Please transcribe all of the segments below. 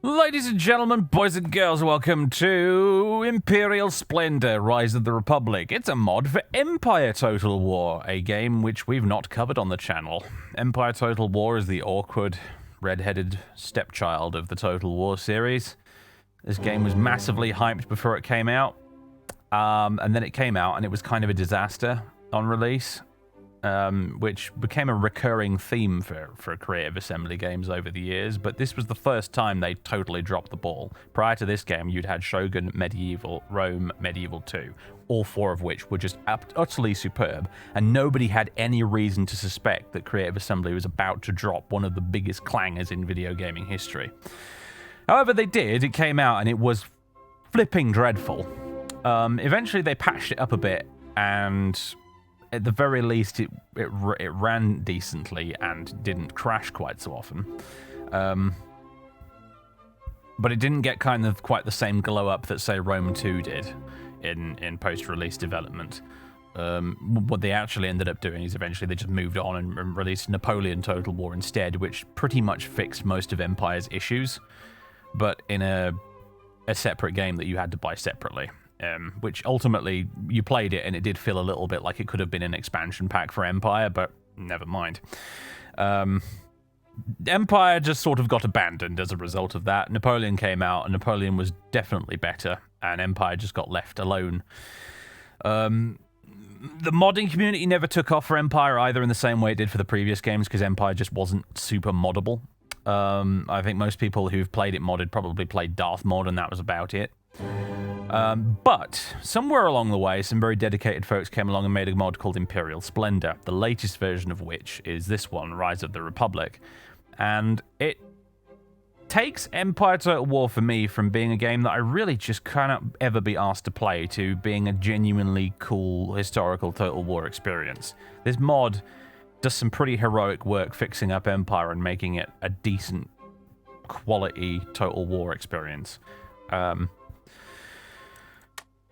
Ladies and gentlemen, boys and girls, welcome to Imperial Splendour Rise of the Republic. It's a mod for Empire Total War, a game which we've not covered on the channel. Empire Total War is the awkward, red-headed stepchild of the Total War series. This game was massively hyped before it came out, and then it came out and it was kind of a disaster on release. Which became a recurring theme for Creative Assembly games over the years, but this was the first time they totally dropped the ball. Prior to this game, you'd had Shogun, Medieval, Rome, Medieval 2, all four of which were just utterly superb, and nobody had any reason to suspect that Creative Assembly was about to drop one of the biggest clangers in video gaming history. However, they did. It came out, and it was flipping dreadful. Eventually, they patched it up a bit, and at the very least, it ran decently and didn't crash quite so often. But it didn't get kind of quite the same glow up that, say, Rome 2 did in post-release development. What they actually ended up doing is eventually they just moved on and released Napoleon Total War instead, which pretty much fixed most of Empire's issues, but in a separate game that you had to buy separately. Which ultimately, you played it and it did feel a little bit like it could have been an expansion pack for Empire, but never mind. Empire just sort of got abandoned as a result of that. Napoleon came out, and Napoleon was definitely better, and Empire just got left alone. The modding community never took off for Empire either in the same way it did for the previous games, because Empire just wasn't super moddable. I think most people who've played it modded probably played Darth mod, and that was about it. But somewhere along the way, some very dedicated folks came along and made a mod called Imperial Splendour, the latest version of which is this one, Rise of the Republic. And it takes Empire Total War for me from being a game that I really just cannot ever be asked to play to being a genuinely cool historical Total War experience. This mod does some pretty heroic work fixing up Empire and making it a decent quality Total War experience.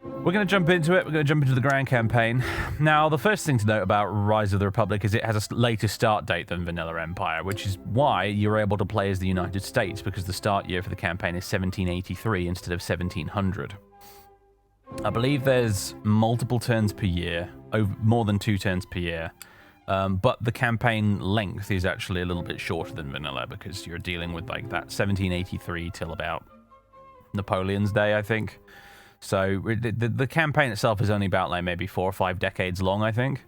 We're going to jump into it. We're going to jump into the Grand Campaign. Now, the first thing to note about Rise of the Republic is it has a later start date than Vanilla Empire, which is why you're able to play as the United States, because the start year for the campaign is 1783 instead of 1700. I believe there's multiple turns per year, more than 2 turns per year, but the campaign length is actually a little bit shorter than Vanilla, because you're dealing with like that 1783 till about Napoleon's Day, I think. So the campaign itself is only about like maybe 4 or 5 decades long, I think.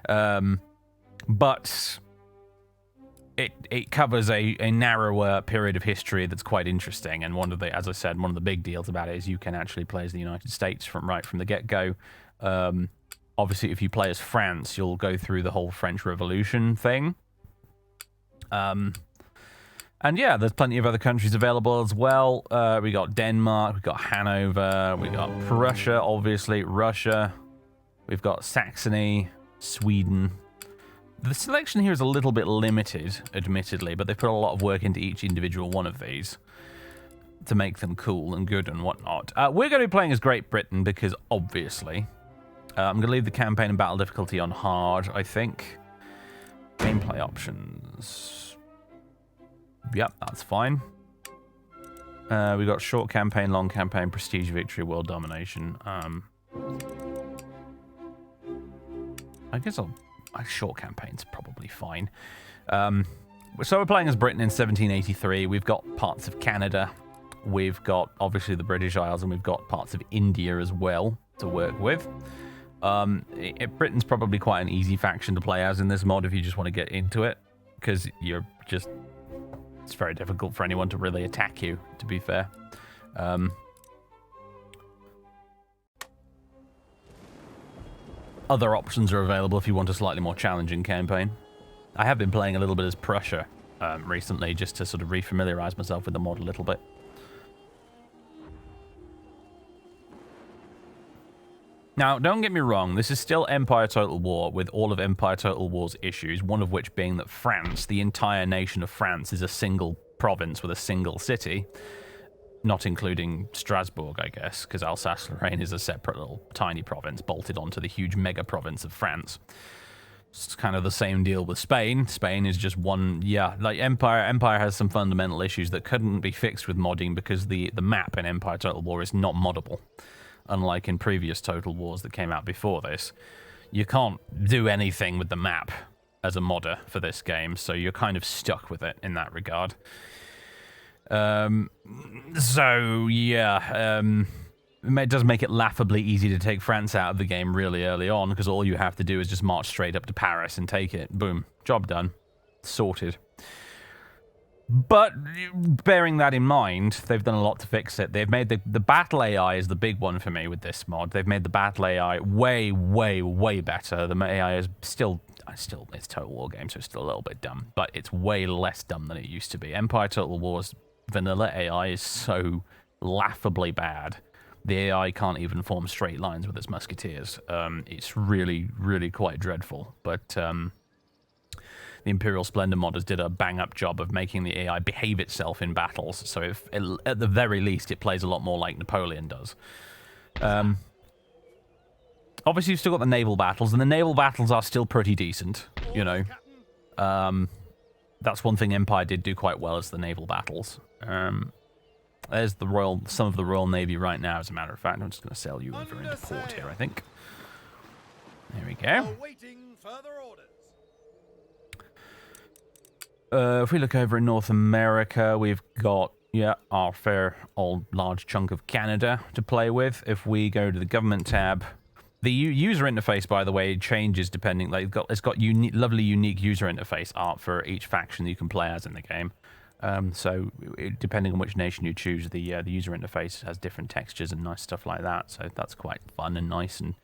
But it covers a narrower period of history that's quite interesting. And one of the, as I said, one of the big deals about it is you can actually play as the United States from the get-go. Obviously, if you play as France, you'll go through the whole French Revolution thing. And yeah, there's plenty of other countries available as well. We got Denmark, we got Hanover, we got Prussia, obviously, Russia. We've got Saxony, Sweden. The selection here is a little bit limited, admittedly, but they put a lot of work into each individual one of these to make them cool and good and whatnot. We're going to be playing as Great Britain because, obviously, I'm going to leave the campaign and battle difficulty on hard, I think. Gameplay options. Yep, that's fine. We got short campaign, long campaign, prestige victory, world domination. I guess short campaign's probably fine. So we're playing as Britain in 1783. We've got parts of Canada. We've got, obviously, the British Isles, and we've got parts of India as well to work with. Britain's probably quite an easy faction to play as in this mod if you just want to get into it, because you're just... It's very difficult for anyone to really attack you, to be fair. Other options are available if you want a slightly more challenging campaign. I have been playing a little bit as Prussia recently, just to sort of refamiliarize myself with the mod a little bit. Now, don't get me wrong, this is still Empire Total War with all of Empire Total War's issues, one of which being that France, the entire nation of France, is a single province with a single city, not including Strasbourg, I guess, because Alsace-Lorraine is a separate little tiny province bolted onto the huge mega province of France. It's kind of the same deal with Spain. Spain is just one, yeah, like Empire has some fundamental issues that couldn't be fixed with modding because the map in Empire Total War is not moddable. Unlike in previous Total Wars that came out before this. You can't do anything with the map as a modder for this game, so you're kind of stuck with it in that regard. So, yeah, it does make it laughably easy to take France out of the game really early on, because all you have to do is just march straight up to Paris and take it. Boom. Job done. Sorted. But, bearing that in mind, they've done a lot to fix it. They've made the battle AI is the big one for me with this mod. They've made the battle AI way, way, way better. The AI is still it's Total War game, so it's still a little bit dumb, but it's way less dumb than it used to be. Empire Total War's vanilla AI is so laughably bad. The AI can't even form straight lines with its musketeers. It's really, really quite dreadful. But the Imperial Splendour modders did a bang-up job of making the AI behave itself in battles. So at the very least, it plays a lot more like Napoleon does. Obviously, you've still got the naval battles, and the naval battles are still pretty decent, you know. That's one thing Empire did do quite well, is the naval battles. There's some of the Royal Navy right now, as a matter of fact. I'm just going to sail you over into port here, I think. There we go. If we look over in North America, we've got, yeah, our fair old large chunk of Canada to play with. If we go to the government tab, the user interface, by the way, changes depending. Like, it's got lovely, unique user interface art for each faction that you can play as in the game. So depending on which nation you choose, the user interface has different textures and nice stuff like that. So that's quite fun and nice and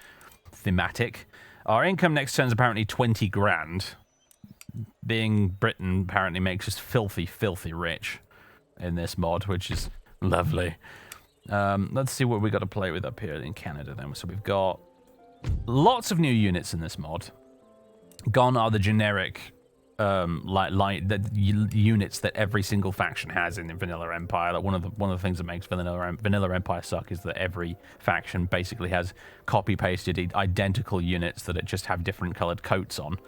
thematic. Our income next turn is apparently 20 grand. Being Britain apparently makes us filthy, filthy rich in this mod, which is lovely. Let's see what we got to play with up here in Canada then. So we've got lots of new units in this mod. Gone are the generic the units that every single faction has in Vanilla Empire. Like one of the things that makes Vanilla Empire suck is that every faction basically has copy-pasted identical units that just have different colored coats on.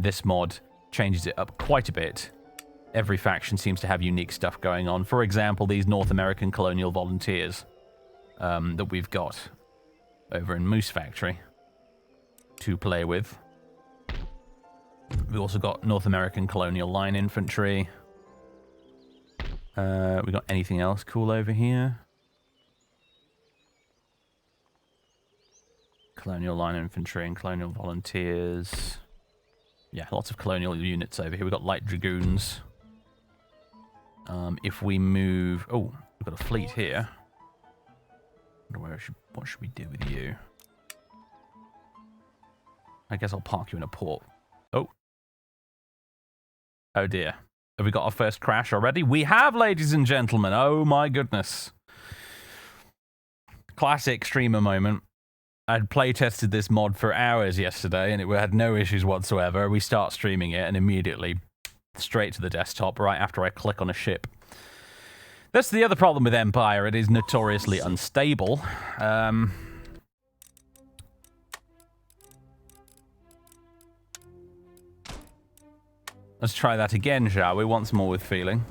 This mod changes it up quite a bit. Every faction seems to have unique stuff going on. For example, these North American colonial volunteers that we've got over in Moose Factory to play with. We've also got North American Colonial Line Infantry. We got anything else cool over here? Colonial Line Infantry and Colonial Volunteers. Yeah, lots of colonial units over here. We've got Light Dragoons. If we move... Oh, we've got a fleet here. What should we do with you? I guess I'll park you in a port. Oh. Oh dear. Have we got our first crash already? We have, ladies and gentlemen. Oh my goodness. Classic streamer moment. I'd play tested this mod for hours yesterday and it had no issues whatsoever. We start streaming it and immediately straight to the desktop right after I click on a ship. That's the other problem with Empire. It is notoriously unstable. Let's try that again, shall we? Once more with feeling.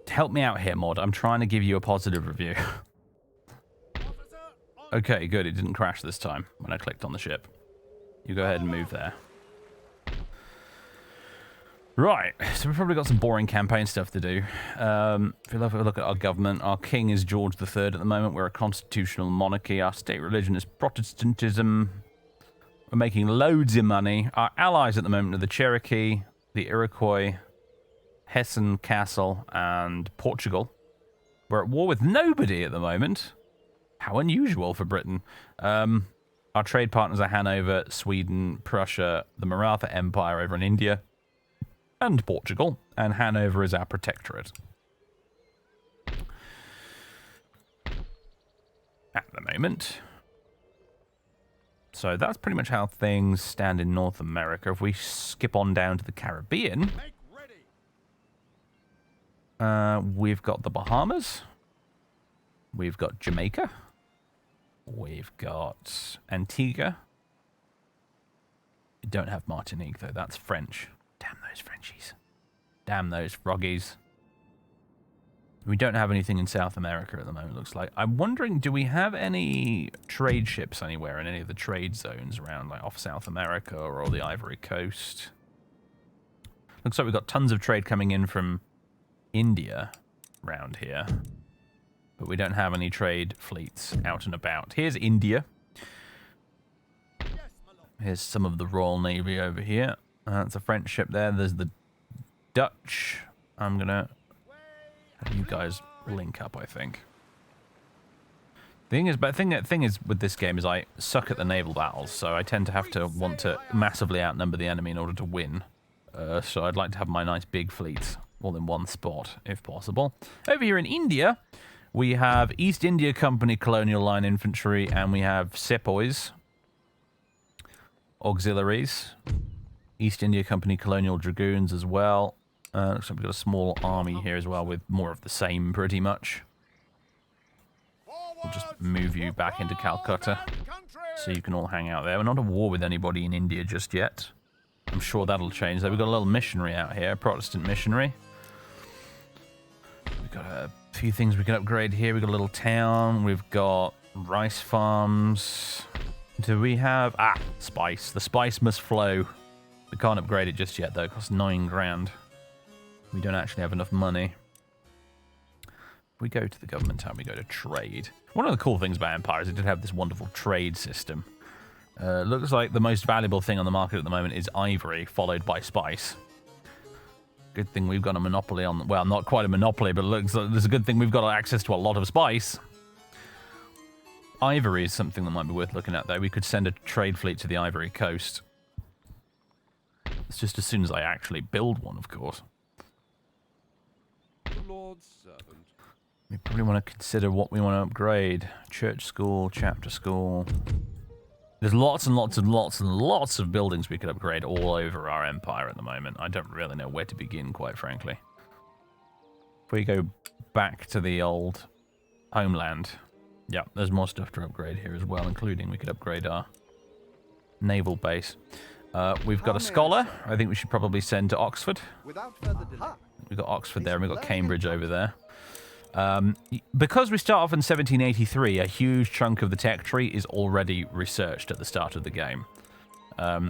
Help me out here, mod. I'm trying to give you a positive review. Okay, good. It didn't crash this time when I clicked on the ship. You go ahead and move there. Right, so we've probably got some boring campaign stuff to do. If you look at our government, our king is George III at the moment. We're a constitutional monarchy. Our state religion is Protestantism. We're making loads of money. Our allies at the moment are the Cherokee, the Iroquois, Hessen Castle, and Portugal. We're at war with nobody at the moment. How unusual for Britain. Our trade partners are Hanover, Sweden, Prussia, the Maratha Empire over in India, and Portugal, and Hanover is our protectorate. At the moment. So that's pretty much how things stand in North America. If we skip on down to the Caribbean, we've got the Bahamas. We've got Jamaica. We've got Antigua. We don't have Martinique, though. That's French. Damn those Frenchies. Damn those froggies. We don't have anything in South America at the moment, looks like. I'm wondering, do we have any trade ships anywhere in any of the trade zones around, like off South America or the Ivory Coast? Looks like we've got tons of trade coming in from India around here. But we don't have any trade fleets out and about. Here's India. Here's some of the Royal Navy over here. That's a French ship there. There's the Dutch. I'm going to have you guys link up, I think. The thing is with this game is I suck at the naval battles, so I tend to have to want to massively outnumber the enemy in order to win. So I'd like to have my nice big fleets all in one spot, if possible. Over here in India, we have East India Company Colonial Line Infantry, and we have Sepoys, auxiliaries, East India Company Colonial Dragoons as well. Looks like we've got a small army here as well with more of the same, pretty much. We'll just move you back into Calcutta so you can all hang out there. We're not at war with anybody in India just yet. I'm sure that'll change. We've got a little missionary out here, a Protestant missionary. We've got a few things we can upgrade here. We've got a little town. We've got rice farms. Do we have... Ah, spice. The spice must flow. We can't upgrade it just yet, though. It costs 9 grand. We don't actually have enough money. If we go to the government tab, we go to trade. One of the cool things about Empire is it did have this wonderful trade system. Looks like the most valuable thing on the market at the moment is ivory, followed by spice. Good thing we've got a monopoly on... Well, not quite a monopoly, but it looks like there's a good thing we've got access to a lot of spice. Ivory is something that might be worth looking at, though. We could send a trade fleet to the Ivory Coast. It's just as soon as I actually build one, of course. Lord's servant. We probably want to consider what we want to upgrade. Church school, chapter school. There's lots and lots and lots and lots of buildings we could upgrade all over our empire at the moment. I don't really know where to begin, quite frankly. If we go back to the old homeland, yeah, there's more stuff to upgrade here as well, including we could upgrade our naval base. We've got a scholar. I think we should probably send to Oxford. Without further delay. We've got Oxford there, and we've got Cambridge over there. Because we start off in 1783, a huge chunk of the tech tree is already researched at the start of the game.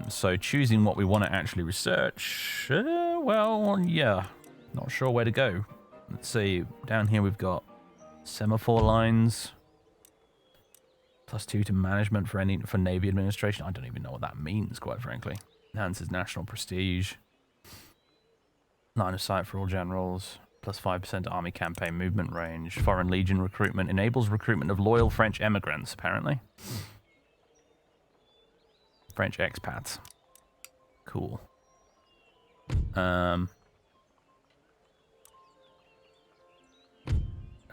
So choosing what we want to actually research, well, yeah, not sure where to go. Let's see, down here we've got semaphore lines, +2 to management for Navy administration. I don't even know what that means, quite frankly. Enhances national prestige. Line of sight for all generals. +5% army campaign movement range. Foreign Legion recruitment. Enables recruitment of loyal French emigrants, apparently. French expats. Cool. How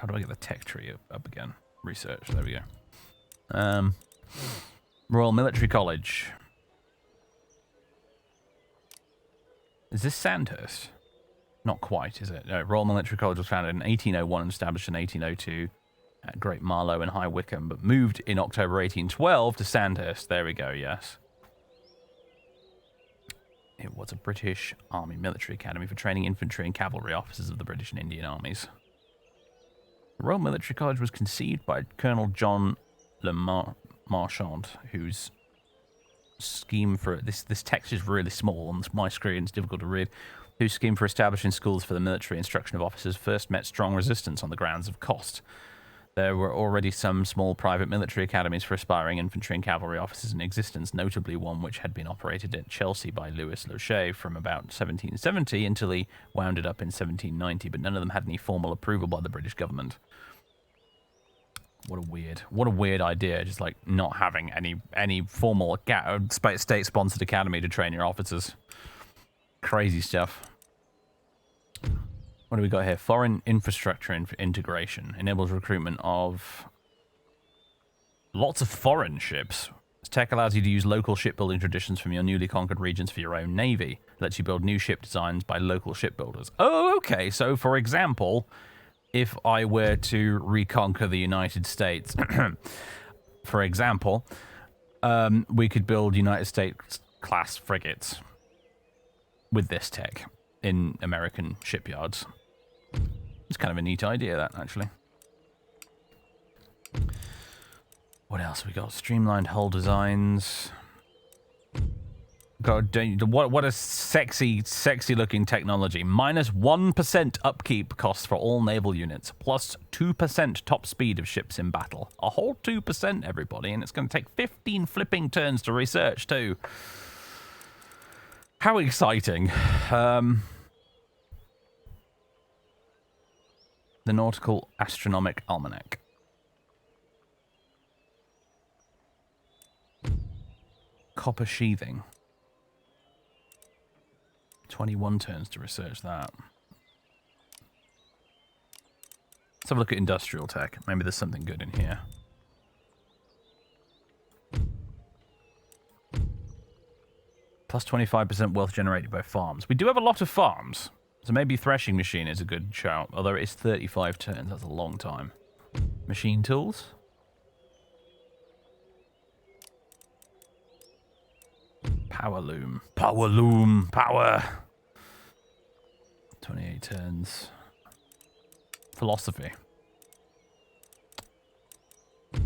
do I get the tech tree up again? Research, there we go. Royal Military College. Is this Sandhurst? Not quite, is it? No, Royal Military College was founded in 1801 and established in 1802 at Great Marlow and High Wycombe, but moved in October 1812 to Sandhurst. There we go, yes. It was a British Army military academy for training infantry and cavalry officers of the British and Indian armies. The Royal Military College was conceived by Colonel John Le Marchand, whose scheme for... This text is really small on my screen, it's difficult to read. Whose scheme for establishing schools for the military instruction of officers first met strong resistance on the grounds of cost. There were already some small private military academies for aspiring infantry and cavalry officers in existence, notably one which had been operated at Chelsea by Louis Lochet from about 1770 until he wound it up in 1790, but none of them had any formal approval by the British government. What a weird idea, just like not having any formal state-sponsored academy to train your officers. Crazy stuff. What do we got here? Foreign infrastructure integration enables recruitment of lots of foreign ships. This tech allows you to use local shipbuilding traditions from your newly conquered regions for your own navy. It lets you build new ship designs by local shipbuilders. Oh, okay. So, for example, if I were to reconquer the United States, for example, we could build United States class frigates with this tech in American shipyards. It's kind of a neat idea, that, actually. What else we got? Streamlined hull designs. God, what a sexy looking technology. Minus 1% upkeep costs for all naval units, plus 2% top speed of ships in battle. A whole 2%, everybody, and it's going to take 15 flipping turns to research, too. How exciting. The Nautical Astronomic Almanac. Copper sheathing. 21 turns to research that. Let's have a look at industrial tech. Maybe there's something good in here. Plus 25% wealth generated by farms. We do have a lot of farms. So maybe threshing machine is a good shout. Although it's 35 turns. That's a long time. Machine tools. Power loom. Power loom. Power. 28 turns. Philosophy.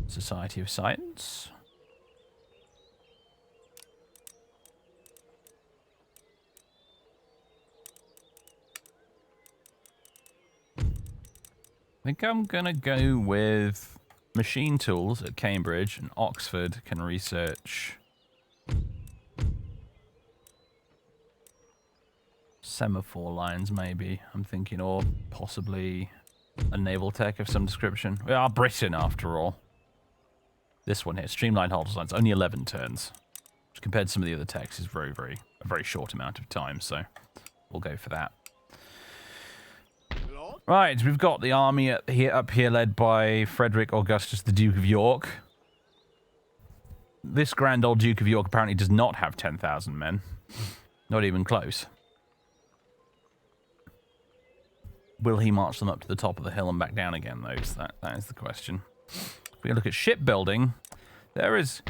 Society of Science. I think I'm gonna go with machine tools at Cambridge, and Oxford can research semaphore lines, maybe, I'm thinking, or possibly a naval tech of some description. We are Britain, after all. This one here, streamlined hull designs, only 11 turns, which compared to some of the other techs is a very short amount of time, so we'll go for that. Right, we've got the army up here led by Frederick Augustus, the Duke of York. This grand old Duke of York apparently does not have 10,000 men. Not even close. Will he march them up to the top of the hill and back down again, though? That is the question. If we look at shipbuilding, there is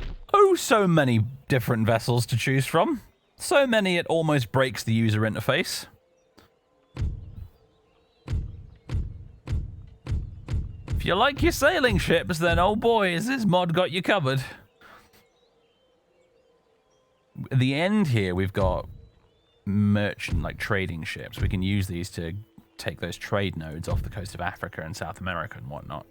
so many different vessels to choose from. So many it almost breaks the user interface. If you like your sailing ships, then oh boy, has this mod got you covered. At the end here, we've got merchant, like trading ships. We can use these to take those trade nodes off the coast of Africa and South America and whatnot.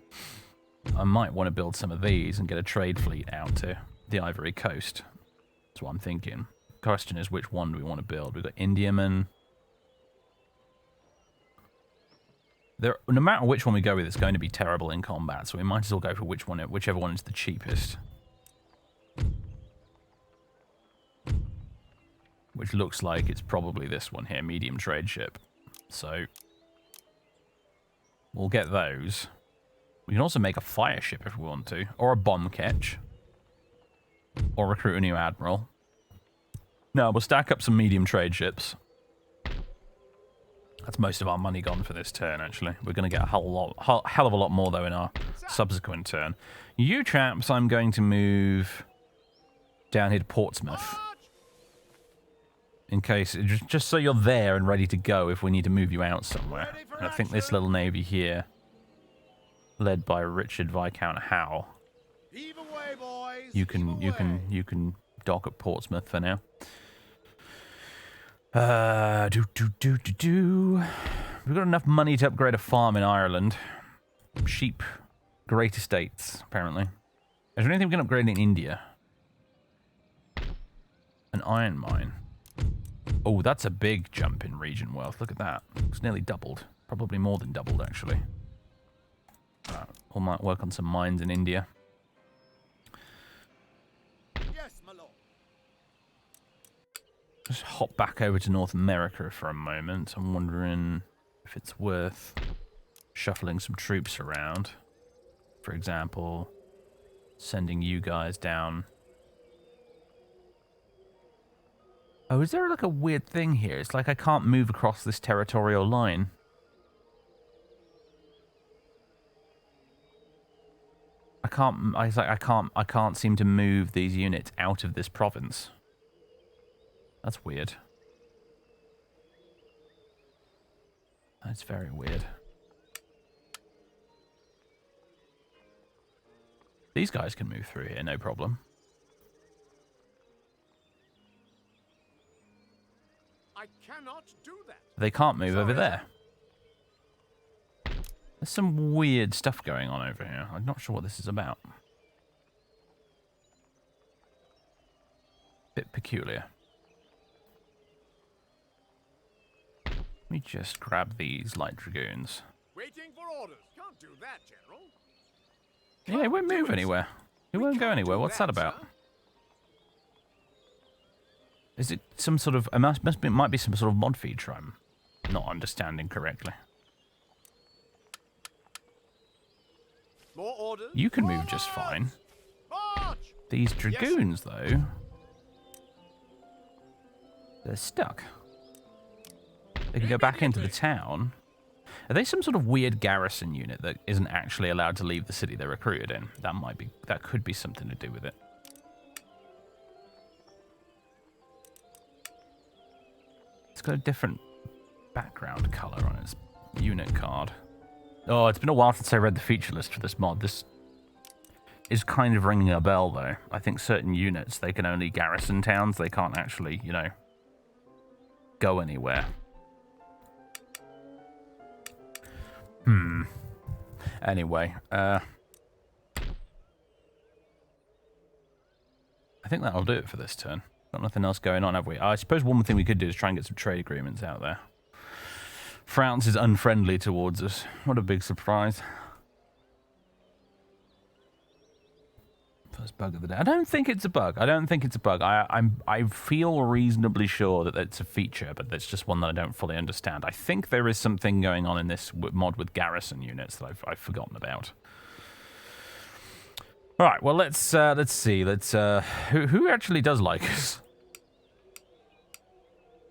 I might want to build some of these and get a trade fleet out to the Ivory Coast. That's what I'm thinking. Question is, which one do we want to build? We've got Indiaman. No matter which one we go with, it's going to be terrible in combat, so we might as well go for whichever one is the cheapest. Which looks like it's probably this one here, medium trade ship. So we'll get those. We can also make a fire ship if we want to, or a bomb ketch, or recruit a new admiral. No, we'll stack up some medium trade ships. That's most of our money gone for this turn, actually. We're going to get a hell of a lot more, though, in our subsequent turn. You chaps, I'm going to move down here to Portsmouth. In case, just so you're there and ready to go if we need to move you out somewhere. And I think this little navy here, led by Richard Viscount Howe, you can dock at Portsmouth for now. We've got enough money to upgrade a farm in Ireland. Sheep. Great estates, apparently. Is there anything we can upgrade in India? An iron mine. Oh, that's a big jump in region wealth. Look at that. It's nearly doubled. Probably more than doubled, actually. We might work on some mines in India. Yes, my lord. Just hop back over to North America for a moment. I'm wondering if it's worth shuffling some troops around. For example, sending you guys down Oh, is there like a weird thing here? It's like I can't move across this territorial line. I can't seem to move these units out of this province. That's weird. That's very weird. These guys can move through here, no problem. I cannot do that. They can't move over Sorry. there. There's some weird stuff going on over here. I'm not sure what this is about. Bit peculiar. Let me just grab these light dragoons. Waiting for orders. Can't do that, General. Yeah, it won't move anywhere. It won't go anywhere. What's that about? Sir? Is it some sort of... It might be some sort of mod feature I'm not understanding correctly. More orders. You can move just fine. March! These dragoons, though... They're stuck. They can go back into the town. Are they some sort of weird garrison unit that isn't actually allowed to leave the city they're recruited in? That could be something to do with it. It's got a different background color on its unit card. Oh, it's been a while since I read the feature list for this mod. This is kind of ringing a bell, though. I think certain units, they can only garrison towns. They can't actually, you know, go anywhere. Anyway, I think that'll do it for this turn. Got nothing else going on, have we? I suppose one thing we could do is try and get some trade agreements out there. France is unfriendly towards us. What a big surprise. First bug of the day. I don't think it's a bug. I feel reasonably sure that it's a feature, but it's just one that I don't fully understand. I think there is something going on in this mod with garrison units that I've forgotten about. All right. Well, let's see. Who actually does like us?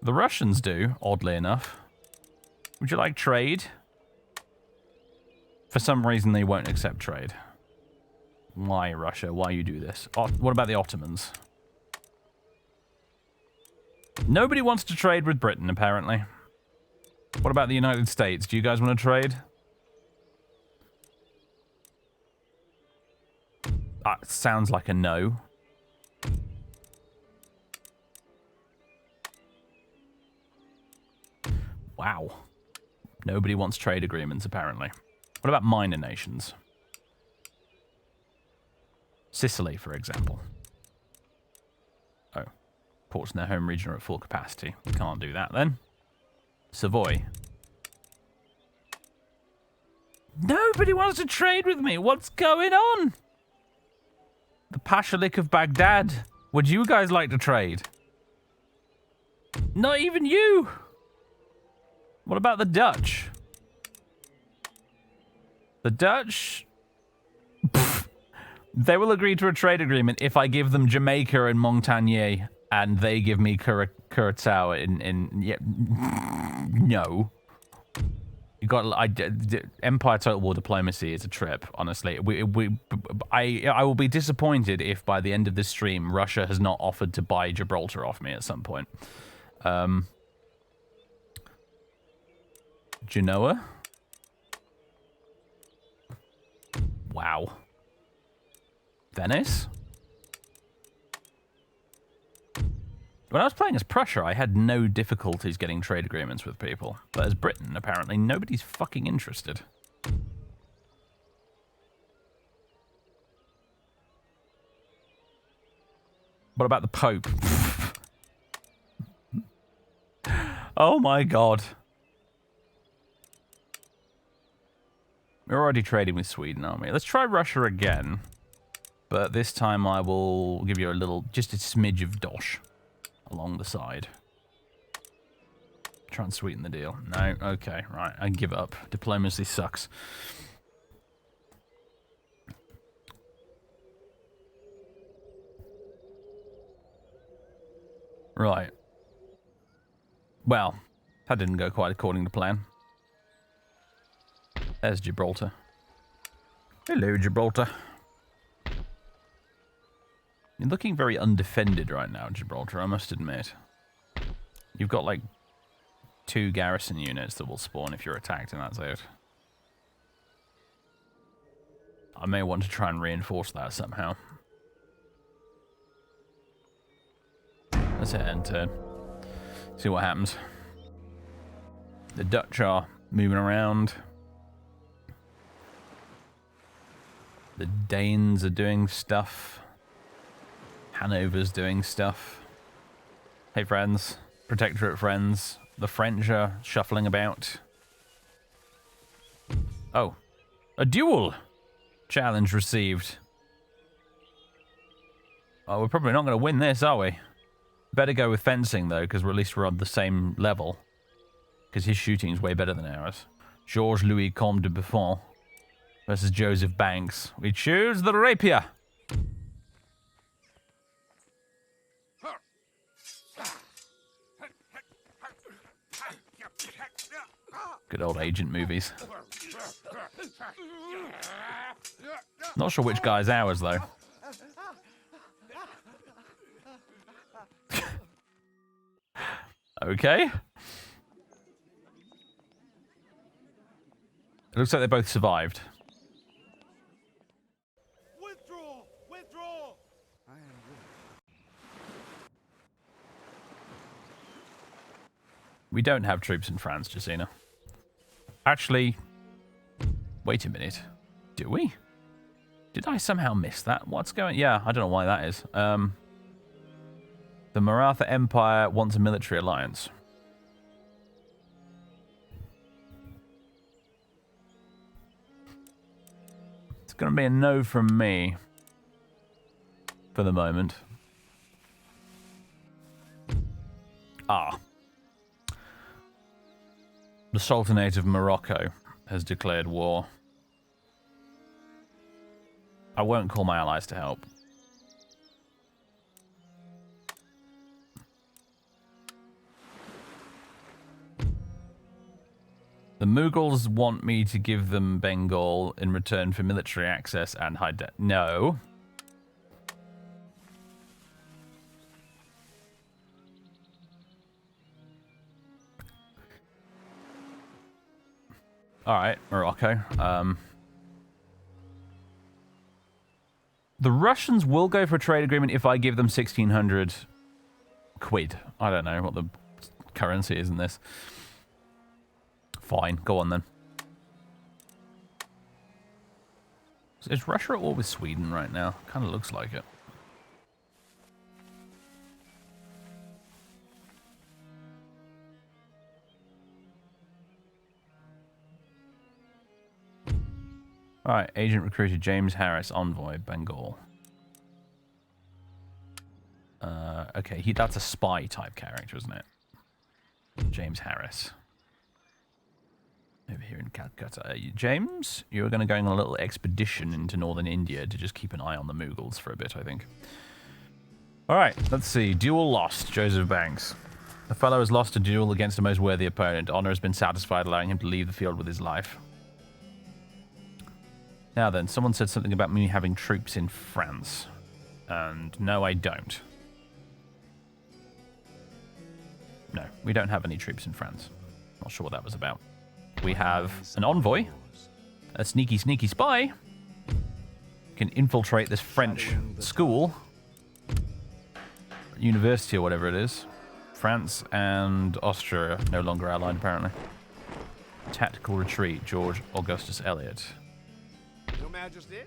The Russians do, oddly enough. Would you like trade? For some reason, they won't accept trade. Why, Russia? Why you do this? What about the Ottomans? Nobody wants to trade with Britain, apparently. What about the United States? Do you guys want to trade? Sounds like a no. Wow. Nobody wants trade agreements, apparently. What about minor nations? Sicily, for example. Oh. Ports in their home region are at full capacity. We can't do that, then. Savoy. Nobody wants to trade with me. What's going on? The Pashalik of Baghdad. Would you guys like to trade? Not even you. What about the Dutch? The Dutch... Pfft. They will agree to a trade agreement if I give them Jamaica and Montagne, and they give me Curacao yeah, no. You got Empire Total War diplomacy is a trip. Honestly, I will be disappointed if by the end of this stream Russia has not offered to buy Gibraltar off me at some point. Genoa. Wow. Venice? When I was playing as Prussia, I had no difficulties getting trade agreements with people. But as Britain, apparently, nobody's fucking interested. What about the Pope? Oh my god. We're already trading with Sweden, aren't we? Let's try Russia again. But this time I will give you a little, just a smidge of dosh along the side. Try and sweeten the deal. No? Okay, right. I give up. Diplomacy sucks. Right. Well, that didn't go quite according to plan. There's Gibraltar. Hello, Gibraltar. You're looking very undefended right now, Gibraltar, I must admit. You've got, like, 2 garrison units that will spawn if you're attacked, and that's it. I may want to try and reinforce that somehow. Let's hit end turn. See what happens. The Dutch are moving around. The Danes are doing stuff. Hanover's doing stuff. Hey friends. Protectorate friends. The French are shuffling about. Oh. A duel! Challenge received. Oh, we're probably not going to win this, are we? Better go with fencing, though, because at least we're on the same level. Because his shooting's way better than ours. Georges Louis Comte de Buffon versus Joseph Banks. We choose the rapier. Good old agent movies. Not sure which guy's ours, though. Okay. It looks like they both survived. Withdraw! Withdraw! We don't have troops in France, Jacina. Actually, wait a minute. Do we? Did I somehow miss that? What's going... Yeah, I don't know why that is. The Maratha Empire wants a military alliance. It's going to be a no from me. For the moment. Ah. The Sultanate of Morocco has declared war. I won't call my allies to help. The Mughals want me to give them Bengal in return for military access and high debt. No. Alright, Morocco. The Russians will go for a trade agreement if I give them 1,600 quid. I don't know what the currency is in this. Fine, go on then. Is Russia at war with Sweden right now? Kind of looks like it. Alright, agent recruited James Harris, envoy, Bengal. Okay, that's a spy type character, isn't it? James Harris. Over here in Calcutta. James, you're going to go on a little expedition into northern India to just keep an eye on the Mughals for a bit, I think. Alright, let's see. Duel lost, Joseph Banks. The fellow has lost a duel against a most worthy opponent. Honor has been satisfied, allowing him to leave the field with his life. Now then, someone said something about me having troops in France. And no, I don't. No, we don't have any troops in France. Not sure what that was about. We have an envoy, a sneaky, sneaky spy, can infiltrate this French school, university or whatever it is. France and Austria no longer allied, apparently. Tactical retreat, George Augustus Eliot. Your Majesty?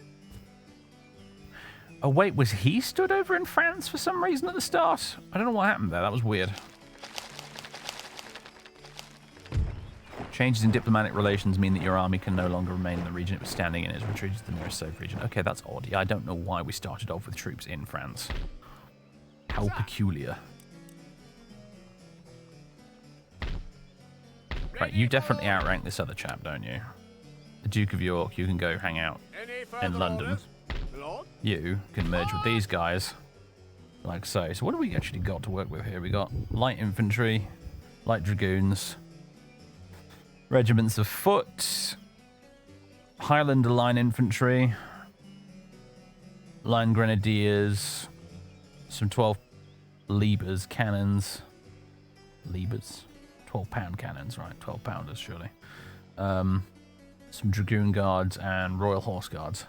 Oh wait, was he stood over in France for some reason at the start? I don't know what happened there, that was weird. Changes in diplomatic relations mean that your army can no longer remain in the region it was standing in. It is retreated to the nearest safe region. Okay, that's odd. Yeah, I don't know why we started off with troops in France. How peculiar. Right, you definitely outrank this other chap, don't you? The Duke of York, you can go hang out in London. You can merge with these guys, like so. So what do we actually got to work with here? We got light infantry, Light Dragoons. Regiments of foot. Highlander Line Infantry. Line Grenadiers. Some 12 Libers cannons. Libers? 12-pound cannons, right. 12-pounders, surely. Some Dragoon Guards and Royal Horse Guards.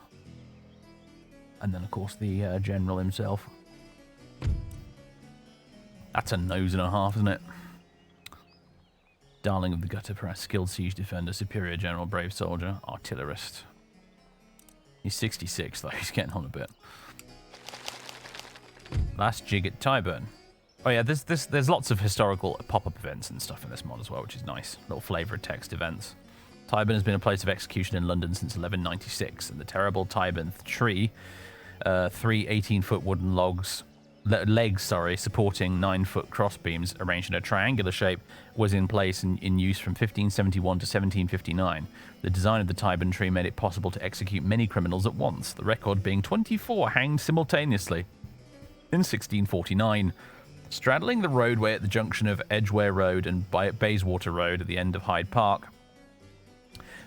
And then, of course, the General himself. That's a nose and a half, isn't it? Darling of the Gutter Press, skilled siege defender, superior general, brave soldier, artillerist. He's 66, though. He's getting on a bit. Last jig at Tyburn. Oh yeah, there's lots of historical pop-up events and stuff in this mod as well, which is nice. Little flavour of text events. Tyburn has been a place of execution in London since 1196, and the terrible Tyburn tree, 3 18-foot wooden legs, supporting 9-foot crossbeams arranged in a triangular shape, was in place in use from 1571 to 1759. The design of the Tyburn tree made it possible to execute many criminals at once, the record being 24 hanged simultaneously. In 1649, straddling the roadway at the junction of Edgware Road and Bayswater Road at the end of Hyde Park,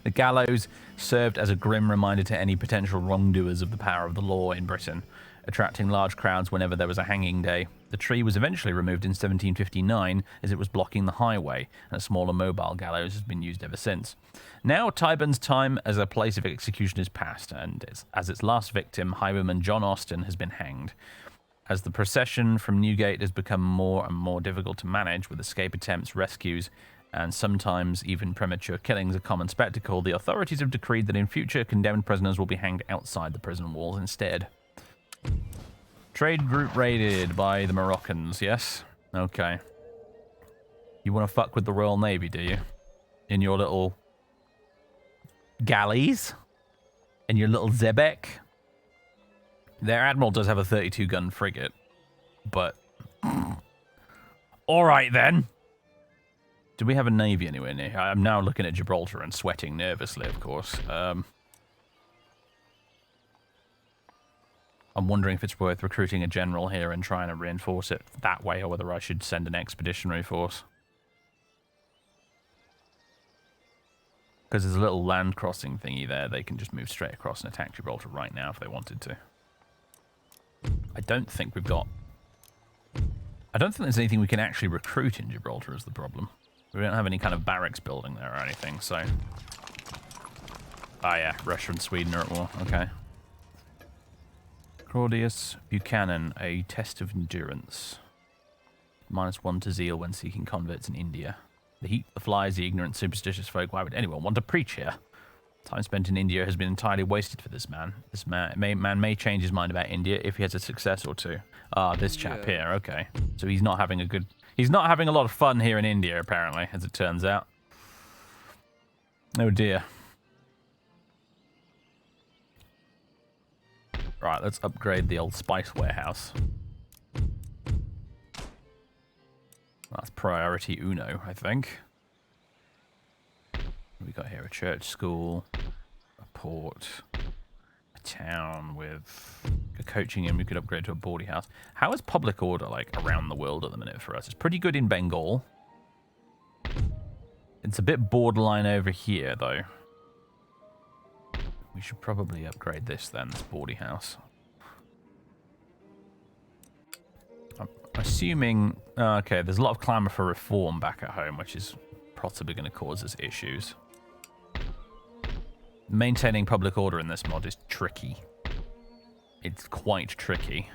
the gallows served as a grim reminder to any potential wrongdoers of the power of the law in Britain, attracting large crowds whenever there was a hanging day. The tree was eventually removed in 1759 as it was blocking the highway, and a smaller mobile gallows has been used ever since. Now Tyburn's time as a place of execution is past, and as its last victim, highwayman John Austin, has been hanged. As the procession from Newgate has become more and more difficult to manage, with escape attempts, rescues, and sometimes even premature killings a common spectacle, the authorities have decreed that in future condemned prisoners will be hanged outside the prison walls instead. Trade group raided by the Moroccans, yes? Okay. You want to fuck with the Royal Navy, do you? In your little galleys? In your little Zebek? Their admiral does have a 32-gun frigate, but... Alright then. Do we have a navy anywhere near here? I'm now looking at Gibraltar and sweating nervously, of course. I'm wondering if it's worth recruiting a general here and trying to reinforce it that way, or whether I should send an expeditionary force. Because there's a little land crossing thingy there. They can just move straight across and attack Gibraltar right now if they wanted to. I don't think we've got... I don't think there's anything we can actually recruit in Gibraltar is the problem. We don't have any kind of barracks building there or anything, so... Ah yeah, Russia and Sweden are at war. Okay. Claudius Buchanan, a test of endurance. -1 to zeal when seeking converts in India. The heat, the flies, the ignorant, superstitious folk. Why would anyone want to preach here? Time spent in India has been entirely wasted for this man. This man may change his mind about India if he has a success or two. Ah, this chap here. Okay, so he's not having a good. He's not having a lot of fun here in India, apparently, as it turns out. Oh dear. Right, let's upgrade the old spice warehouse. That's priority uno, I think. We got here a church, school, a port, a town with a coaching inn we could upgrade to a boarding house. How is public order like around the world at the minute for us? It's pretty good in Bengal. It's a bit borderline over here though. We should probably upgrade this then, this boarding house. I'm assuming... okay, there's a lot of clamour for reform back at home, which is possibly going to cause us issues. Maintaining public order in this mod is tricky. It's quite tricky.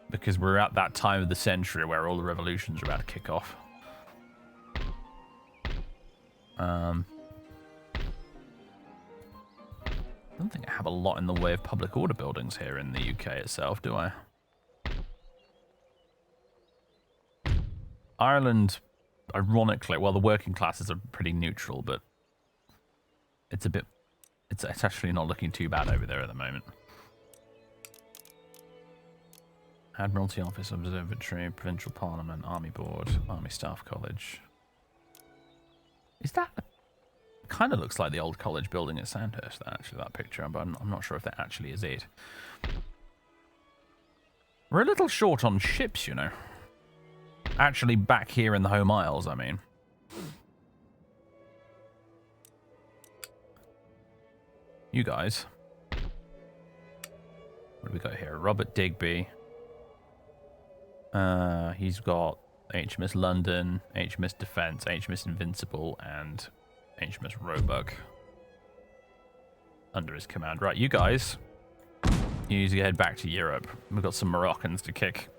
Because we're at that time of the century where all the revolutions are about to kick off. I don't think I have a lot in the way of public order buildings here in the UK itself, do I? Ireland, ironically, well, the working classes are pretty neutral, but it's a bit... It's actually not looking too bad over there at the moment. Admiralty Office, Observatory, Provincial Parliament, Army Board, Army Staff College. Is that... Kind of looks like the old college building at Sandhurst, actually, that picture, but I'm not sure if that actually is it. We're a little short on ships, you know. Actually back here in the home isles, I mean. You guys. What do we got here? Robert Digby. He's got HMS London, HMS Defense, HMS Invincible, and HMS Roebuck under his command. Right, you guys. You need to head back to Europe. We've got some Moroccans to kick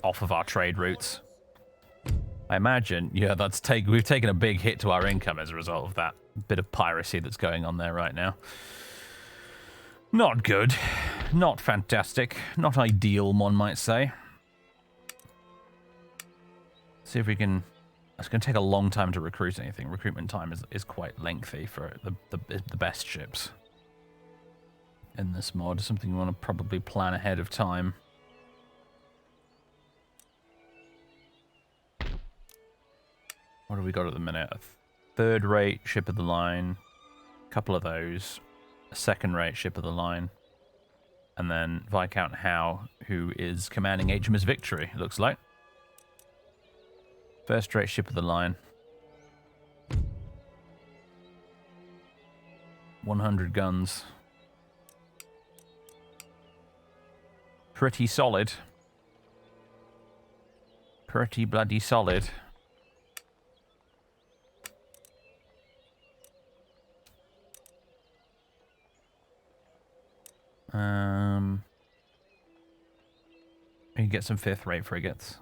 off of our trade routes. I imagine, yeah, we've taken a big hit to our income as a result of that bit of piracy that's going on there right now. Not good. Not fantastic. Not ideal, one might say. See if we can... It's going to take a long time to recruit anything. Recruitment time is quite lengthy for the best ships in this mod. Something you want to probably plan ahead of time. What have we got at the minute? A third-rate ship of the line. A couple of those. A second-rate ship of the line. And then Viscount Howe, who is commanding HMS Victory, it looks like. First-rate ship of the line. 100 guns. Pretty solid. Pretty bloody solid. You can get some fifth-rate frigates.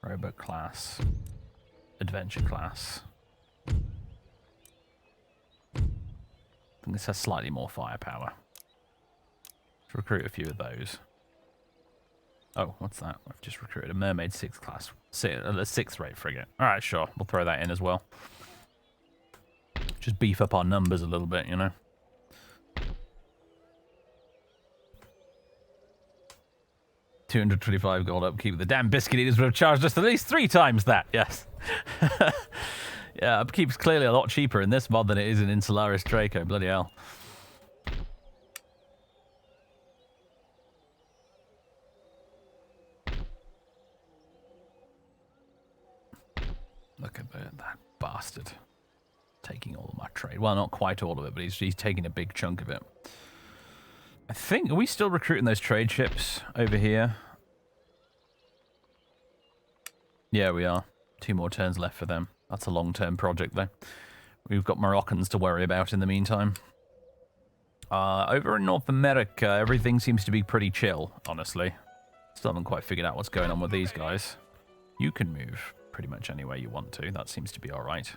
Robot class. Adventure class. I think this has slightly more firepower. Let's recruit a few of those. Oh, what's that? I've just recruited a Mermaid 6 class. A sixth-rate frigate. Alright, sure. We'll throw that in as well. Just beef up our numbers a little bit, you know. $225 gold upkeep. The damn biscuit eaters would have charged us at least 3 times that. Yes. Yeah, upkeep's clearly a lot cheaper in this mod than it is in Insularis Draco. Bloody hell. Look at that bastard. Taking all of my trade. Well, not quite all of it, but he's taking a big chunk of it. I think, are we still recruiting those trade ships over here? Yeah, we are. 2 more turns left for them. That's a long-term project, though. We've got Moroccans to worry about in the meantime. Over in North America, everything seems to be pretty chill, honestly. Still haven't quite figured out what's going on with these guys. You can move pretty much any way you want to. That seems to be alright.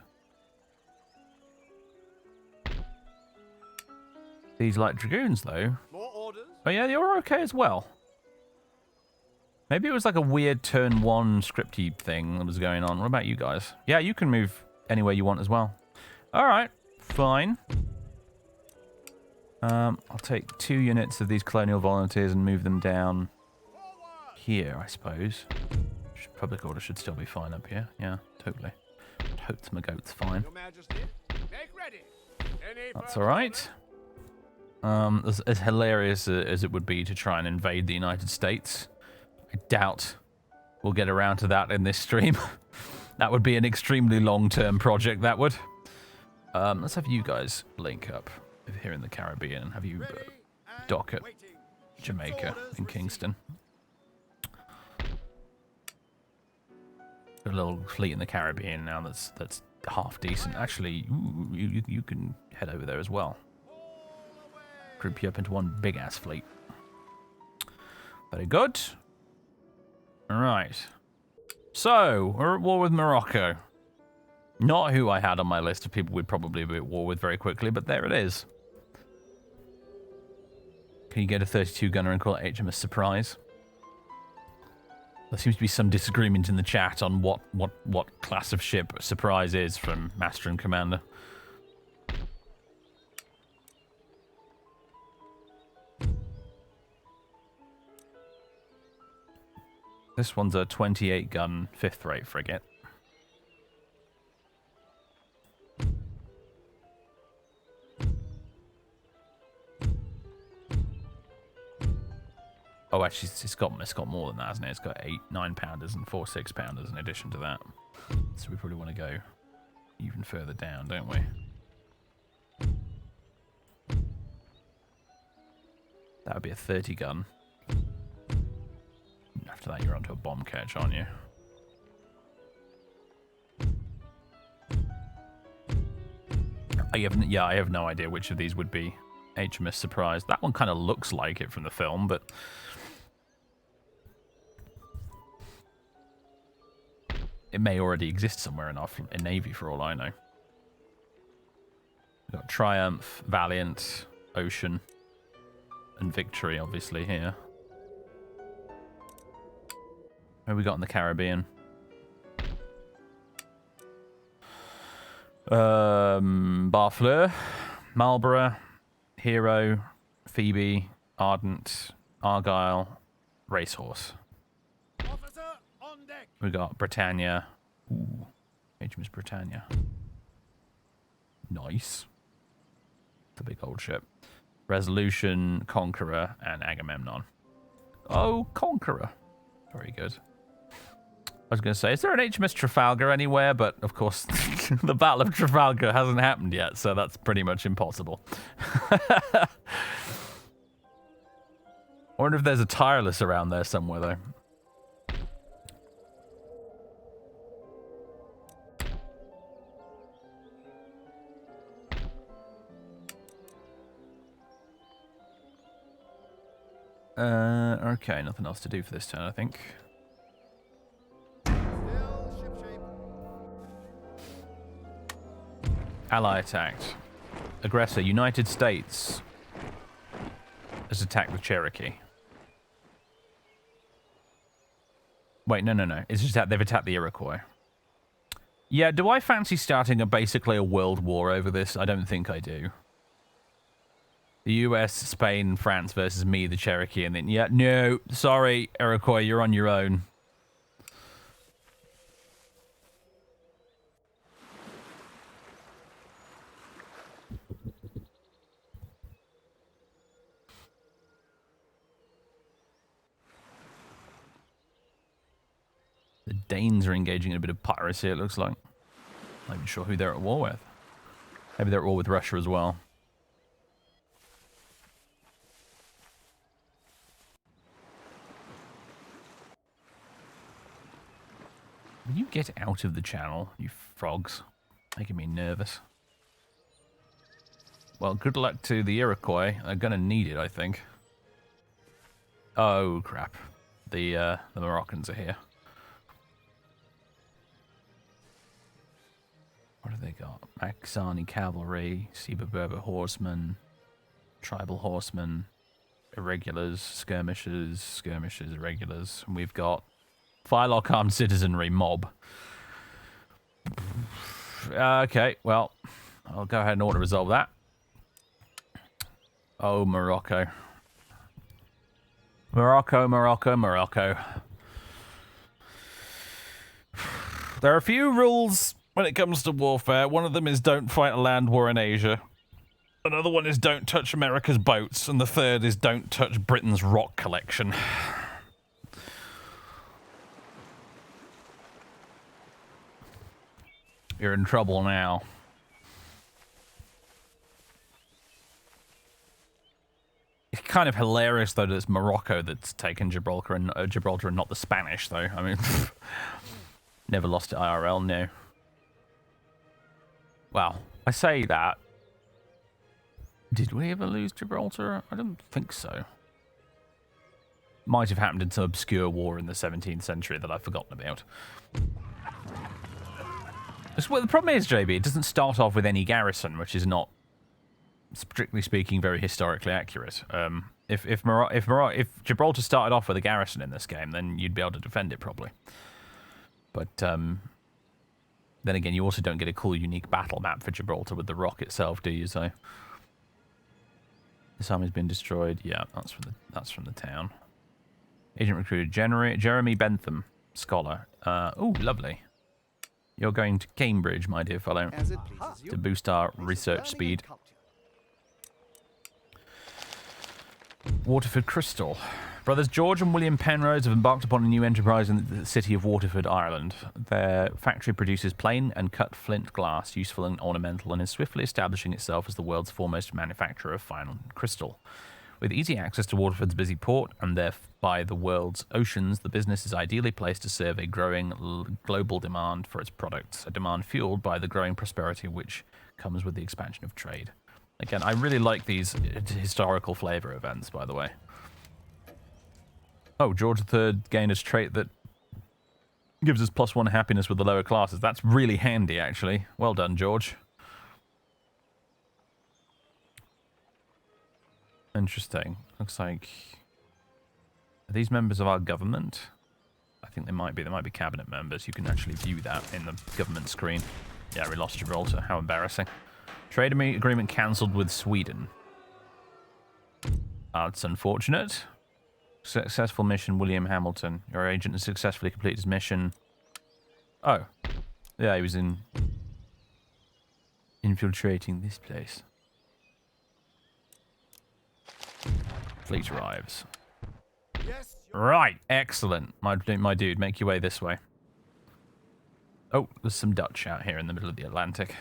These light dragoons, though. More orders? Oh yeah, you're okay as well. Maybe it was like a weird turn 1 scripty thing that was going on. What about you guys? Yeah, you can move anywhere you want as well. Alright, fine. I'll take 2 units of these colonial volunteers and move them down here, I suppose. Public order should still be fine up here. Yeah, totally. Totes my goat's fine. Your Majesty, make ready. That's alright. As hilarious as it would be to try and invade the United States, I doubt we'll get around to that in this stream. That would be an extremely long-term project, that would. Let's have you guys link up over here in the Caribbean and have you dock at Jamaica in Kingston. Got a little fleet in the Caribbean now that's half decent. Actually, you can head over there as well. Group you up into one big-ass fleet. Very good. Alright. So, we're at war with Morocco. Not who I had on my list of people we'd probably be at war with very quickly, but there it is. Can you get a 32 gunner and call it HMS Surprise? There seems to be some disagreement in the chat on what class of ship Surprise is from Master and Commander. This one's a 28-gun, 5th-rate frigate. Oh, actually, it's got more than that, hasn't it? It's got 8 9-pounders and 4 6-pounders in addition to that. So we probably want to go even further down, don't we? That would be a 30 gun. After that, you're onto a bomb catch, aren't you? I have no idea which of these would be HMS Surprise. That one kind of looks like it from the film, but it may already exist somewhere in Navy for all I know. We've got Triumph, Valiant, Ocean, and Victory, obviously, here. What have we got in the Caribbean? Barfleur, Marlborough, Hero, Phoebe, Ardent, Argyle, Racehorse. Officer on deck. We got Britannia. Ooh, HMS Britannia. Nice. The big old ship. Resolution, Conqueror, and Agamemnon. Oh, Conqueror. Very good. I was going to say, is there an HMS Trafalgar anywhere? But, of course, the Battle of Trafalgar hasn't happened yet, so that's pretty much impossible. I wonder if there's a Tireless around there somewhere, though. Okay, nothing else to do for this turn, I think. Ally attacked. Aggressor, United States, has attacked the Cherokee. Wait, no. It's just that they've attacked the Iroquois. Yeah, do I fancy starting basically a world war over this? I don't think I do. The US, Spain, France versus me, the Cherokee, and then, yeah, no, sorry, Iroquois, you're on your own. The Danes are engaging in a bit of piracy, it looks like. Not even sure who they're at war with. Maybe they're at war with Russia as well. Will you get out of the channel, you frogs? Making me nervous. Well, good luck to the Iroquois. They're gonna need it, I think. Oh, crap. The Moroccans are here. What have they got? Maxani Cavalry, Seba Berber Horsemen, Tribal Horsemen, Irregulars, Skirmishers, Irregulars. And we've got Firelock Armed Citizenry, Mob. Okay, well, I'll go ahead and auto-resolve that. Oh, Morocco. Morocco. There are a few rules when it comes to warfare. One of them is don't fight a land war in Asia. Another one is don't touch America's boats. And the third is don't touch Britain's rock collection. You're in trouble now. It's kind of hilarious, though, that it's Morocco that's taken Gibraltar and not the Spanish, though. I mean, never lost it IRL, no. Well, I say that. Did we ever lose Gibraltar? I don't think so. Might have happened in some obscure war in the 17th century that I've forgotten about. Well, the problem is, JB, it doesn't start off with any garrison, which is not, strictly speaking, very historically accurate. If Gibraltar started off with a garrison in this game, then you'd be able to defend it probably. But then again, you also don't get a cool, unique battle map for Gibraltar with the rock itself, do you? So this army's been destroyed. Yeah, that's from the town. Agent recruited Jeremy Bentham, scholar. Oh, lovely. You're going to Cambridge, my dear fellow, to boost our research speed. Waterford Crystal. Brothers George and William Penrose have embarked upon a new enterprise in the city of Waterford, Ireland. Their factory produces plain and cut flint glass, useful and ornamental, and is swiftly establishing itself as the world's foremost manufacturer of fine crystal. With easy access to Waterford's busy port and thereby the world's oceans, the business is ideally placed to serve a growing global demand for its products, a demand fueled by the growing prosperity which comes with the expansion of trade. Again, I really like these historical flavour events, by the way. Oh, George III gained a trait that gives us +1 happiness with the lower classes. That's really handy, actually. Well done, George. Interesting. Looks like... Are these members of our government? I think they might be. They might be cabinet members. You can actually view that in the government screen. Yeah, we lost Gibraltar. How embarrassing. Trade agreement cancelled with Sweden. That's unfortunate. Successful mission, William Hamilton. Your agent has successfully completed his mission. Oh. Yeah, he was infiltrating this place. Fleet arrives. Yes. Right, excellent. My dude, make your way this way. Oh, there's some Dutch out here in the middle of the Atlantic.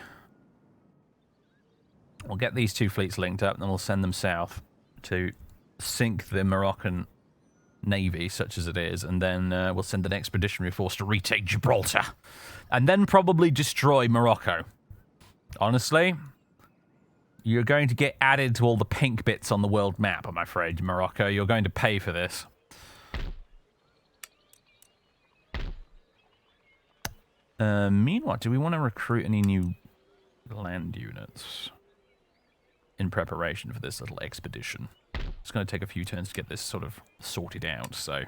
We'll get these two fleets linked up, and then we'll send them south to sink the Moroccan navy, such as it is, and then we'll send an expeditionary force to retake Gibraltar, and then probably destroy Morocco. Honestly, you're going to get added to all the pink bits on the world map, I'm afraid, Morocco. You're going to pay for this. Meanwhile, do we want to recruit any new land units in preparation for this little expedition? It's going to take a few turns to get this sort of sorted out, so...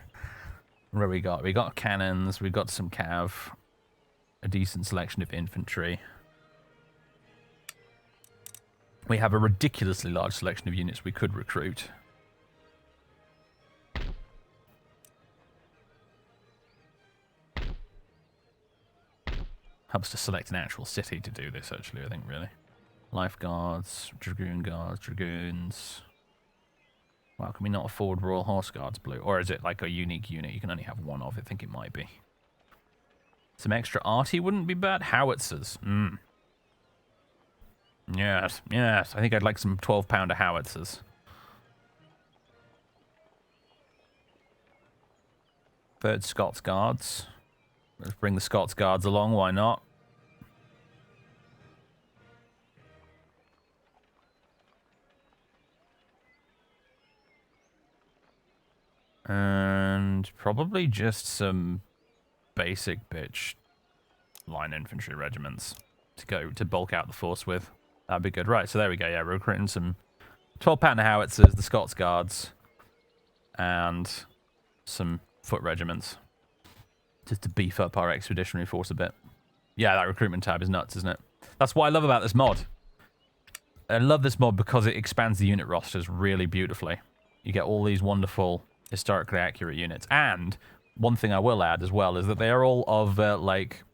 What we got? We got cannons, we got some cav, a decent selection of infantry. We have a ridiculously large selection of units we could recruit. Helps to select an actual city to do this, actually, I think, really. Lifeguards, dragoons. Wow, can we not afford Royal Horse Guards blue? Or is it like a unique unit? You can only have one of. I think it might be. Some extra arty wouldn't be bad. Howitzers. Yes, yes. I think I'd like some 12-pounder howitzers. Third Scots Guards. Let's bring the Scots Guards along, why not? And probably just some basic bitch line infantry regiments to bulk out the force with. That'd be good. Right, so there we go. Yeah, we're recruiting some 12-pounder howitzers, the Scots Guards, and some foot regiments. Just to beef up our expeditionary force a bit. Yeah, that recruitment tab is nuts, isn't it? That's what I love about this mod. I love this mod because it expands the unit rosters really beautifully. You get all these wonderful, historically accurate units. And one thing I will add as well is that they are all of, like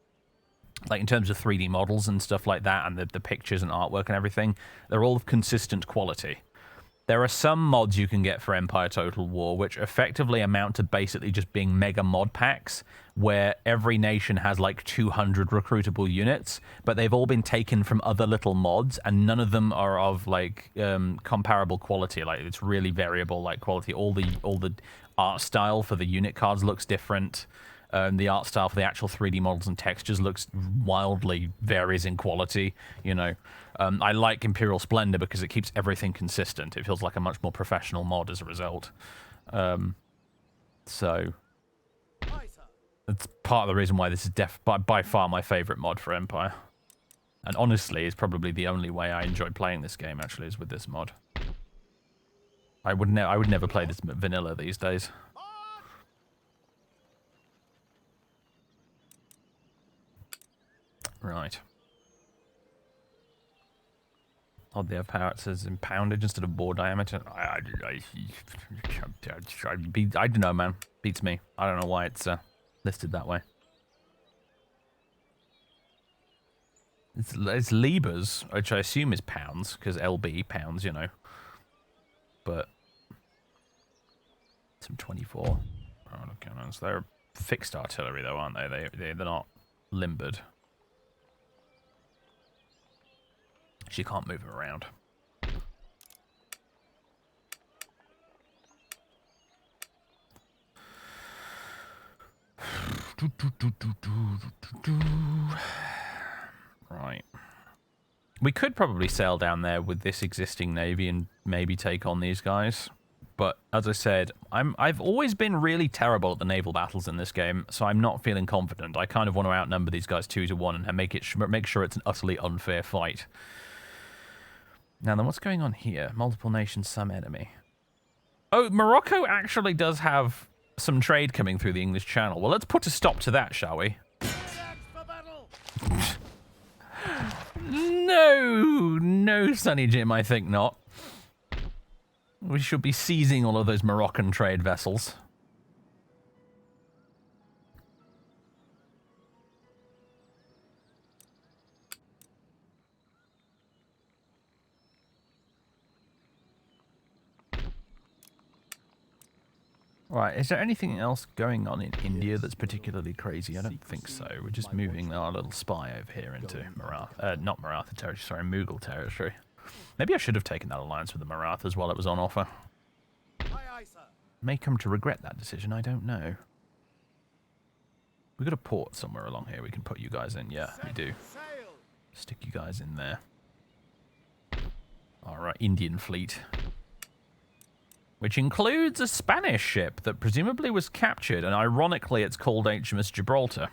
in terms of 3D models and stuff like that, and the pictures and artwork and everything, they're all of consistent quality. There are some mods you can get for Empire Total War which effectively amount to basically just being mega mod packs where every nation has like 200 recruitable units, but they've all been taken from other little mods and none of them are of like comparable quality. Like it's really variable like quality. All the art style for the unit cards looks different. The art style for the actual 3D models and textures looks wildly varies in quality, you know. I like Imperial Splendour because it keeps everything consistent. It feels like a much more professional mod as a result. So, that's part of the reason why this is by far my favourite mod for Empire. And honestly, it's probably the only way I enjoy playing this game, actually, is with this mod. I would never play this vanilla these days. Right. Odd they have power, it says in poundage instead of bore diameter. I don't know, man. Beats me. I don't know why it's listed that way. It's libras, which I assume is pounds, because LB, pounds, you know. But it's some 24 autocannons. They're fixed artillery, though, aren't they? They're not limbered. So you can't move them around. Right. We could probably sail down there with this existing navy and maybe take on these guys. But as I said, I've always been really terrible at the naval battles in this game, so I'm not feeling confident. I kind of want to outnumber these guys 2-1 and make sure it's an utterly unfair fight. Now then, what's going on here? Multiple nations, some enemy. Oh, Morocco actually does have some trade coming through the English Channel. Well, let's put a stop to that, shall we? No, Sonny Jim, I think not. We should be seizing all of those Moroccan trade vessels. Right, is there anything else going on in India that's particularly crazy? I don't think so. We're just moving our little spy over here into not Maratha territory, sorry, Mughal territory. Maybe I should have taken that alliance with the Marathas while it was on offer. May come to regret that decision, I don't know. We've got a port somewhere along here we can put you guys in. Yeah, we do. Stick you guys in there. Alright, Indian fleet. Which includes a Spanish ship that presumably was captured, and ironically it's called HMS Gibraltar.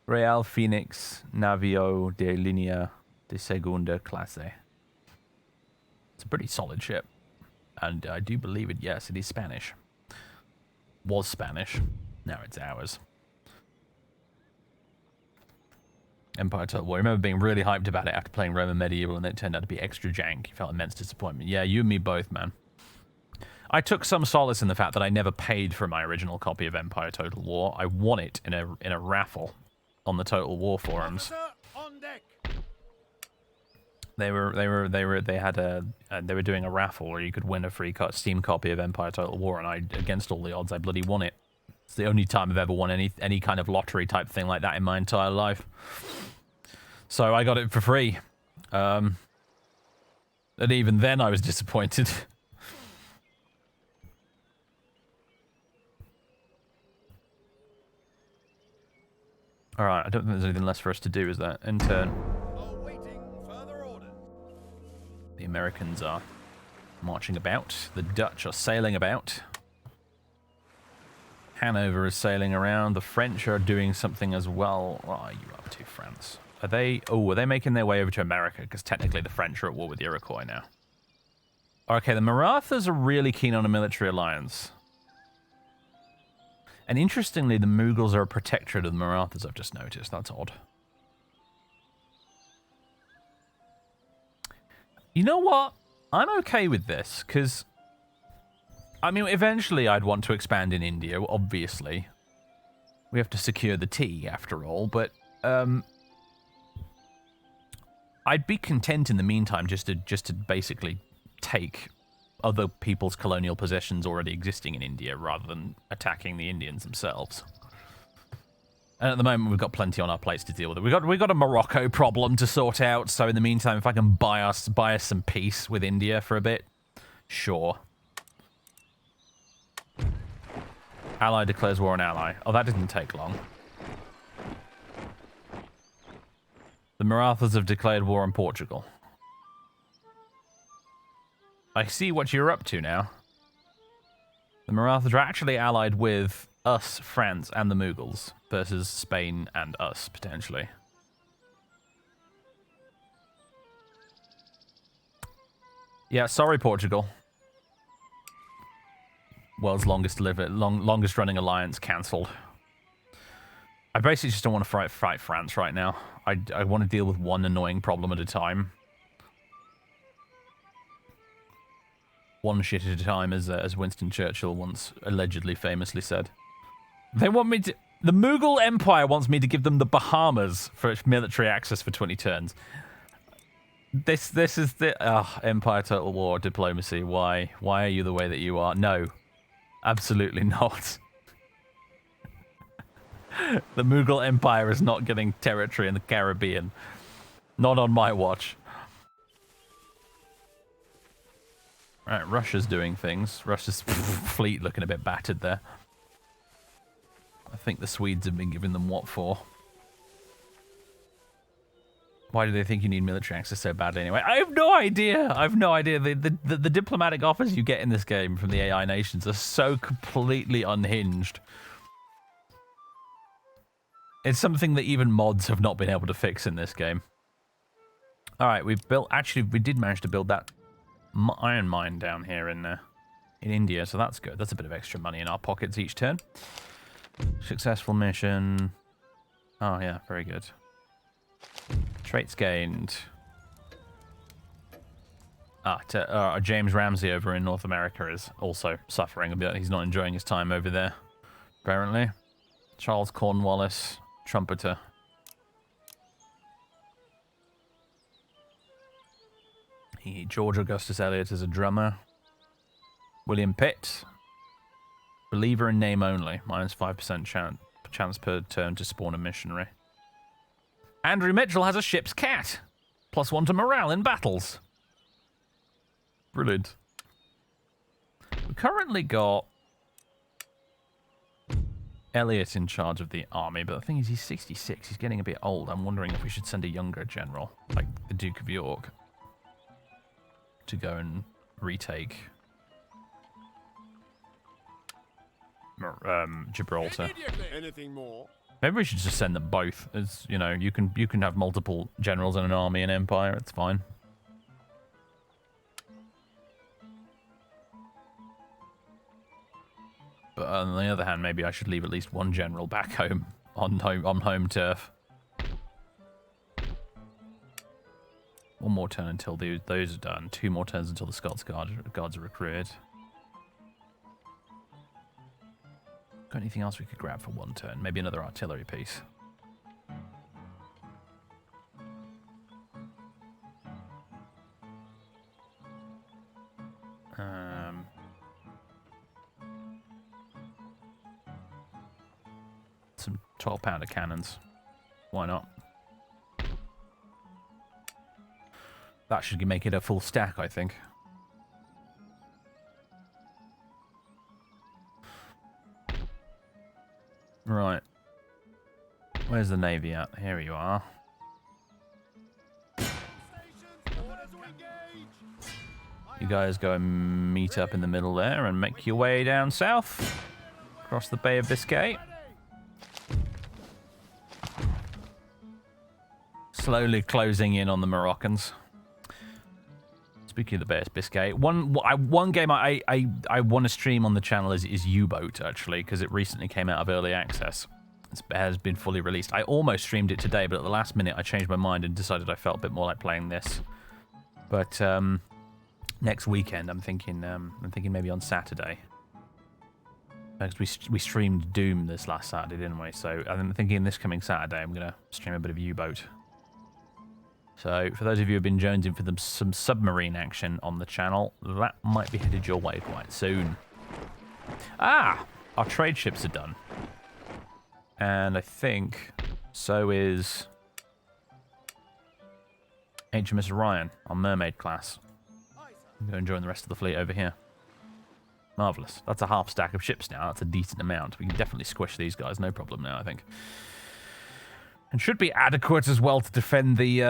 Real Phoenix Navio de Línea de Segunda Clase. It's a pretty solid ship. And I do believe it, yes, it is Spanish. Was Spanish. Now it's ours. Empire Total War. I remember being really hyped about it after playing Roman Medieval, and then it turned out to be extra jank. You felt immense disappointment. Yeah, you and me both, man. I took some solace in the fact that I never paid for my original copy of Empire Total War. I won it in a raffle on the Total War forums. They were doing a raffle where you could win a free Steam copy of Empire Total War, and I, against all the odds, I bloody won it. It's the only time I've ever won any kind of lottery type thing like that in my entire life. So I got it for free. And even then I was disappointed. Alright, I don't think there's anything less for us to do, is there? End turn. The Americans are marching about. The Dutch are sailing about. Hanover is sailing around. The French are doing something as well. What are you up to, France? Are they... Oh, are they making their way over to America? Because technically the French are at war with the Iroquois now. Okay, the Marathas are really keen on a military alliance. And interestingly, the Mughals are a protectorate of the Marathas, I've just noticed. That's odd. You know what? I'm okay with this, because... I mean, eventually I'd want to expand in India, obviously. We have to secure the tea, after all, but I'd be content in the meantime just to basically take other people's colonial possessions already existing in India rather than attacking the Indians themselves. And at the moment, we've got plenty on our plates to deal with. We've got a Morocco problem to sort out, so in the meantime, if I can buy us some peace with India for a bit, sure. Ally declares war on ally. Oh, that didn't take long. The Marathas have declared war on Portugal. I see what you're up to now. The Marathas are actually allied with us, France, and the Mughals versus Spain and us, potentially. Yeah, sorry, Portugal. World's longest running alliance cancelled. I basically just don't want to fight France right now. I want to deal with one annoying problem at a time. One shit at a time, as Winston Churchill once allegedly famously said. They want me to... The Mughal Empire wants me to give them the Bahamas for its military access for 20 turns. This is the Empire Total War diplomacy. Why are you the way that you are? No, absolutely not. The Mughal Empire is not getting territory in the Caribbean. Not on my watch. Alright, Russia's doing things. Russia's fleet looking a bit battered there. I think the Swedes have been giving them what for. Why do they think you need military access so badly anyway? I have no idea. I have no idea. The diplomatic offers you get in this game from the AI nations are so completely unhinged. It's something that even mods have not been able to fix in this game. Alright, we've built... Actually, we did manage to build that iron mine down here in India, so that's good. That's a bit of extra money in our pockets each turn. Successful mission. Oh, yeah, very good. Traits gained. James Ramsey over in North America is also suffering a bit. He's not enjoying his time over there, apparently. Charles Cornwallis, trumpeter. George Augustus Eliot is a drummer. William Pitt, believer in name only, minus 5% chance per turn to spawn a missionary. Andrew Mitchell has a ship's cat, +1 to morale in battles. Brilliant. We've currently got Eliot in charge of the army, but the thing is he's 66, he's getting a bit old. I'm wondering if we should send a younger general, like the Duke of York, to go and retake Gibraltar. Anything more? Maybe we should just send them both. As you know, you can have multiple generals in an army and empire. It's fine. But on the other hand, maybe I should leave at least one general back home on home turf. One more turn until those are done. 2 more turns until the Scots guards are recruited. Got anything else we could grab for 1 turn? Maybe another artillery piece. Some 12-pounder cannons. Why not? That should make it a full stack, I think. Right. Where's the Navy at? Here you are. You guys go and meet up in the middle there and make your way down south. Across the Bay of Biscay. Slowly closing in on the Moroccans. Speaking of the Bay of Biscay, one game I want to stream on the channel is U-Boat, actually, because it recently came out of early access. It has been fully released. I almost streamed it today, but at the last minute I changed my mind and decided I felt a bit more like playing this. But next weekend, I'm thinking maybe on Saturday. Because we streamed Doom this last Saturday, didn't we? So I'm thinking this coming Saturday I'm going to stream a bit of U-Boat. So, for those of you who have been jonesing for some submarine action on the channel, that might be headed your way quite soon. Ah! Our trade ships are done. And I think so is HMS Orion, our mermaid class. I'm going to join the rest of the fleet over here. Marvellous. That's a half stack of ships now. That's a decent amount. We can definitely squish these guys, no problem now, I think. And should be adequate as well to defend the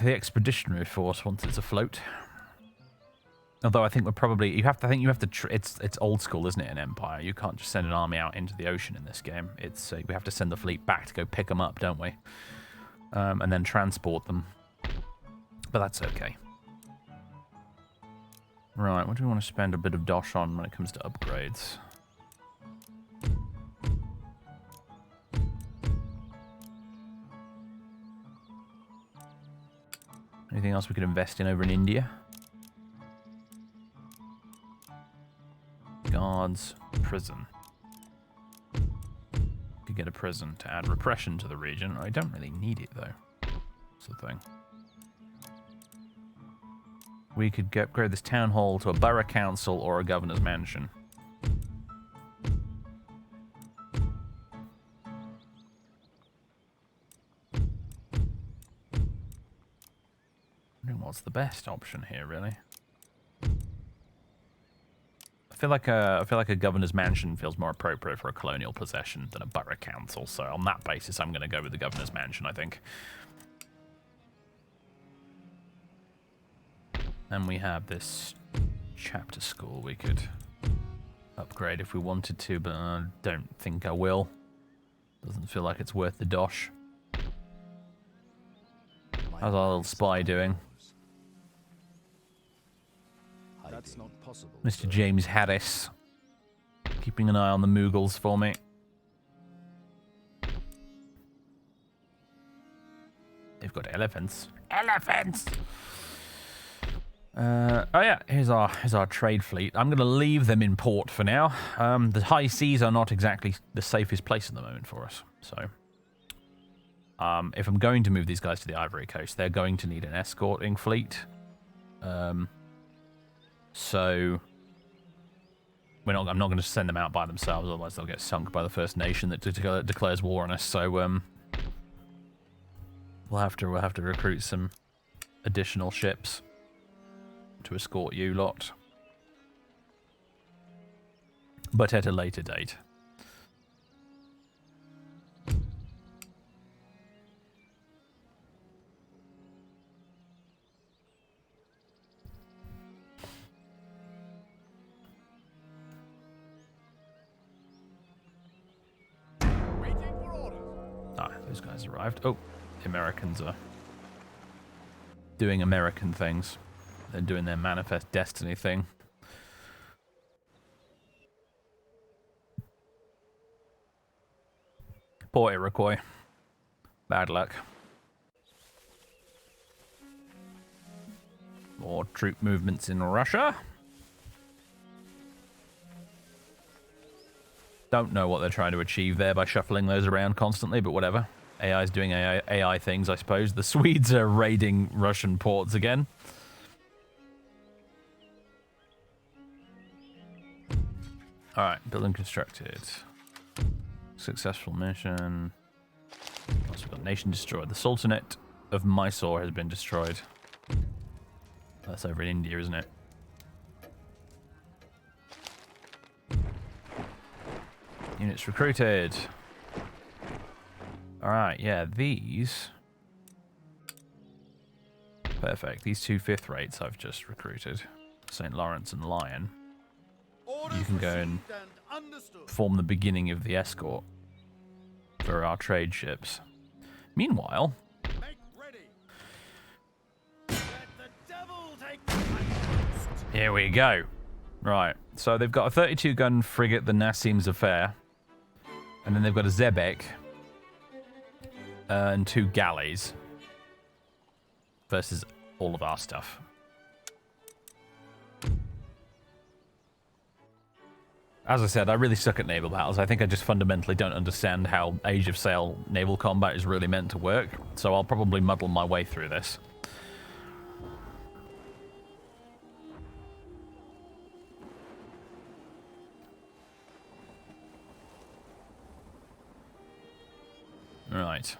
expeditionary force once it's afloat. Although I think we're probably it's old school, isn't it? In Empire, you can't just send an army out into the ocean in this game. It's we have to send the fleet back to go pick them up, don't we? And then transport them. But that's okay. Right, what do we want to spend a bit of dosh on when it comes to upgrades? Anything else we could invest in over in India? Guards, prison. Could get a prison to add repression to the region. I don't really need it though. That's the thing. we could upgrade this town hall to a borough council or a governor's mansion. Wondering what's the best option here, really. I feel like a governor's mansion feels more appropriate for a colonial possession than a borough council. So on that basis, I'm going to go with the governor's mansion, I think. And we have this chapter school we could upgrade if we wanted to, but I don't think I will. Doesn't feel like it's worth the dosh. How's our little spy doing? That's not possible. Mr. James Harris. Keeping an eye on the Mughals for me. They've got elephants. Elephants! Oh yeah, here's our trade fleet. I'm going to leave them in port for now. The high seas are not exactly the safest place at the moment for us. So, if I'm going to move these guys to the Ivory Coast, they're going to need an escorting fleet. So, I'm not going to send them out by themselves, otherwise they'll get sunk by the First Nation that declares war on us. So, we'll have to recruit some additional ships to escort you lot, but at a later date. Ah, those guys arrived. Oh, the Americans are doing American things. They're doing their Manifest Destiny thing. Poor Iroquois. Bad luck. More troop movements in Russia. Don't know what they're trying to achieve there by shuffling those around constantly, but whatever. AI's doing AI things, I suppose. The Swedes are raiding Russian ports again. Alright, building constructed. Successful mission. Also got nation destroyed. The Sultanate of Mysore has been destroyed. That's over in India, isn't it? Units recruited. Alright, yeah, these... Perfect. These two 5th rates I've just recruited. St. Lawrence and Lyon. You can go and form the beginning of the escort for our trade ships. Meanwhile, here we go. Right, so they've got a 32-gun frigate, the Nassim Zafar, and then they've got a Zebek and 2 galleys versus all of our stuff. As I said, I really suck at naval battles. I think I just fundamentally don't understand how Age of Sail naval combat is really meant to work, so I'll probably muddle my way through this. Right.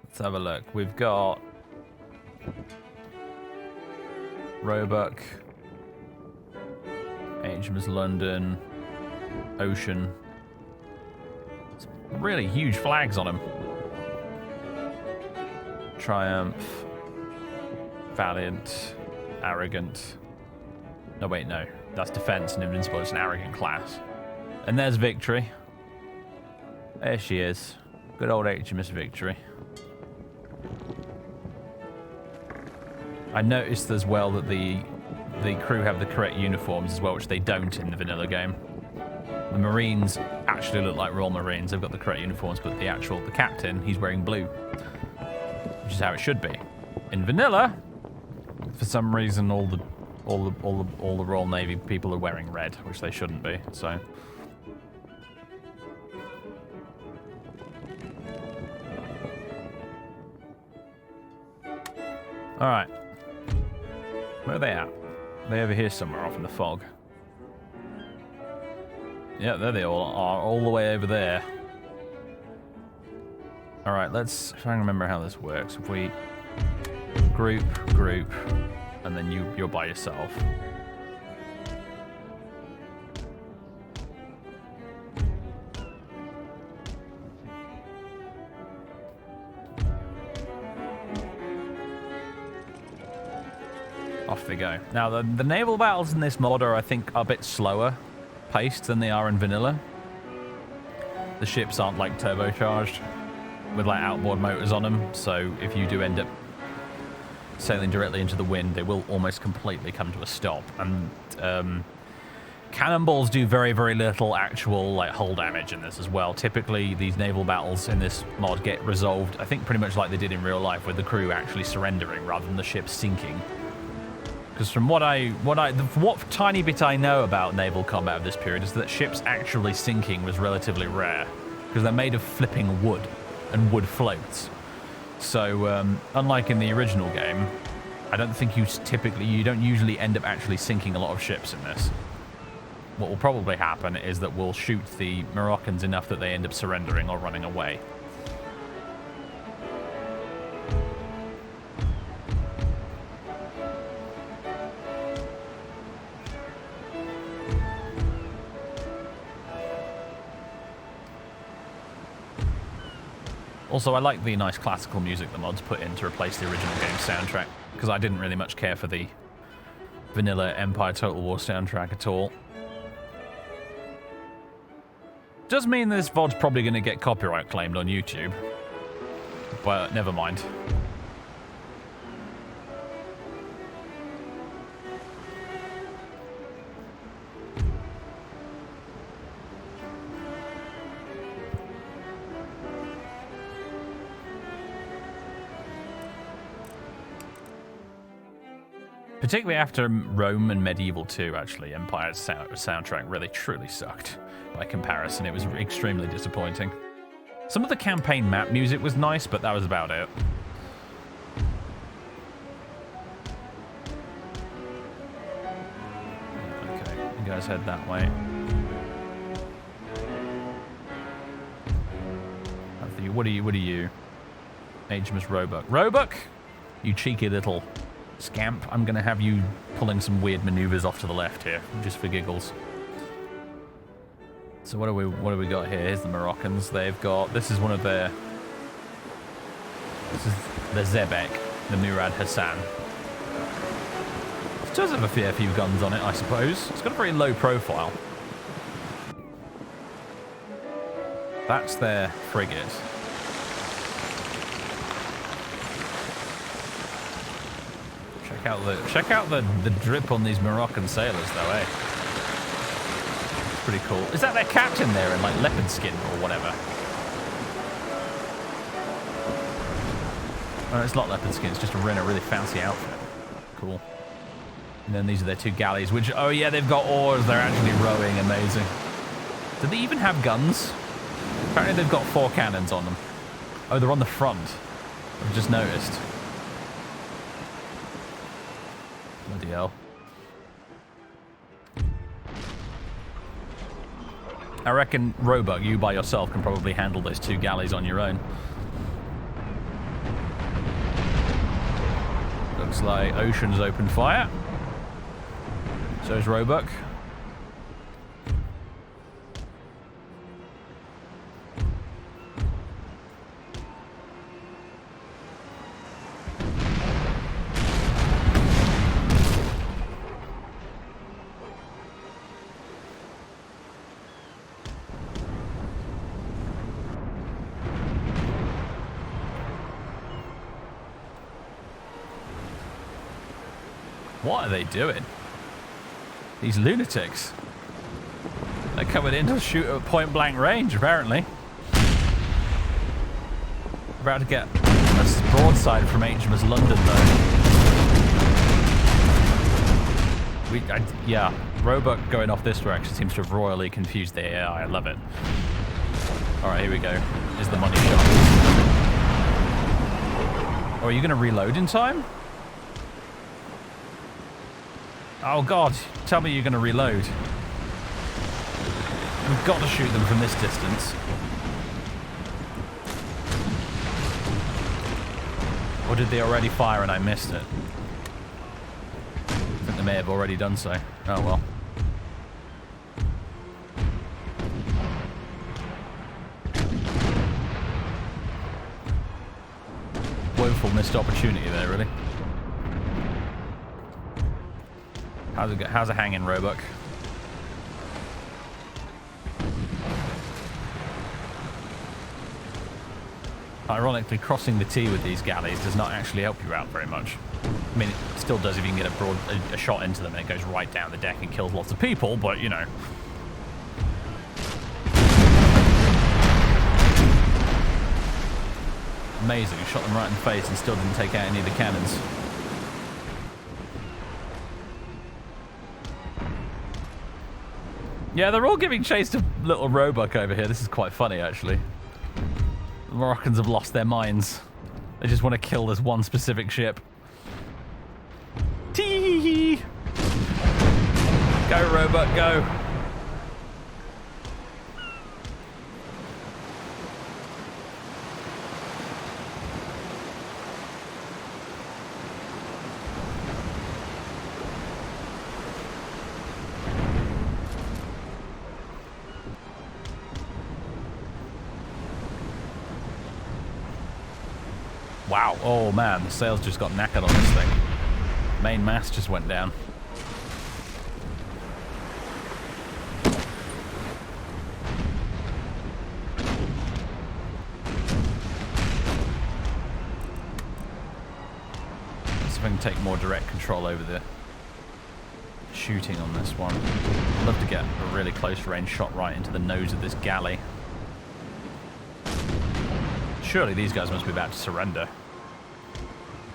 Let's have a look. We've got Roebuck, HMS London, Ocean. Some really huge flags on them. Triumph, Valiant, Arrogant. No, wait, no. That's Defense and Invincible. It's an Arrogant class. And there's Victory. There she is. Good old HMS Victory. I noticed as well that the crew have the correct uniforms as well, which they don't in the vanilla game. The Marines actually look like Royal Marines. They've got the correct uniforms, but the captain, he's wearing blue, which is how it should be. In vanilla, for some reason, all the Royal Navy people are wearing red, which they shouldn't be. So. All right. Where are they at? They over here somewhere off in the fog. Yeah, there they all are, all the way over there. Alright, let's try and remember how this works. If we group, and then you're by yourself. Off they go. Now, the naval battles in this mod are, I think, a bit slower paced than they are in vanilla. The ships aren't, like, turbocharged with, like, outboard motors on them, so if you do end up sailing directly into the wind, they will almost completely come to a stop. And cannonballs do very, very little actual, like, hull damage in this as well. Typically, these naval battles in this mod get resolved, I think, pretty much like they did in real life, with the crew actually surrendering rather than the ship sinking. Because from what tiny bit I know about naval combat of this period is that ships actually sinking was relatively rare, because they're made of flipping wood, and wood floats. So, unlike in the original game, I don't think you don't usually end up actually sinking a lot of ships in this. What will probably happen is that we'll shoot the Moroccans enough that they end up surrendering or running away. Also, I like the nice classical music the mods put in to replace the original game soundtrack, because I didn't really much care for the vanilla Empire Total War soundtrack at all. Does mean this VOD's probably going to get copyright claimed on YouTube, but never mind. Particularly after Rome and Medieval 2, actually, Empire's soundtrack really truly sucked. By comparison, it was extremely disappointing. Some of the campaign map music was nice, but that was about it. Okay, you guys head that way. What are you? HMS Roebuck. Roebuck? You cheeky little scamp. I'm going to have you pulling some weird maneuvers off to the left here, just for giggles. So what do we got here? Here's the Moroccans. They've got, this is the Zebek, the Murad Hassan. It does have a fair few guns on it, I suppose. It's got a very low profile. That's their frigate. Check out the drip on these Moroccan sailors, though, eh? It's pretty cool. Is that their captain there in, like, leopard skin or whatever? Oh, it's not leopard skin. It's just a really fancy outfit. Cool. And then these are their two galleys, which, oh yeah, they've got oars. They're actually rowing. Amazing. Do they even have guns? Apparently they've got 4 cannons on them. Oh, they're on the front. I've just noticed. Bloody hell. I reckon, Roebuck, you by yourself can probably handle those 2 galleys on your own. Looks like Ocean's opened fire. So is Roebuck. What are they doing? These lunatics. They're coming in to shoot at point blank range, apparently. About to get a broadside from HMS London, though. Yeah, Roebuck going off this direction seems to have royally confused the AI. I love it. Alright, here we go. Is the money shot. Oh, are you going to reload in time? Oh god, tell me you're going to reload. We've got to shoot them from this distance. Or did they already fire and I missed it? I think they may have already done so. Oh well. Woeful missed opportunity there, really. How's it hanging, Roebuck? Ironically, crossing the T with these galleys does not actually help you out very much. I mean, it still does if you can get a shot into them and it goes right down the deck and kills lots of people, but, you know. Amazing, I shot them right in the face and still didn't take out any of the cannons. Yeah, they're all giving chase to little Roebuck over here. This is quite funny, actually. The Moroccans have lost their minds. They just want to kill this one specific ship. Tee-hee-hee! Go, Roebuck, go! Wow. Oh, man. The sails just got knackered on this thing. Main mast just went down. Let's see if I can take more direct control over the shooting on this one. I'd love to get a really close range shot right into the nose of this galley. Surely these guys must be about to surrender.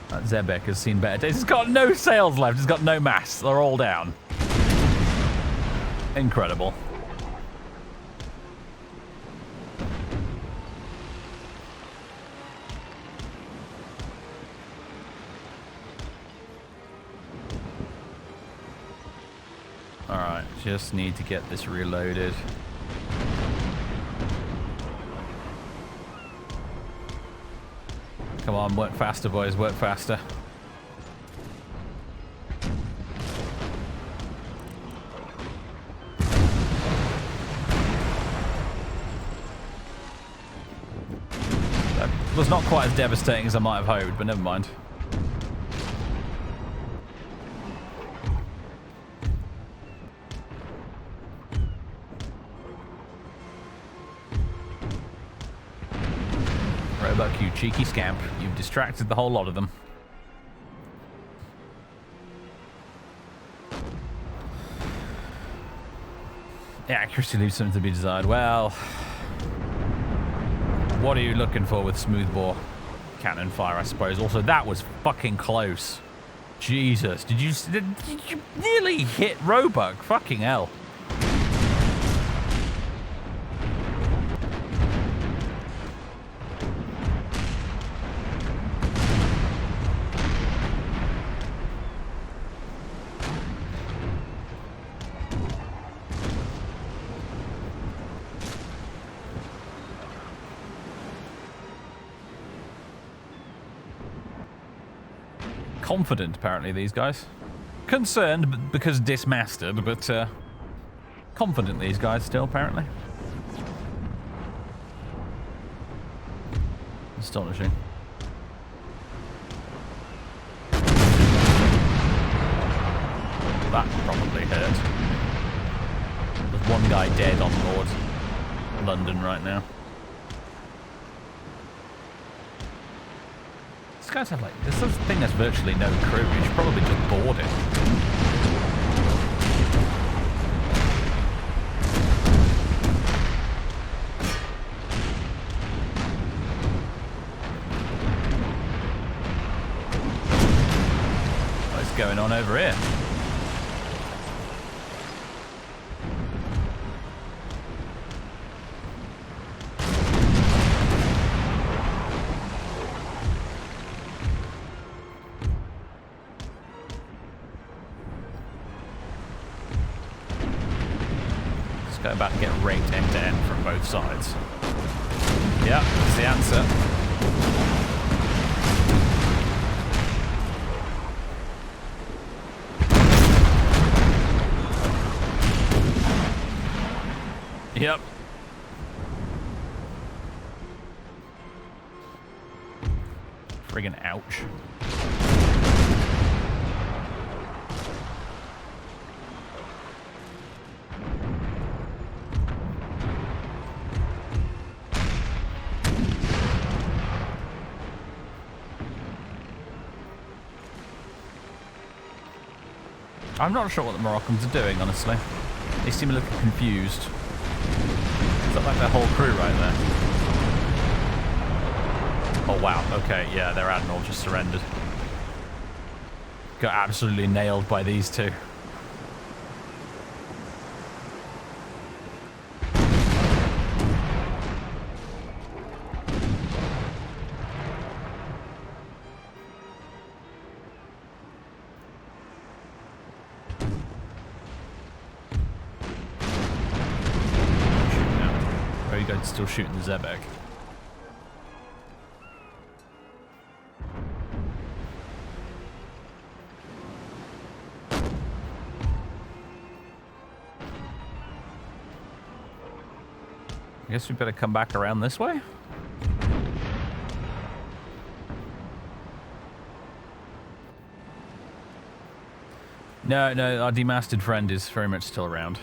That Zebek has seen better days. It's got no sails left. It's got no masts. They're all down. Incredible. Alright, just need to get this reloaded. Come on, work faster, boys, work faster. That was not quite as devastating as I might have hoped, but never mind. Roebuck, you cheeky scamp. You've distracted the whole lot of them. Yeah, accuracy leaves something to be desired. Well, what are you looking for with smoothbore cannon fire, I suppose? Also, that was fucking close. Jesus, did you nearly hit Roebuck? Fucking hell. Confident, apparently, these guys. Concerned because dismasted, but confident, these guys, still, apparently. Astonishing. That probably hurt. There's one guy dead on board London right now. These guys have like, this thing has virtually no crew. You should probably just board it. What's going on over here? about to get raped end to end from both sides. Yeah, that's the answer. Yep. Friggin' ouch. I'm not sure what the Moroccans are doing, honestly. They seem a little confused. Is that like their whole crew right there? Oh wow, okay, yeah, their admiral just surrendered. Got absolutely nailed by these two. Still shooting the Zebek. I guess we better come back around this way. No, our demasted friend is very much still around,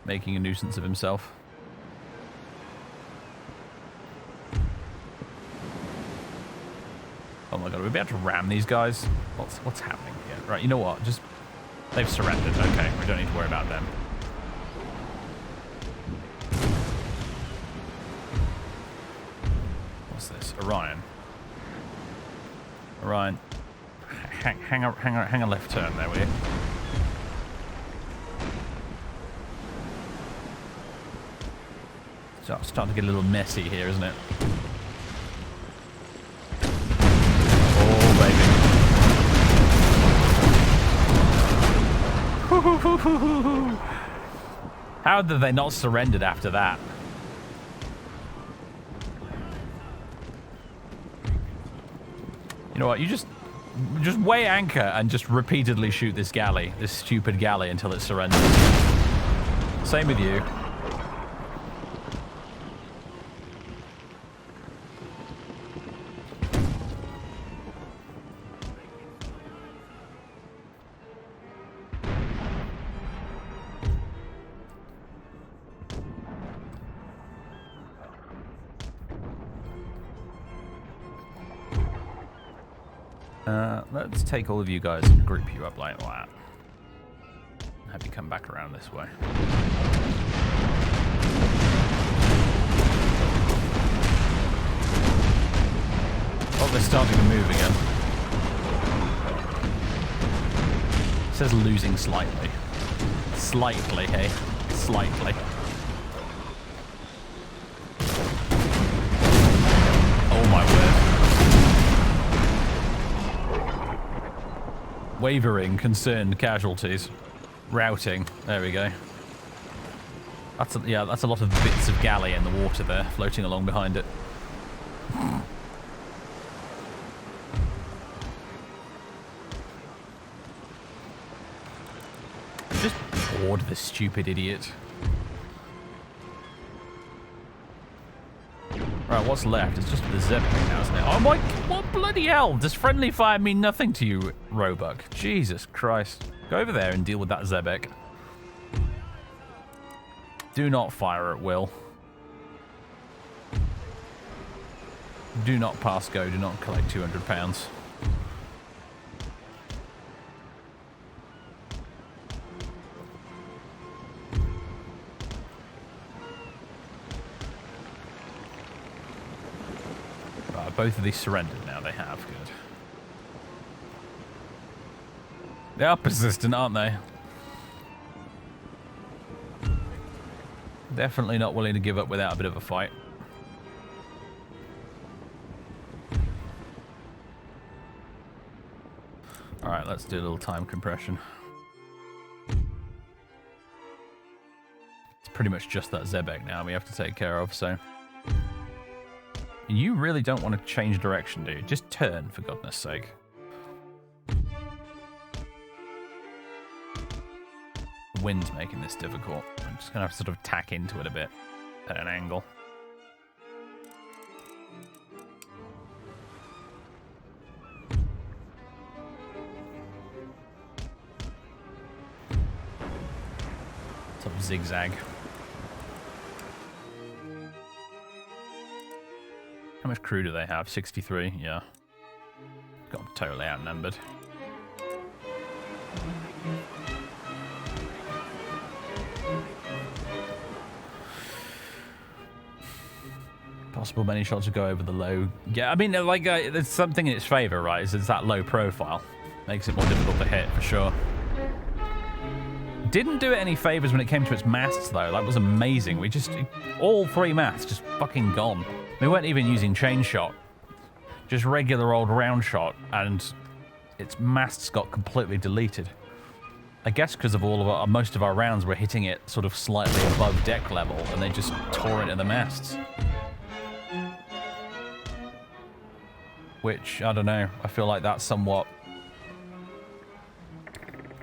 making a nuisance of himself. Oh my god, are we about to ram these guys? What's happening here? Right, you know what? Just... They've surrendered. Okay, we don't need to worry about them. What's this? Orion. Orion. Hang a left turn there, will you? It's starting to get a little messy here, isn't it? How did they not surrendered after that? You know what? You just weigh anchor and just repeatedly shoot this galley, this stupid galley, until it surrenders. Same with you. Let's take all of you guys and group you up like that. Have you come back around this way. Oh, they're starting to move again. It says losing slightly. Slightly, hey? Slightly. Oh my word. Wavering, concerned casualties. Routing. There we go. That's a lot of bits of galley in the water there, floating along behind it. Just bored this stupid idiot. Right, what's left? It's just the Zebek now, isn't it? Oh my... What bloody hell? Does friendly fire mean nothing to you, Roebuck? Jesus Christ. Go over there and deal with that Zebek. Do not fire at will. Do not pass go. Do not collect £200. Both of these surrendered now, they have. Good. They are persistent, aren't they? Definitely not willing to give up without a bit of a fight. Alright, let's do a little time compression. It's pretty much just that Zebek now we have to take care of, so... You really don't want to change direction, do you? Just turn, for goodness sake. The wind's making this difficult. I'm just going to sort of tack into it a bit at an angle. Sort of zigzag. How much crew do they have? 63? Yeah. Got them totally outnumbered. Possible many shots will go over the low. Yeah, I mean, like, there's something in its favour, right? It's that low profile. Makes it more difficult to hit, for sure. Didn't do it any favours when it came to its masts, though. That was amazing. We just... All 3 masts just fucking gone. We weren't even using chain shot. Just regular old round shot, and its masts got completely deleted. I guess because of most of our rounds were hitting it sort of slightly above deck level, and they just tore into the masts. Which, I don't know, I feel like that's somewhat...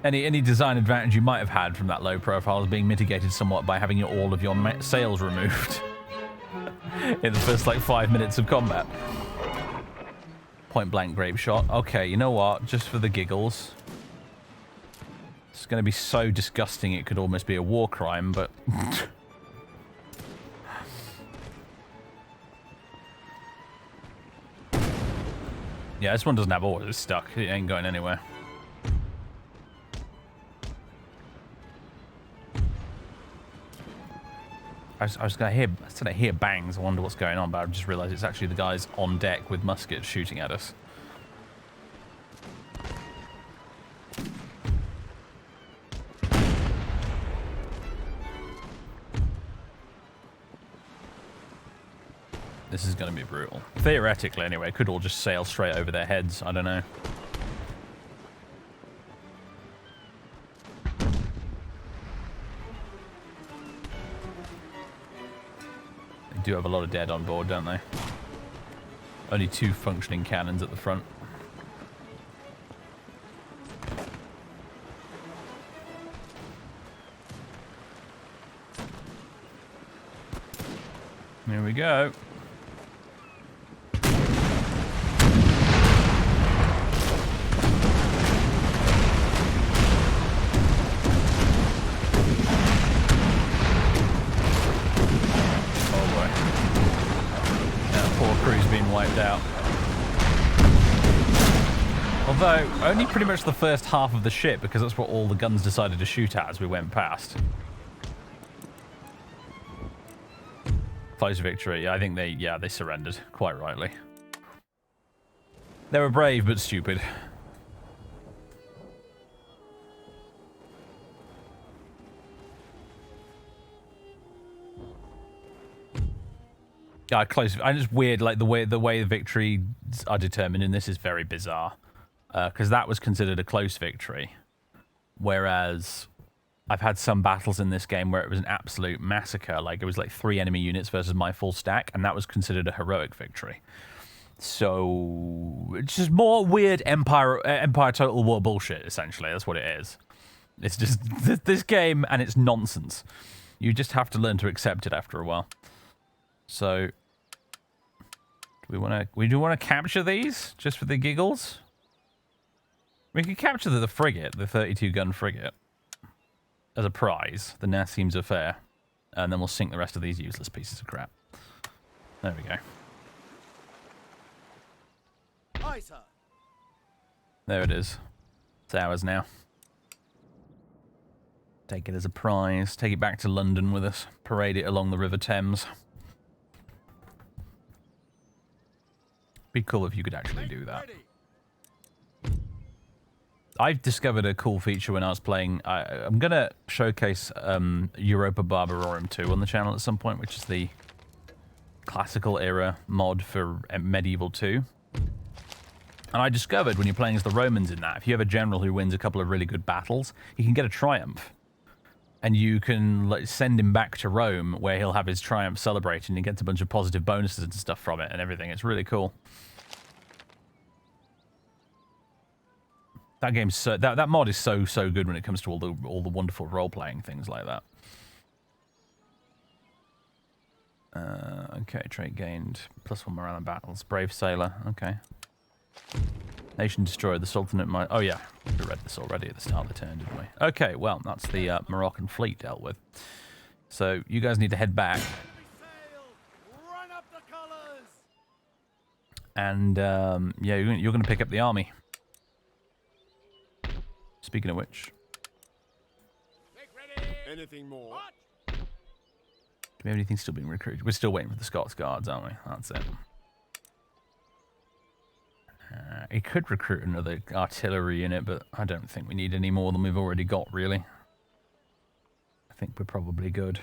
Any design advantage you might have had from that low profile is being mitigated somewhat by having all of your sails removed in the first, like, 5 minutes of combat. Point blank grape shot. Okay, you know what? Just for the giggles. It's going to be so disgusting it could almost be a war crime, but... Yeah, this one doesn't have orders. It's stuck. It ain't going anywhere. I was going to hear bangs. I wonder what's going on, but I just realised it's actually the guys on deck with muskets shooting at us. This is going to be brutal. Theoretically, anyway, it could all just sail straight over their heads. I don't know. They do have a lot of dead on board, don't they? Only 2 functioning cannons at the front. Here we go. Wiped out. Although, only pretty much the first half of the ship, because that's what all the guns decided to shoot at as we went past. Close victory. I think they surrendered, quite rightly. They were brave, but stupid. Close. And it's weird, like the way the victories are determined in this is very bizarre, because that was considered a close victory, whereas I've had some battles in this game where it was an absolute massacre. Like it was like 3 enemy units versus my full stack, and that was considered a heroic victory. So it's just more weird Empire Total War bullshit. Essentially, that's what it is. It's just this game, and it's nonsense. You just have to learn to accept it after a while. So. We do want to capture these just for the giggles. We can capture the frigate, the 32-gun frigate, as a prize. Then that seems fair, and then we'll sink the rest of these useless pieces of crap. There we go. Aye, sir. There it is. It's ours now. Take it as a prize. Take it back to London with us. Parade it along the River Thames. Be cool if you could actually do that. I've discovered a cool feature when I was playing. I'm going to showcase Europa Barbarorum 2 on the channel at some point, which is the classical era mod for Medieval 2. And I discovered when you're playing as the Romans in that, if you have a general who wins a couple of really good battles, he can get a triumph. and you can like, send him back to Rome where he'll have his triumph celebrated and he gets a bunch of positive bonuses and stuff from it and everything. It's really cool. That game's so that mod is so good when it comes to all the wonderful role-playing things like that. Okay, trait gained. +1 morale in battles. Brave sailor. Okay. Nation destroyed. The Sultanate might... Oh, yeah. We read this already at the start of the turn, didn't we? Okay, well, that's the Moroccan fleet dealt with. So, you guys need to head back. Run up the colors. And, yeah, you're going to pick up the army. Speaking of which... Anything more? Do we have anything still being recruited? We're still waiting for the Scots Guards, aren't we? That's it. It could recruit another artillery unit, but I don't think we need any more than we've already got, really. I think we're probably good.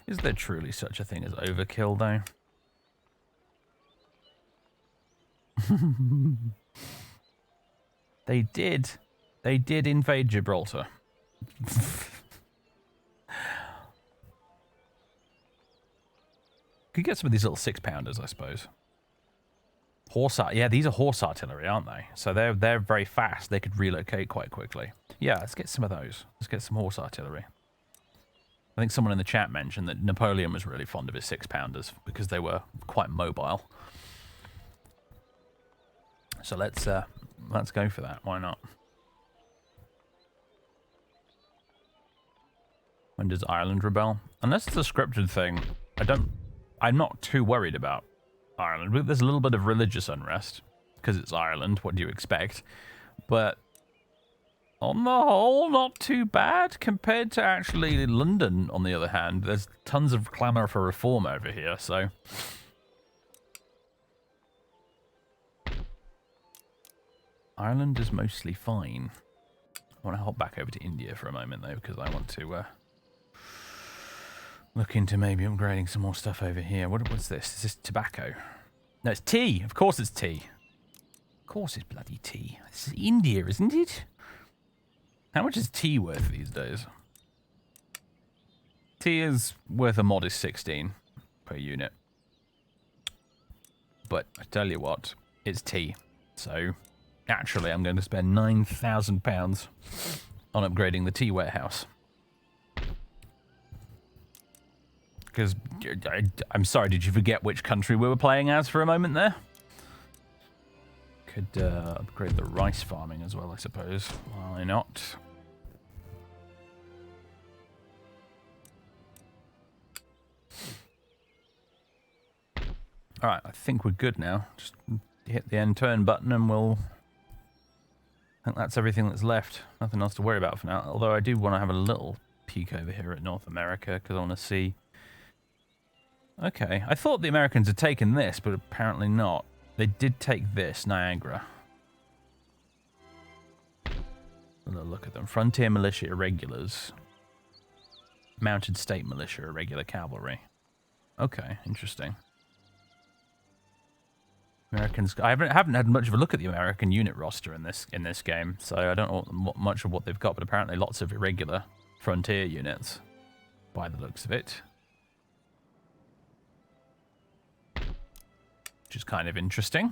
Is there truly such a thing as overkill, though? They did invade Gibraltar. Could get some of these little 6-pounders, I suppose. Yeah, these are horse artillery, aren't they? So they're very fast. They could relocate quite quickly. Yeah, let's get some of those. Let's get some horse artillery. I think someone in the chat mentioned that Napoleon was really fond of his 6-pounders because they were quite mobile. So let's go for that. Why not? When does Ireland rebel? Unless it's a scripted thing, I'm not too worried about Ireland. There's a little bit of religious unrest because it's Ireland. What do you expect? But on the whole, not too bad compared to actually London, on the other hand. There's tons of clamour for reform over here, so... Ireland is mostly fine. I want to hop back over to India for a moment, though, because I want to look into maybe upgrading some more stuff over here. What's this? Is this tobacco? No, it's tea. Of course it's tea. Of course it's bloody tea. This is India, isn't it? How much is tea worth these days? Tea is worth a modest 16 per unit. But I tell you what, it's tea. So... naturally, I'm going to spend £9,000 on upgrading the tea warehouse. Because, I'm sorry, did you forget which country we were playing as for a moment there? Could upgrade the rice farming as well, I suppose. Why not? Alright, I think we're good now. Just hit the end turn button and we'll... I think that's everything that's left. Nothing else to worry about for now. Although I do want to have a little peek over here at North America because I want to see... Okay, I thought the Americans had taken this, but apparently not. They did take this, Niagara. A little look at them. Frontier Militia Irregulars. Mounted State Militia Irregular Cavalry. Okay, interesting. Americans. I haven't had much of a look at the American unit roster in this game, so I don't know much of what they've got, but apparently lots of irregular frontier units, by the looks of it, which is kind of interesting.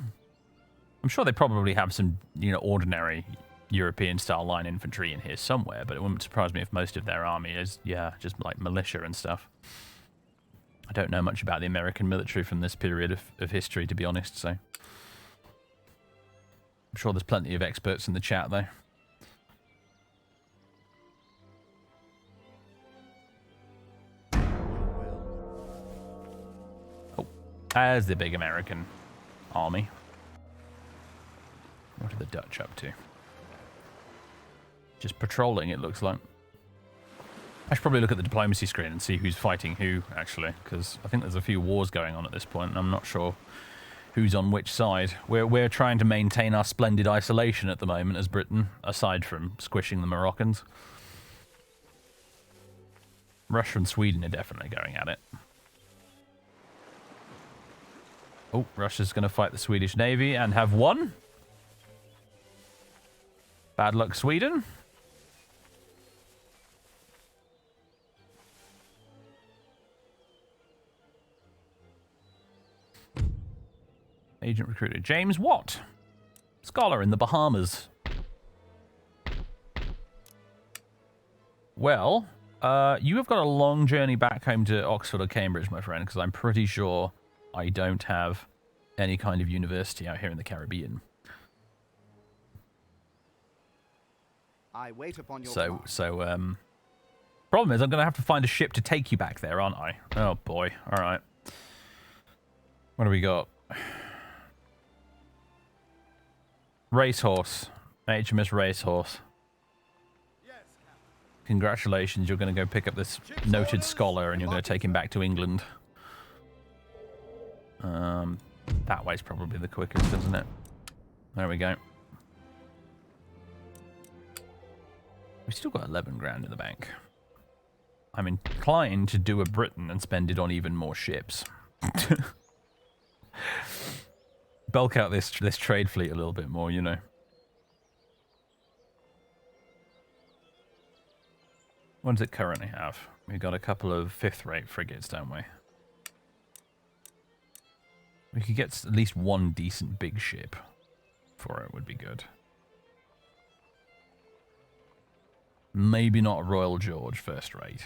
I'm sure they probably have some, ordinary European-style line infantry in here somewhere, but it wouldn't surprise me if most of their army is, just like militia and stuff. I don't know much about the American military from this period of history, to be honest, so... I'm sure there's plenty of experts in the chat, though. Oh, there's the big American army. What are the Dutch up to? Just patrolling, it looks like. I should probably look at the diplomacy screen and see who's fighting who, actually, because I think there's a few wars going on at this point, and I'm not sure who's on which side. We're trying to maintain our splendid isolation at the moment as Britain, aside from squishing the Moroccans. Russia and Sweden are definitely going at it. Oh, Russia's going to fight the Swedish Navy and have won. Bad luck, Sweden. Agent recruited. James Watt. Scholar in the Bahamas. Well, you have got a long journey back home to Oxford or Cambridge, my friend, because I'm pretty sure I don't have any kind of university out here in the Caribbean. I wait upon your problem is I'm going to have to find a ship to take you back there, aren't I? Oh, boy. All right. What do we got? Racehorse. HMS Racehorse. Congratulations, you're going to go pick up this noted scholar and you're going to take him back to England. That way's probably the quickest, isn't it? There we go. We've still got 11 grand in the bank. I'm inclined to do a Britain and spend it on even more ships. Bulk out this trade fleet a little bit more, you know. What does it currently have? We've got a couple of fifth-rate frigates, don't we? We could get at least one decent big ship for it, would be good. Maybe not a Royal George first-rate,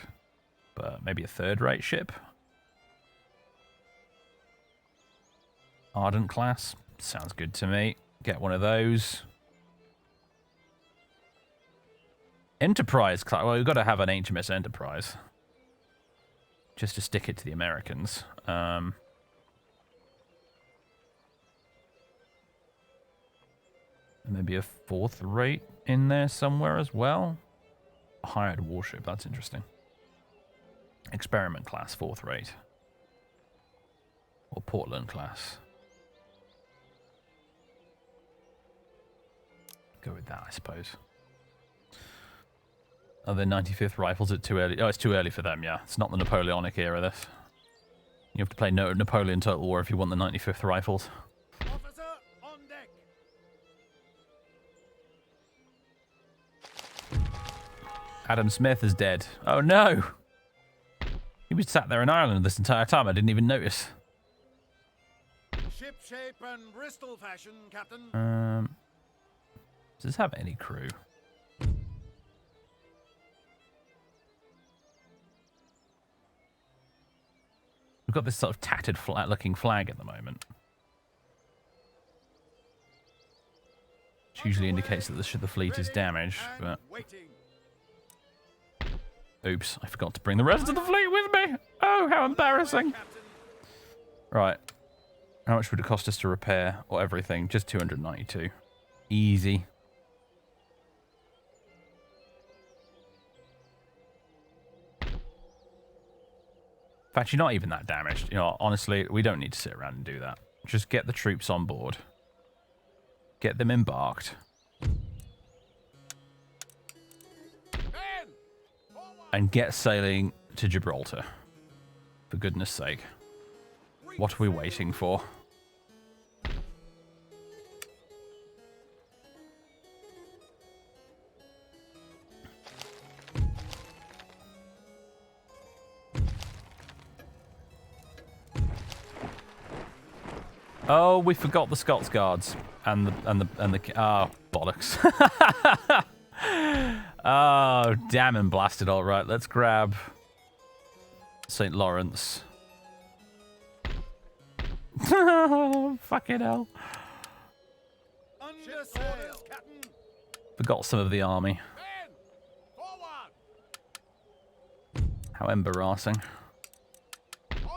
but maybe a third-rate ship. Ardent class, sounds good to me. Get one of those. Enterprise class. Well, we've got to have an HMS Enterprise. Just to stick it to the Americans. Maybe a fourth rate in there somewhere as well. A hired warship, that's interesting. Experiment class, fourth rate. Or Portland class. Go with that, I suppose. Are the 95th rifles at too early? Oh, it's too early for them, yeah. It's not the Napoleonic era, this. You have to play Napoleon Total War if you want the 95th rifles. Officer on deck. Adam Smith is dead. Oh, no! He was sat there in Ireland this entire time. I didn't even notice. Ship shape and Bristol fashion, Captain. Does this have any crew? We've got this sort of tattered looking flag at the moment. Which usually indicates that the fleet is damaged, but... Oops, I forgot to bring the rest of the fleet with me! Oh, how embarrassing! Right. How much would it cost us to repair or everything? Just 292. Easy. In fact, you're not even that damaged. You know, honestly, we don't need to sit around and do that. Just get the troops on board. Get them embarked. And get sailing to Gibraltar. For goodness sake. What are we waiting for? Oh, we forgot the Scots Guards and the oh, bollocks. Oh, damn and blasted. All right, let's grab St. Lawrence. Fucking hell. Under sail, Captain. Forgot some of the army. Men, forward. How embarrassing. Onwards.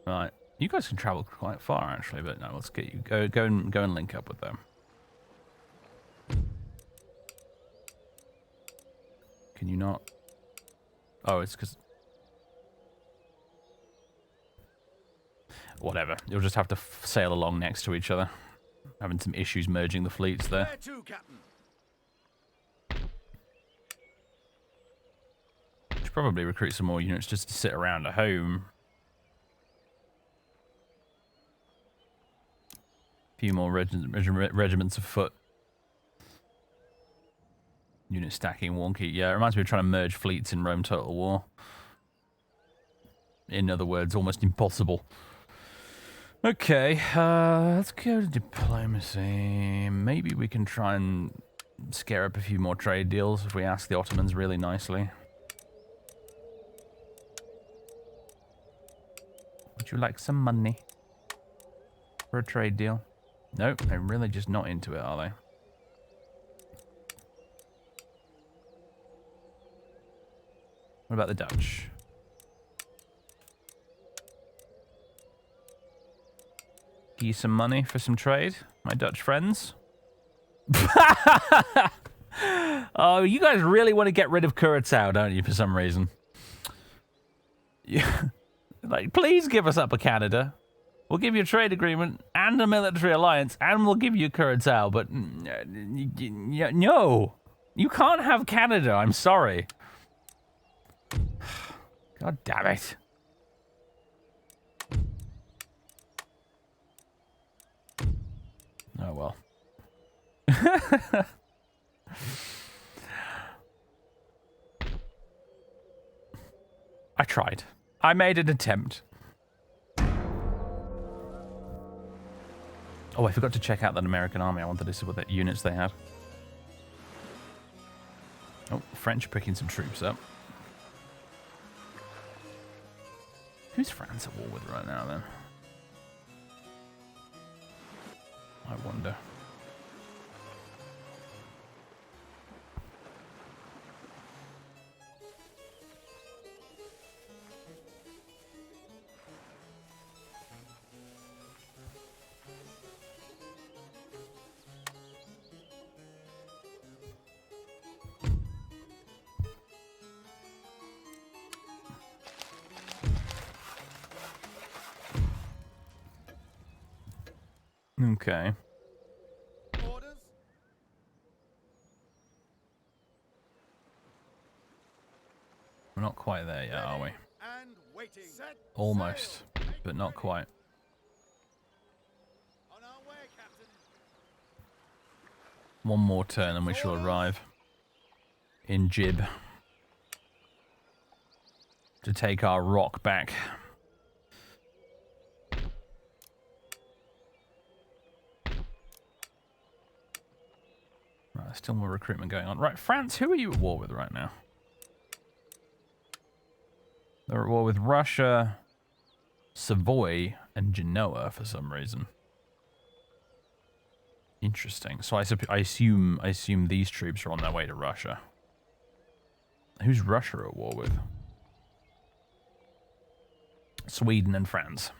Right. You guys can travel quite far, actually, but no, let's get you go and link up with them. Can you not? Oh, it's because whatever. You'll just have to sail along next to each other. Having some issues merging the fleets there. Where to, Captain? Should probably recruit some more units just to sit around at home. few more regiments of foot. Unit stacking wonky. Yeah, it reminds me of trying to merge fleets in Rome Total War. In other words, almost impossible. Okay, let's go to diplomacy. Maybe we can try and scare up a few more trade deals if we ask the Ottomans really nicely. Would you like some money for a trade deal? Nope, they're really just not into it, are they? What about the Dutch? Give you some money for some trade, my Dutch friends? Oh, you guys really want to get rid of Curaçao, don't you, for some reason? Yeah. Like, please give us Upper Canada. We'll give you a trade agreement and a military alliance, and we'll give you Curaçao, but no. You can't have Canada, I'm sorry. God damn it. Oh, well. I tried. I made an attempt. Oh, I forgot to check out that American army. I wanted to see what units they had. Oh, French picking some troops up. Who's France at war with right now, then? I wonder. Okay. Orders. We're not quite there yet, are we? And waiting. Set Almost, sail. but not quite. On our way, Captain. One more turn and we shall arrive in Gib to take our rock back. Right, still more recruitment going on. Right, France, who are you at war with right now? They're at war with Russia, Savoy, and Genoa for some reason. Interesting. So I assume these troops are on their way to Russia. Who's Russia at war with? Sweden and France.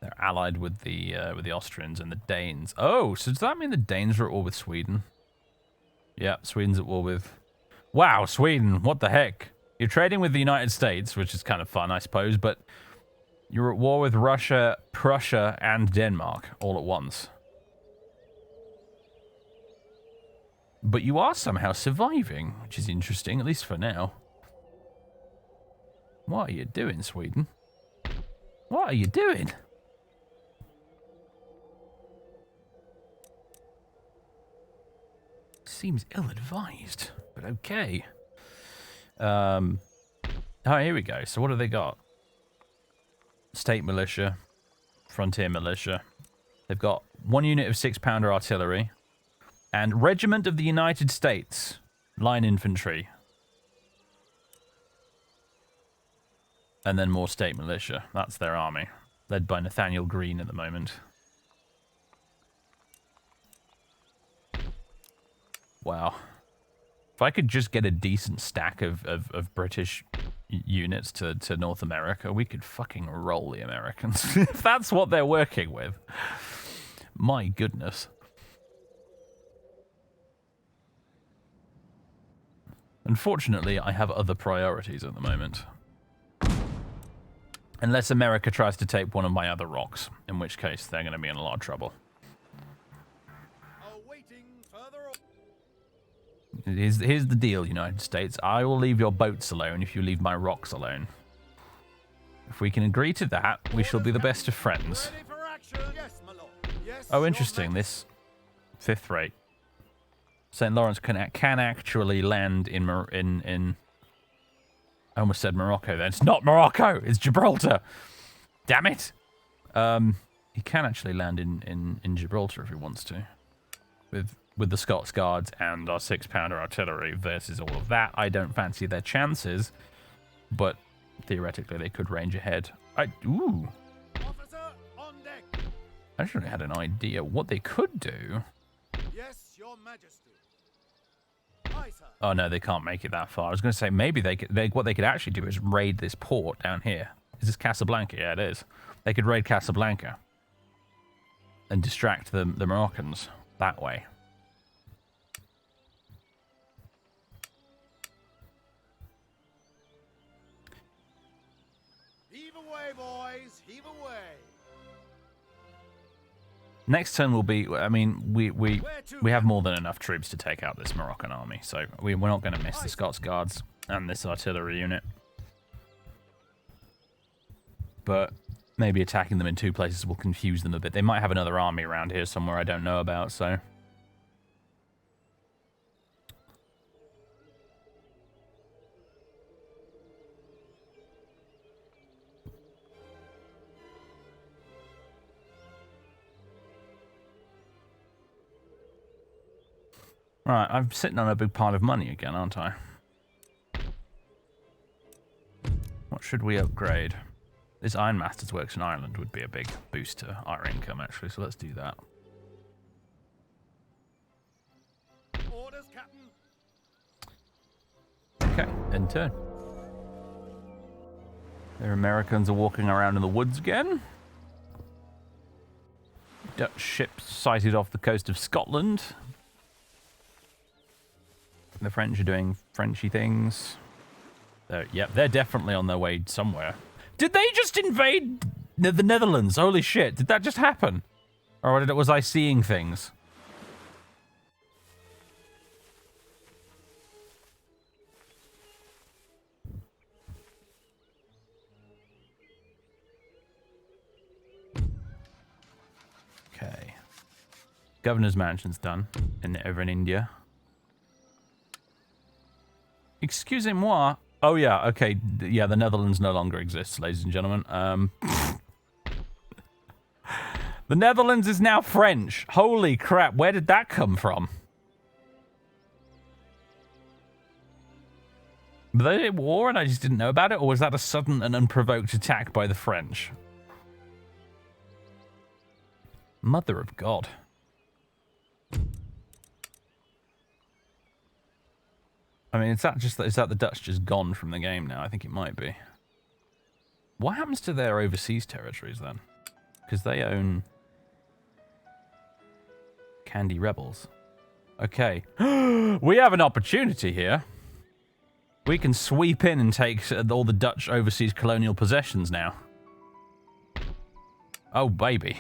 They're allied with the Austrians and the Danes. Oh, so does that mean the Danes are at war with Sweden? Yeah, Sweden's at war with... Wow, Sweden, what the heck? You're trading with the United States, which is kind of fun, I suppose, but you're at war with Russia, Prussia, and Denmark all at once. But you are somehow surviving, which is interesting, at least for now. What are you doing, Sweden? What are you doing? Seems ill-advised, but okay. Oh, here we go. So what have they got? State militia, frontier militia. They've got 1 unit of 6-pounder artillery, and Regiment of the United States, line infantry. And then more state militia. That's their army, led by Nathaniel Greene at the moment. Wow. If I could just get a decent stack of British units to North America, we could fucking roll the Americans. If that's what they're working with. My goodness. Unfortunately, I have other priorities at the moment. Unless America tries to take one of my other rocks, in which case they're going to be in a lot of trouble. Awaiting further. Here's the deal, United States. I will leave your boats alone if you leave my rocks alone. If we can agree to that, we shall be the best of friends. Ready for action. Yes, my lord. Oh, interesting. This 5th rate. St. Lawrence can actually land in I almost said Morocco then. It's not Morocco, it's Gibraltar. Damn it. He can actually land in Gibraltar if he wants to. With the Scots Guards and our 6-pounder artillery versus all of that. I don't fancy their chances, but theoretically they could range ahead. Ooh. Officer on deck. I actually had an idea what they could do. Yes, Your Majesty. Aye, sir. Oh no, they can't make it that far. I was going to say maybe what they could actually do is raid this port down here. Is this Casablanca? Yeah, it is. They could raid Casablanca and distract the Moroccans that way. Heave away, boys. Heave away. Next turn will be, I mean, we have more than enough troops to take out this Moroccan army, so we're not going to miss the Scots Guards and this artillery unit. But maybe attacking them in 2 places will confuse them a bit. They might have another army around here somewhere I don't know about, so... Right, I'm sitting on a big pile of money again, aren't I? What should we upgrade? This Ironmasters works in Ireland would be a big boost to our income, actually, so let's do that. Orders, Captain. Okay, end turn. Their Americans are walking around in the woods again. Dutch ships sighted off the coast of Scotland. The French are doing Frenchy things. Yep, they're definitely on their way somewhere. Did they just invade the Netherlands? Holy shit, did that just happen? Or was I seeing things? Okay. Governor's Mansion's done over in India. Excusez-moi. Oh, yeah, okay. Yeah, the Netherlands no longer exists, ladies and gentlemen. The Netherlands is now French. Holy crap, where did that come from? Were they at war and I just didn't know about it? Or was that a sudden and unprovoked attack by the French? Mother of God. I mean, is that the Dutch just gone from the game now? I think it might be. What happens to their overseas territories then? Because they own Candy Rebels. Okay. We have an opportunity here. We can sweep in and take all the Dutch overseas colonial possessions now. Oh, baby.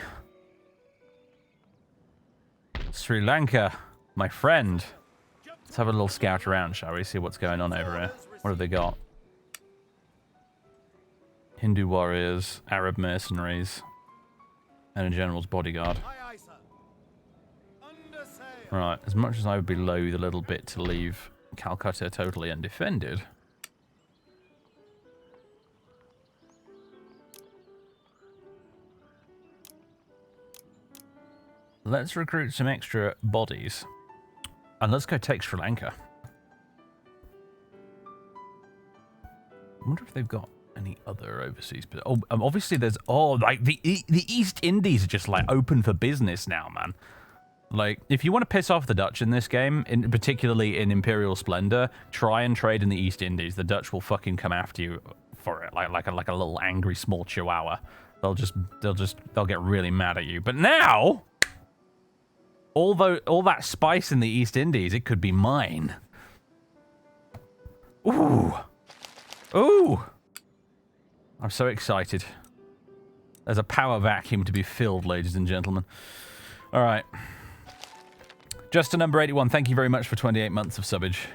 Sri Lanka, my friend. Let's have a little scout around, shall we? See what's going on over here. What have they got? Hindu warriors, Arab mercenaries, and a general's bodyguard. Aye, aye, sir. Under sail. Right, as much as I would be loath a little bit to leave Calcutta totally undefended, let's recruit some extra bodies. And let's go take Sri Lanka. I wonder if they've got any other overseas... Oh, obviously there's... Oh, like, the East Indies are just, like, open for business now, man. Like, if you want to piss off the Dutch in this game, particularly in Imperial Splendour, try and trade in the East Indies. The Dutch will fucking come after you for it, like a little angry small chihuahua. They'll get really mad at you. But now... Although all that spice in the East Indies, it could be mine. Ooh. Ooh. I'm so excited. There's a power vacuum to be filled, ladies and gentlemen. All right. Just to number 81, thank you very much for 28 months of subbage.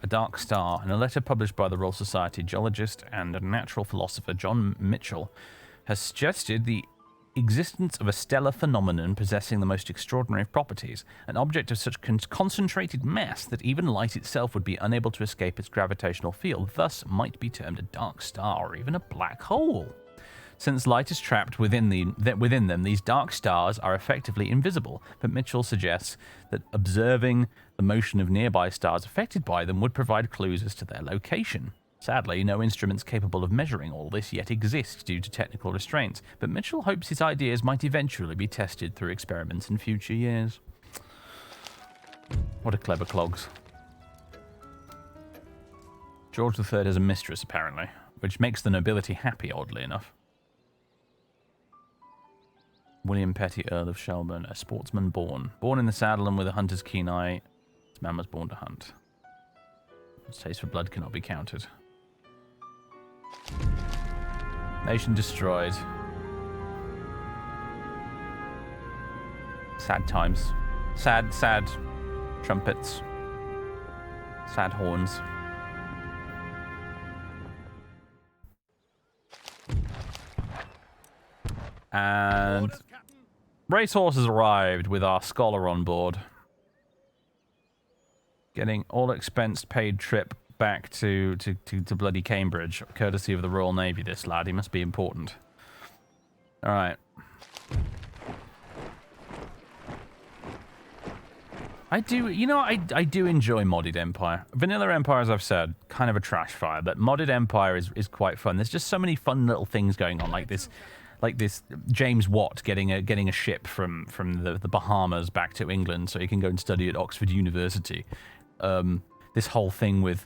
A Dark Star. In a letter published by the Royal Society, geologist and natural philosopher John Mitchell has suggested the existence of a stellar phenomenon possessing the most extraordinary of properties, an object of such concentrated mass that even light itself would be unable to escape its gravitational field, thus might be termed a dark star or even a black hole. Since light is trapped within them, these dark stars are effectively invisible, but Mitchell suggests that observing the motion of nearby stars affected by them would provide clues as to their location. Sadly, no instruments capable of measuring all this yet exist due to technical restraints, but Mitchell hopes his ideas might eventually be tested through experiments in future years. What a clever clogs. George III has a mistress, apparently, which makes the nobility happy, oddly enough. William Petty, Earl of Shelburne, a sportsman born. Born in the saddle and with a hunter's keen eye, this man was born to hunt. His taste for blood cannot be counted. Nation destroyed. Sad times. Sad, sad trumpets. Sad horns. And Orders, Captain. racehorse has arrived with our scholar on board. Getting all expense paid trip back to bloody Cambridge, courtesy of the Royal Navy, this lad. He must be important. Alright. I do enjoy modded Empire. Vanilla Empire, as I've said, kind of a trash fire, but modded Empire is quite fun. There's just so many fun little things going on, like this James Watt getting a ship from the Bahamas back to England so he can go and study at Oxford University. This whole thing with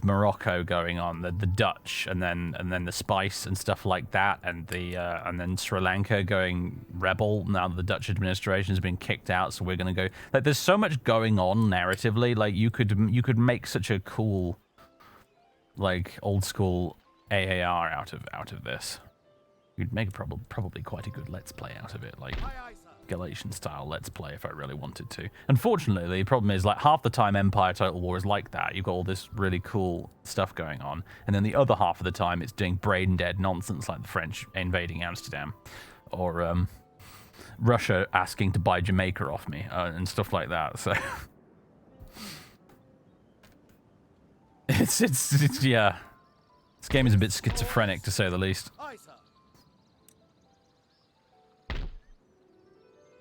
Morocco going on, the Dutch, and then the spice and stuff like that, and then Sri Lanka going rebel now that the Dutch administration has been kicked out. So we're gonna go. Like, there's so much going on narratively. Like, you could make such a cool, like, old school AAR out of this. You'd make probably quite a good Let's Play out of it, like Aye, aye, sir. Galatian style Let's Play if I really wanted to. Unfortunately, the problem is, like, half the time Empire Total War is like that. You've got all this really cool stuff going on, and then the other half of the time it's doing brain dead nonsense like the French invading Amsterdam, or Russia asking to buy Jamaica off me, and stuff like that. So it's yeah. This game is a bit schizophrenic, to say the least. Aye, sir.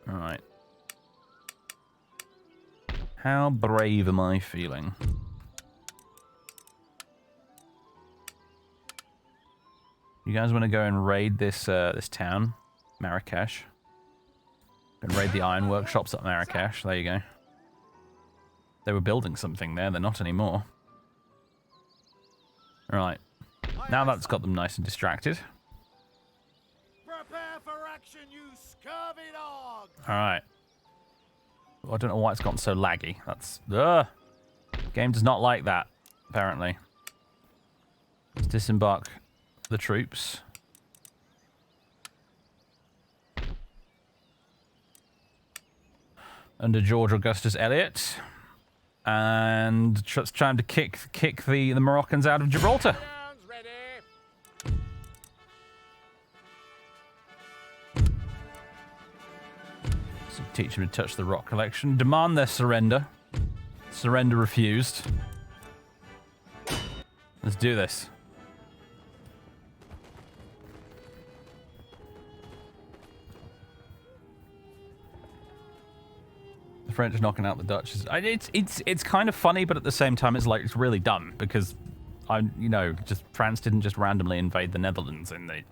Alright. How brave am I feeling? You guys want to go and raid this town? Marrakesh. Go and raid the iron workshops at Marrakesh. There you go. They were building something there. They're not anymore. Right. Now that's got them nice and distracted. Prepare for action, you scurvy dog! Alright. Well, I don't know why it's gotten so laggy. That's... Game does not like that, apparently. Let's disembark the troops. Under George Augustus Eliot. And it's time to kick the Moroccans out of Gibraltar. Sounds ready. So teach them to touch the rock collection. Demand their surrender. Surrender refused. Let's do this. The French knocking out the Dutch. It's kind of funny, but at the same time, it's really dumb because France didn't just randomly invade the Netherlands in the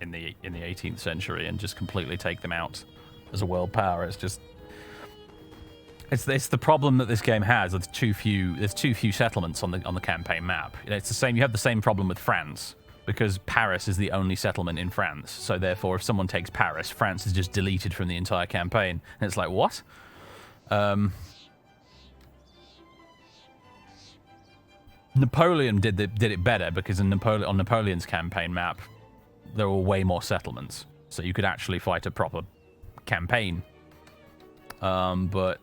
18th century and just completely take them out as a world power. It's the problem that this game has. There's too few settlements on the campaign map. It's the same. You have the same problem with France because Paris is the only settlement in France. So therefore, if someone takes Paris, France is just deleted from the entire campaign. And it's like, what? Napoleon did it better because on Napoleon's campaign map, there were way more settlements, so you could actually fight a proper campaign. But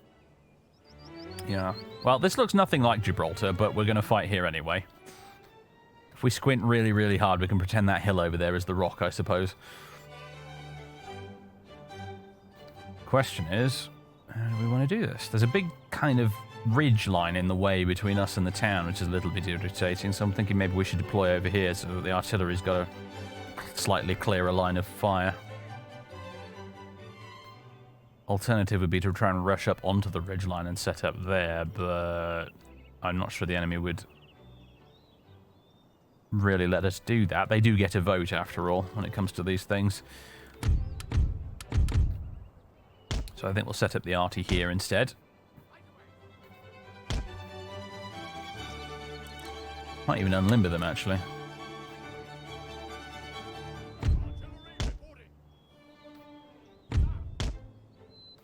yeah, well, this looks nothing like Gibraltar, but we're gonna fight here anyway. If we squint really, really hard, we can pretend that hill over there is the rock, I suppose. question is, how do we want to do this? There's a big kind of ridge line in the way between us and the town, which is a little bit irritating, so I'm thinking maybe we should deploy over here so that the artillery's got a slightly clearer line of fire. Alternative would be to try and rush up onto the ridgeline and set up there, but I'm not sure the enemy would really let us do that. They do get a vote, after all, when it comes to these things. So I think we'll set up the arty here instead. Might even unlimber them, actually.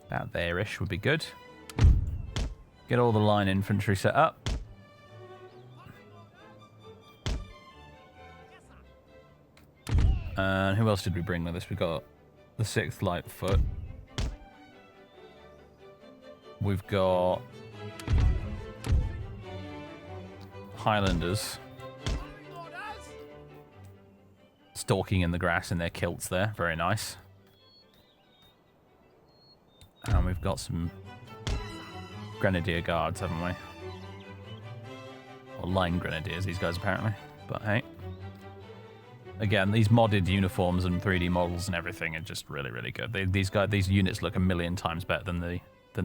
About there-ish would be good. Get all the line infantry set up. And who else did we bring with us? We got the 6th Light Foot. We've got Highlanders stalking in the grass in their kilts there. Very nice. And we've got some Grenadier Guards, haven't we? Or Line Grenadiers, these guys apparently. But hey. Again, these modded uniforms and 3D models and everything are just really, really good. These units look a million times better than the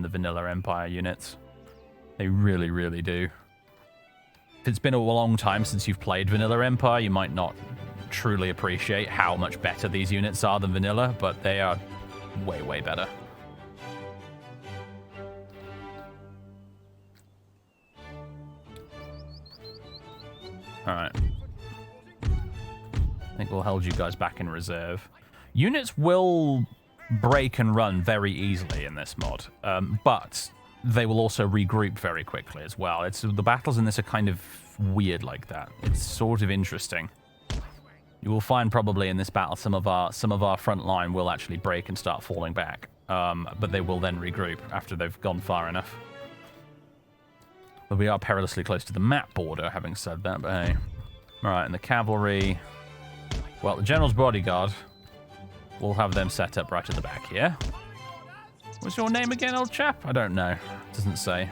vanilla Empire units. They really, really do. If it's been a long time since you've played vanilla Empire, you might not truly appreciate how much better these units are than vanilla, but they are way, way better. Alright. I think we'll hold you guys back in reserve. Units will break and run very easily in this mod, but they will also regroup very quickly as well. The battles in this are kind of weird like that. It's sort of interesting. You will find probably in this battle some of our front line will actually break and start falling back, but they will then regroup after they've gone far enough. But we are perilously close to the map border, having said that, but hey. Alright, and the cavalry... Well, the General's Bodyguard, we'll have them set up right at the back here. What's your name again, old chap? I don't know. It doesn't say.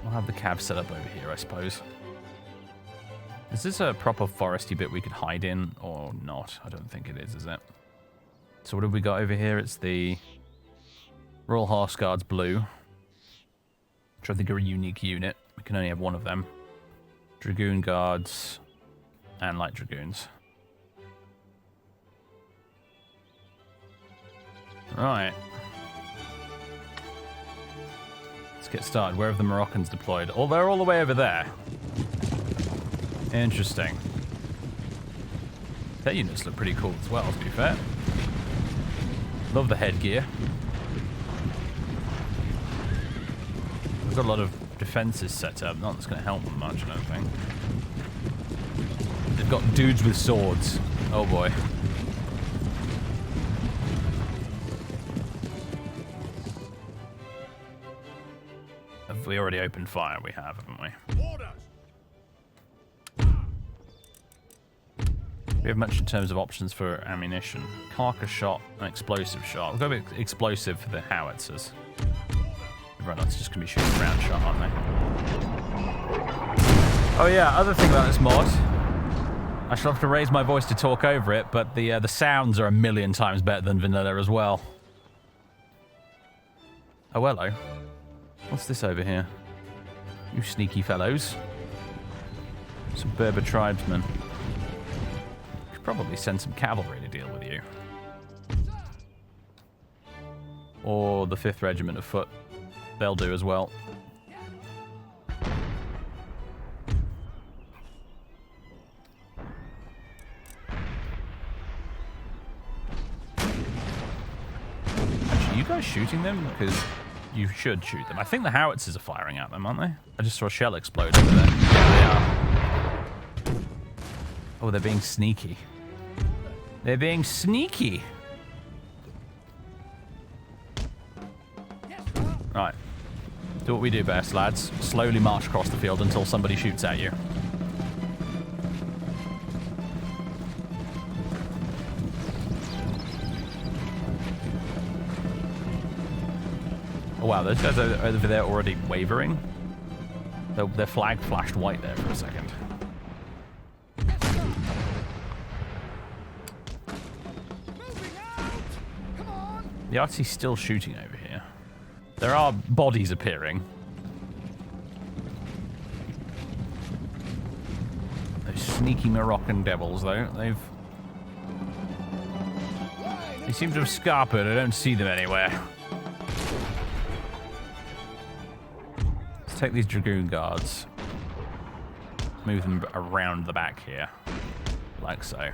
We'll have the cav set up over here, I suppose. Is this a proper foresty bit we could hide in, or not? I don't think it is it? So what have we got over here? It's the Royal Horse Guards Blue, which I think are a unique unit. We can only have one of them. Dragoon Guards and Light Dragoons. Right. Let's get started. Where have the Moroccans deployed? Oh, they're all the way over there. Interesting. Their units look pretty cool as well, to be fair. Love the headgear. We've got a lot of defenses set up. Not that's going to help them much, I don't think. They've got dudes with swords. Oh boy. Have we already opened fire? We have, haven't we? We have much in terms of options for ammunition. Carcass shot and explosive shot. We'll go with explosive for the howitzers. Everyone else is just going to be shooting round shot, aren't they? Oh yeah, other thing about this mod. I shall have to raise my voice to talk over it, but the sounds are a million times better than vanilla as well. Oh, hello. What's this over here? You sneaky fellows. Some Berber tribesmen. Could probably send some cavalry to deal with you. Or the 5th Regiment of Foot. They'll do as well. Actually, you guys shooting them? Because you should shoot them. I think the howitzers are firing at them, aren't they? I just saw a shell explode over there. Yeah, they are. Oh, they're being sneaky. They're being sneaky. Right. Do what we do best, lads. Slowly march across the field until somebody shoots at you. wow, those guys are over there already wavering. Their flag flashed white there for a second. The RT's still shooting over here. There are bodies appearing. Those sneaky Moroccan devils, though, they seem to have scarpered. I don't see them anywhere. Let's take these Dragoon guards. Move them around the back here. Like so.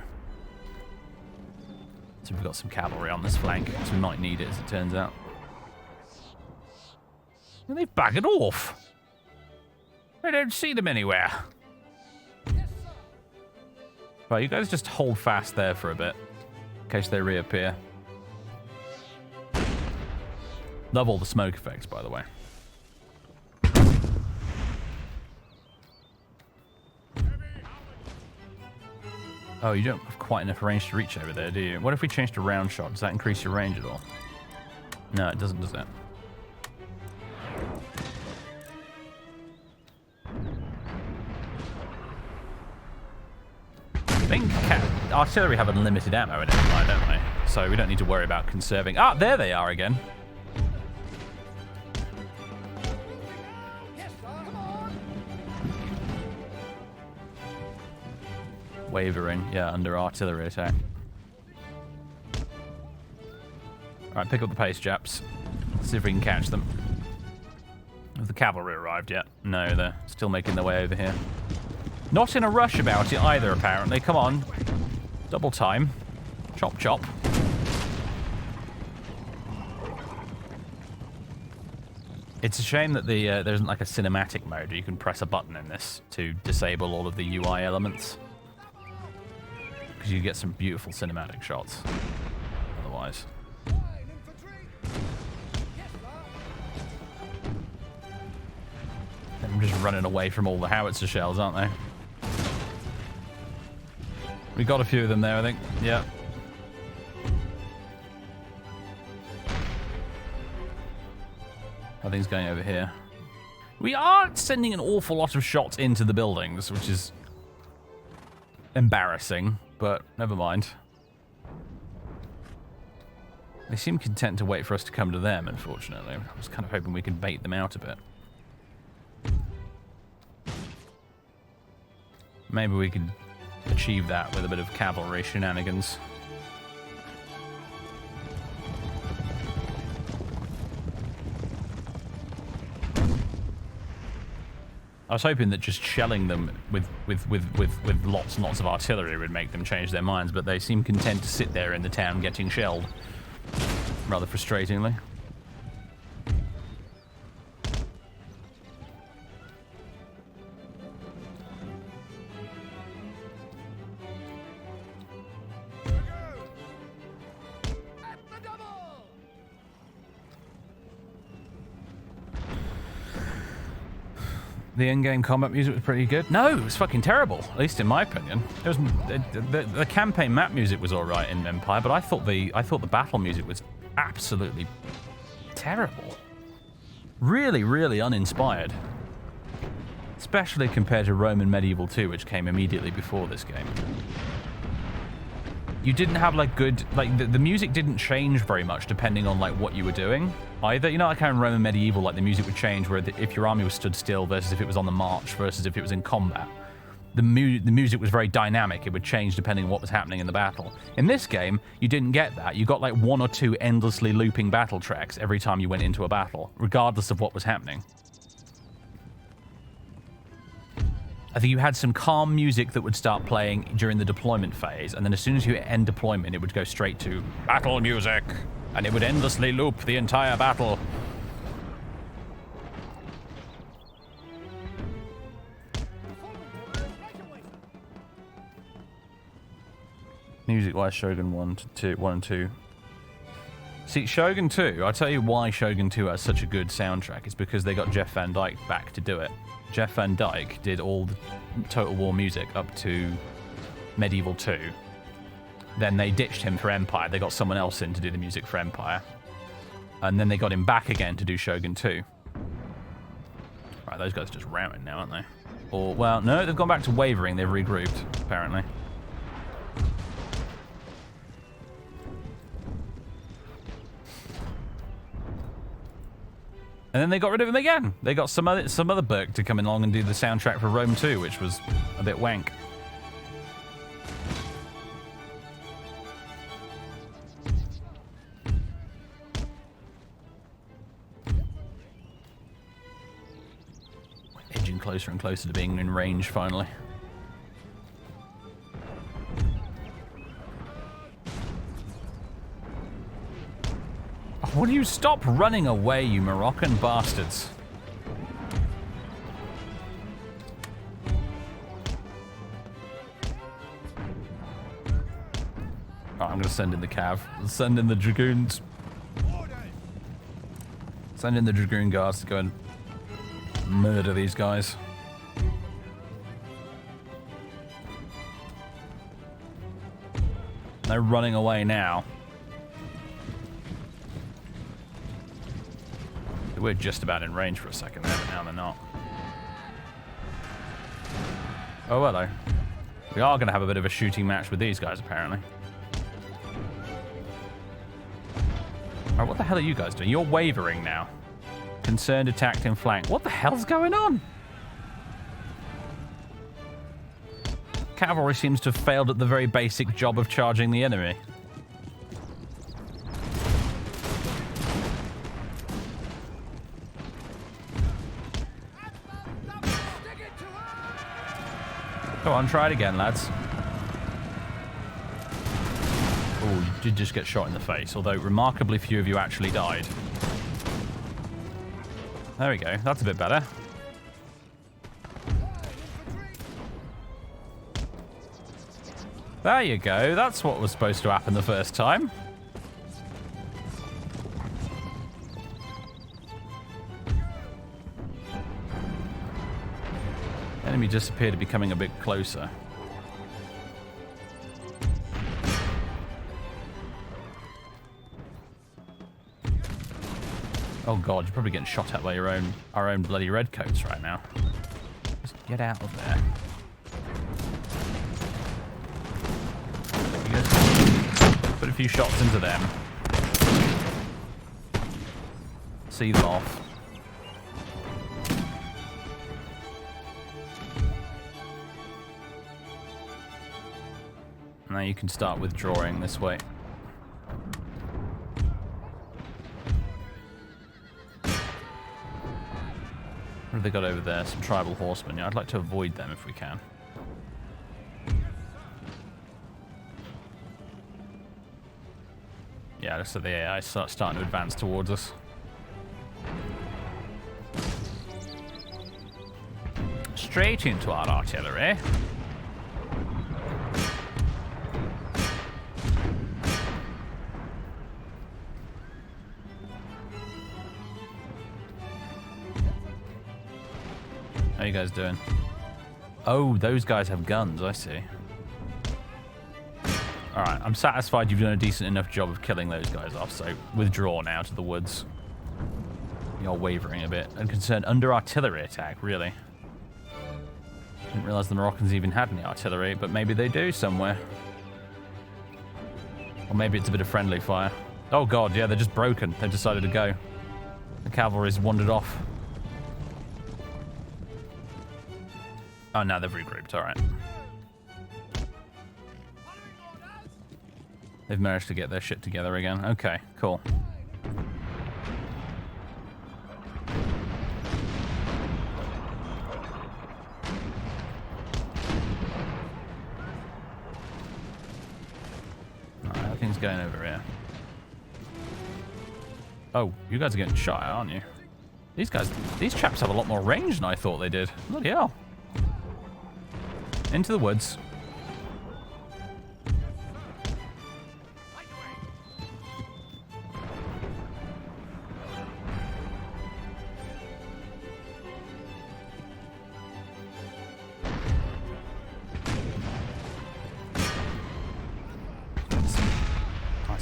So we've got some cavalry on this flank, so we might need it, as it turns out. And they've buggered off. I don't see them anywhere. Right, you guys just hold fast there for a bit, in case they reappear. Love all the smoke effects, by the way. Oh, you don't have quite enough range to reach over there, do you? What if we change to round shot? Does that increase your range at all? No, it doesn't, does it? I think artillery have unlimited ammo in it, don't they? So we don't need to worry about conserving. Ah, there they are again. Wavering, yeah, under artillery attack. Alright, pick up the pace, Japs. See if we can catch them. Have the cavalry arrived yet? No, they're still making their way over here. Not in a rush about it either, apparently. Come on. Double time. Chop, chop. It's a shame that there isn't like a cinematic mode where you can press a button in this to disable all of the UI elements. Because you get some beautiful cinematic shots. Otherwise. They're just running away from all the howitzer shells, aren't they? We got a few of them there, I think. Yeah. How are things going over here? We are sending an awful lot of shots into the buildings, which is embarrassing, but never mind. They seem content to wait for us to come to them, unfortunately. I was kind of hoping we could bait them out a bit. Maybe we could achieve that with a bit of cavalry shenanigans. I was hoping that just shelling them with lots and lots of artillery would make them change their minds, but they seem content to sit there in the town getting shelled. Rather frustratingly. The in-game combat music was pretty good. No, it was fucking terrible, at least in my opinion. It was the campaign map music was all right in Empire, but I thought the battle music was absolutely terrible. Really, really uninspired. Especially compared to Roman Medieval 2, which came immediately before this game. You didn't have like good, like the music didn't change very much depending on like what you were doing either. You know, like how in Roman Medieval, like the music would change where if your army was stood still versus if it was on the march versus if it was in combat. The music was very dynamic. It would change depending on what was happening in the battle. In this game, you didn't get that. You got like one or two endlessly looping battle tracks every time you went into a battle, regardless of what was happening. I think you had some calm music that would start playing during the deployment phase, and then as soon as you end deployment, it would go straight to battle music, and it would endlessly loop the entire battle. Music-wise, Shogun 1 and 2. See, Shogun 2, I'll tell you why Shogun 2 has such a good soundtrack. It's because they got Jeff Van Dyke back to do it. Jeff Van Dyke did all the Total War music up to Medieval 2. Then they ditched him for Empire. They got someone else in to do the music for Empire. And then they got him back again to do Shogun 2. Right, those guys are just routing now, aren't they? Or, well, no, they've gone back to wavering. They've regrouped, apparently. And then they got rid of him again. They got some other Burke to come along and do the soundtrack for Rome 2, which was a bit wank. Edging closer and closer to being in range, finally. Will you stop running away, you Moroccan bastards? Oh, I'm going to send in the cav. Send in the dragoons. Send in the dragoon guards to go and murder these guys. They're running away now. They were just about in range for a second there, but now they're not. Oh, hello. We are going to have a bit of a shooting match with these guys, apparently. Alright, what the hell are you guys doing? You're wavering now. Concerned attacked in flank. What the hell's going on? Cavalry seems to have failed at the very basic job of charging the enemy. Come on, try it again, lads. Oh, you did just get shot in the face, although remarkably few of you actually died. There we go, that's a bit better. There you go, that's what was supposed to happen the first time. Enemy just appeared to be coming a bit closer. Oh god, you're probably getting shot at by our own bloody redcoats right now. Just get out of there. You guys put a few shots into them. See them off. Now you can start withdrawing this way. What have they got over there? Some tribal horsemen. Yeah, I'd like to avoid them if we can. Yeah, so the AI is starting to advance towards us. Straight into our artillery. How are you guys doing? Oh, those guys have guns, I see. Alright, I'm satisfied you've done a decent enough job of killing those guys off, so withdraw now to the woods. You're wavering a bit. And concerned under artillery attack, really. Didn't realise the Moroccans even had any artillery, but maybe they do somewhere. Or maybe it's a bit of friendly fire. Oh god, yeah, they're just broken. They've decided to go. The cavalry's wandered off. Oh, now they've regrouped, alright. They've managed to get their shit together again. Okay, cool. Alright, everything's going over here. Oh, you guys are getting shot at, aren't you? These chaps have a lot more range than I thought they did. Bloody hell. Into the woods.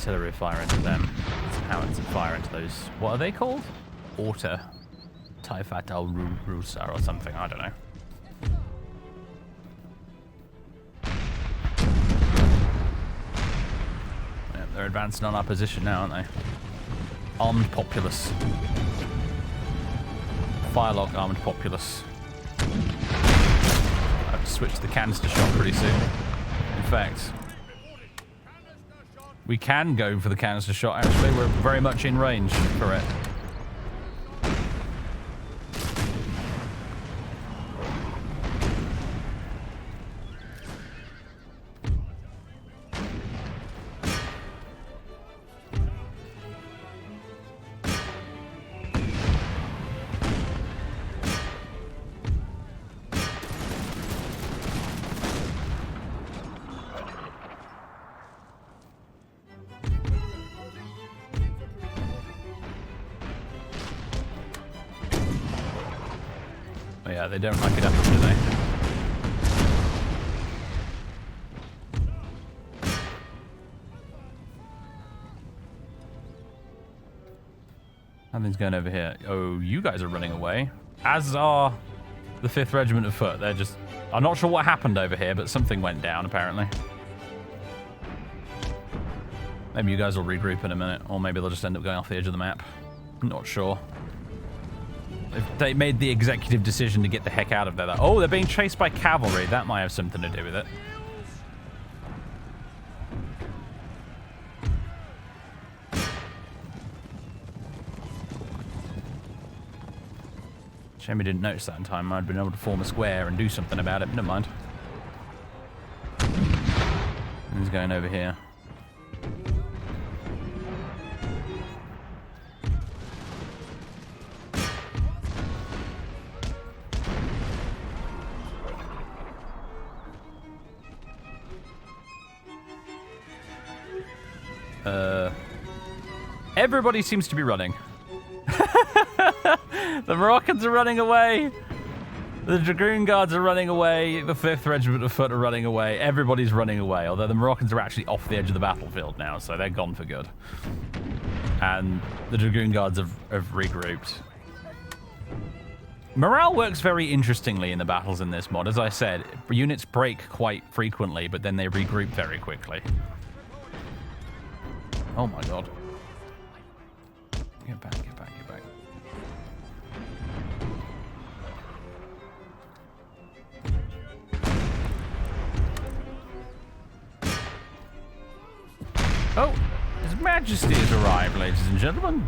artillery fire into them. Howitzer fire into those. What are they called? Orta. Taifatal Rusa or something. I don't know. Yeah, they're advancing on our position now, aren't they? Armed populace. Firelock armed populace. I have to switch to the canister shot pretty soon. In fact, we can go for the canister shot, actually. We're very much in range for it. Yeah, they don't like it up, do they? Nothing's going over here. Oh, you guys are running away. As are the 5th Regiment of Foot. They're just... I'm not sure what happened over here, but something went down, apparently. Maybe you guys will regroup in a minute, or maybe they'll just end up going off the edge of the map. I'm not sure. They made the executive decision to get the heck out of there. Oh, they're being chased by cavalry. That might have something to do with it. Shame we didn't notice that in time. I'd been able to form a square and do something about it. Never mind. He's going over here. Everybody seems to be running. The Moroccans are running away. The Dragoon Guards are running away. The 5th Regiment of Foot are running away. Everybody's running away, although the Moroccans are actually off the edge of the battlefield now, so they're gone for good. And the Dragoon Guards have regrouped. Morale works very interestingly in the battles in this mod. As I said, units break quite frequently, but then they regroup very quickly. Oh my god. Get back, get back, get back. Oh, His Majesty has arrived, ladies and gentlemen.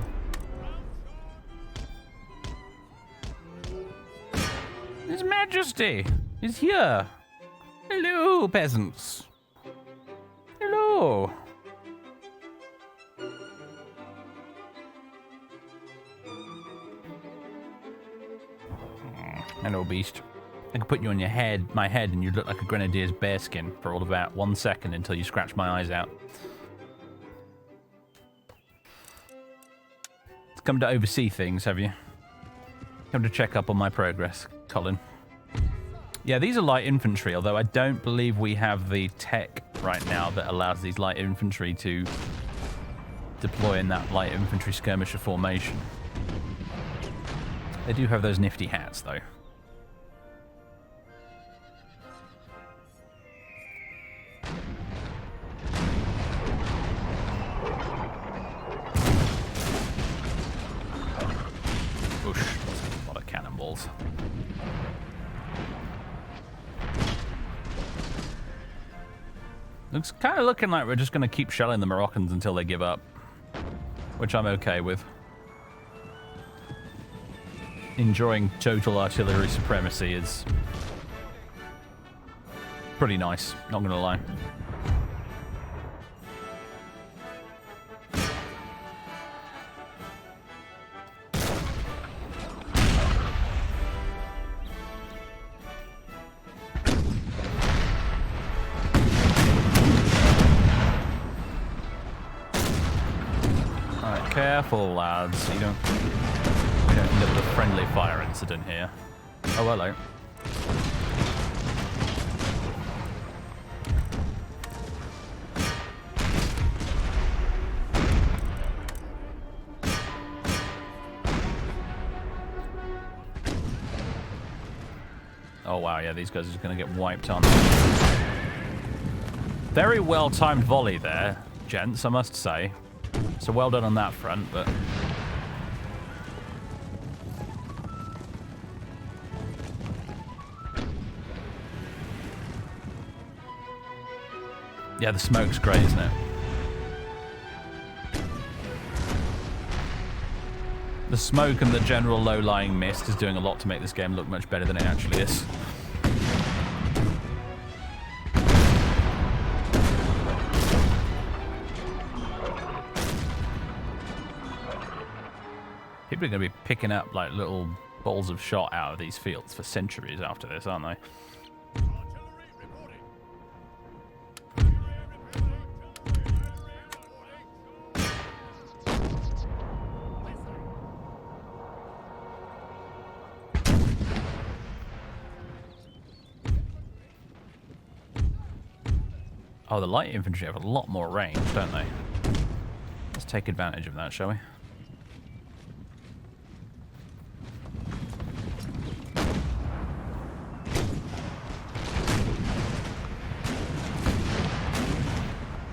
His Majesty is here. Hello, peasants. Hello. Hello, beast. I could put you on your head, my head, and you'd look like a grenadier's bearskin for all of about 1 second until you scratch my eyes out. It's come to oversee things, have you? Come to check up on my progress, Colin. Yeah, these are light infantry, although I don't believe we have the tech right now that allows these light infantry to deploy in that light infantry skirmisher formation. They do have those nifty hats, though. A lot of cannonballs. It's kind of looking like we're just going to keep shelling the Moroccans until they give up, which I'm okay with. Enjoying total artillery supremacy is pretty nice, not going to lie. Careful, lads. You don't end up with a friendly fire incident here. Oh, hello. Oh, wow, yeah, these guys are just going to get wiped on. Very well-timed volley there, gents, I must say. So well done on that front, but... yeah, the smoke's great, isn't it? The smoke and the general low-lying mist is doing a lot to make this game look much better than it actually is. People are going to be picking up like little balls of shot out of these fields for centuries after this, aren't they? Oh, the light infantry have a lot more range, don't they? Let's take advantage of that, shall we?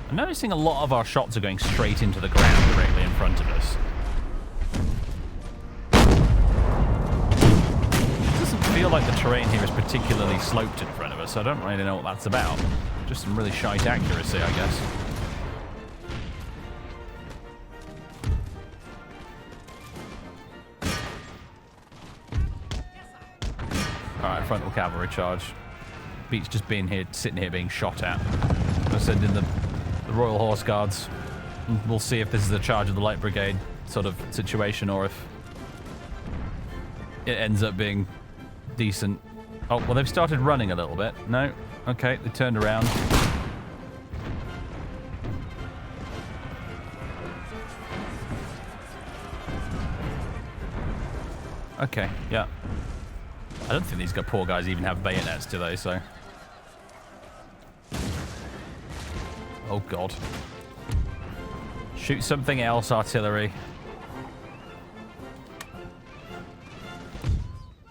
I'm noticing a lot of our shots are going straight into the ground directly in front of us. It doesn't feel like the terrain here is particularly sloped in front of us, so I don't really know what that's about. Just some really shite accuracy, I guess. Alright, frontal cavalry charge. Beats just being here, sitting here being shot at. I'll send in the Royal Horse Guards. We'll see if this is a charge of the Light Brigade sort of situation or if it ends up being decent. Oh, well, they've started running a little bit. No? Okay, they turned around. Okay, yeah. I don't think these poor guys even have bayonets, do they? So. Oh, God. Shoot something else, artillery.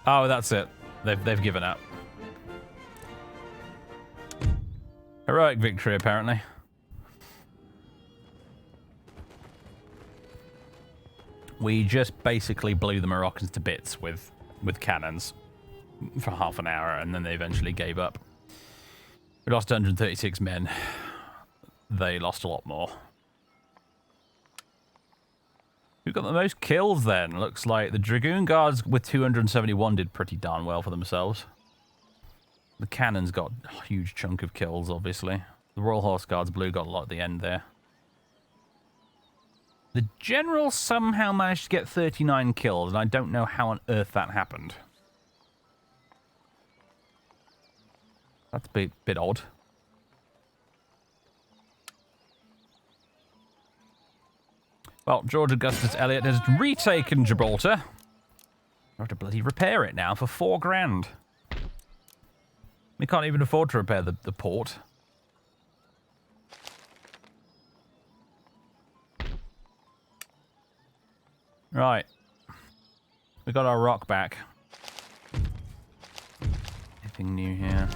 Oh, that's it. They've given up. Heroic victory, apparently. We just basically blew the Moroccans to bits with cannons for half an hour, and then they eventually gave up. We lost 136 men. They lost a lot more. Who got the most kills then? Looks like the Dragoon Guards with 271 did pretty darn well for themselves. The cannons got a huge chunk of kills, obviously. The Royal Horse Guards Blue got a lot at the end there. The General somehow managed to get 39 kills, and I don't know how on earth that happened. That's a bit odd. Well, George Augustus Elliot has retaken Gibraltar. I have to bloody repair it now for $4,000. We can't even afford to repair the port. Right. We got our rock back. Anything new here?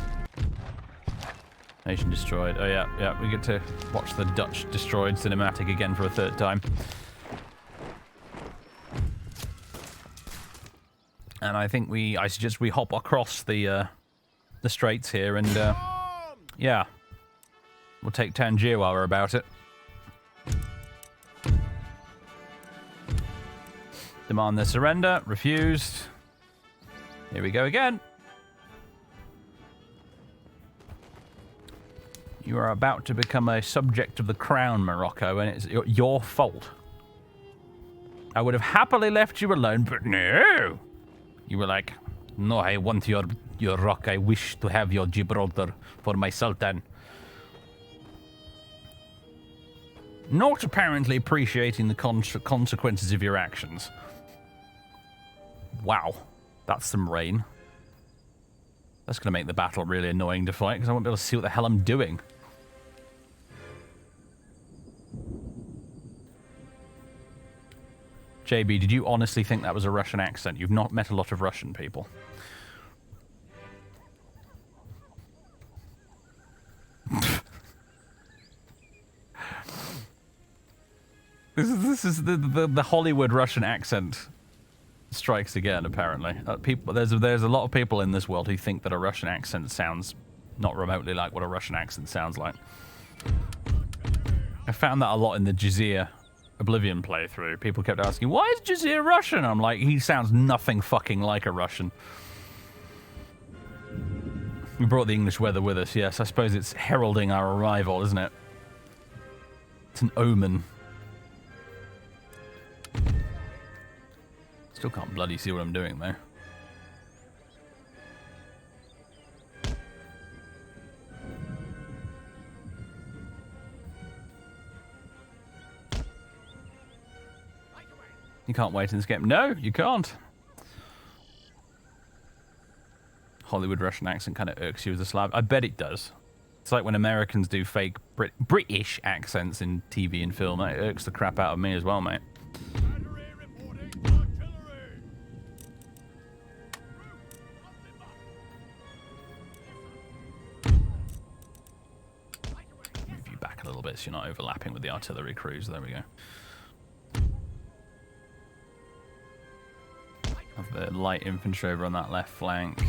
Nation destroyed. Oh yeah, we get to watch the Dutch destroyed cinematic again for a third time. And I think I suggest we hop across the straits here and yeah, we'll take Tangier while we're about it. Demand their surrender. Refused. Here we go again. You are about to become a subject of the crown, Morocco, and it's your fault. I would have happily left you alone, but no. You were like, no, I want your rock. I wish to have your Gibraltar for my sultan. Not apparently appreciating the consequences of your actions. Wow, that's some rain. That's going to make the battle really annoying to fight, because I won't be able to see what the hell I'm doing. JB, did you honestly think that was a Russian accent? You've not met a lot of Russian people. This is the Hollywood Russian accent strikes again. Apparently, there's a lot of people in this world who think that a Russian accent sounds not remotely like what a Russian accent sounds like. I found that a lot in the Jazeera Oblivion playthrough. People kept asking, "Why is Jazeera Russian?" I'm like, he sounds nothing fucking like a Russian. We brought the English weather with us. Yes, I suppose it's heralding our arrival, isn't it? It's an omen. Still can't bloody see what I'm doing, though. You can't wait in this game. No, you can't. Hollywood Russian accent kind of irks you as a Slav. I bet it does. It's like when Americans do fake British accents in TV and film. It irks the crap out of me as well, mate. Move you back a little bit so you're not overlapping with the artillery crews. There we go. Have the light infantry over on that left flank.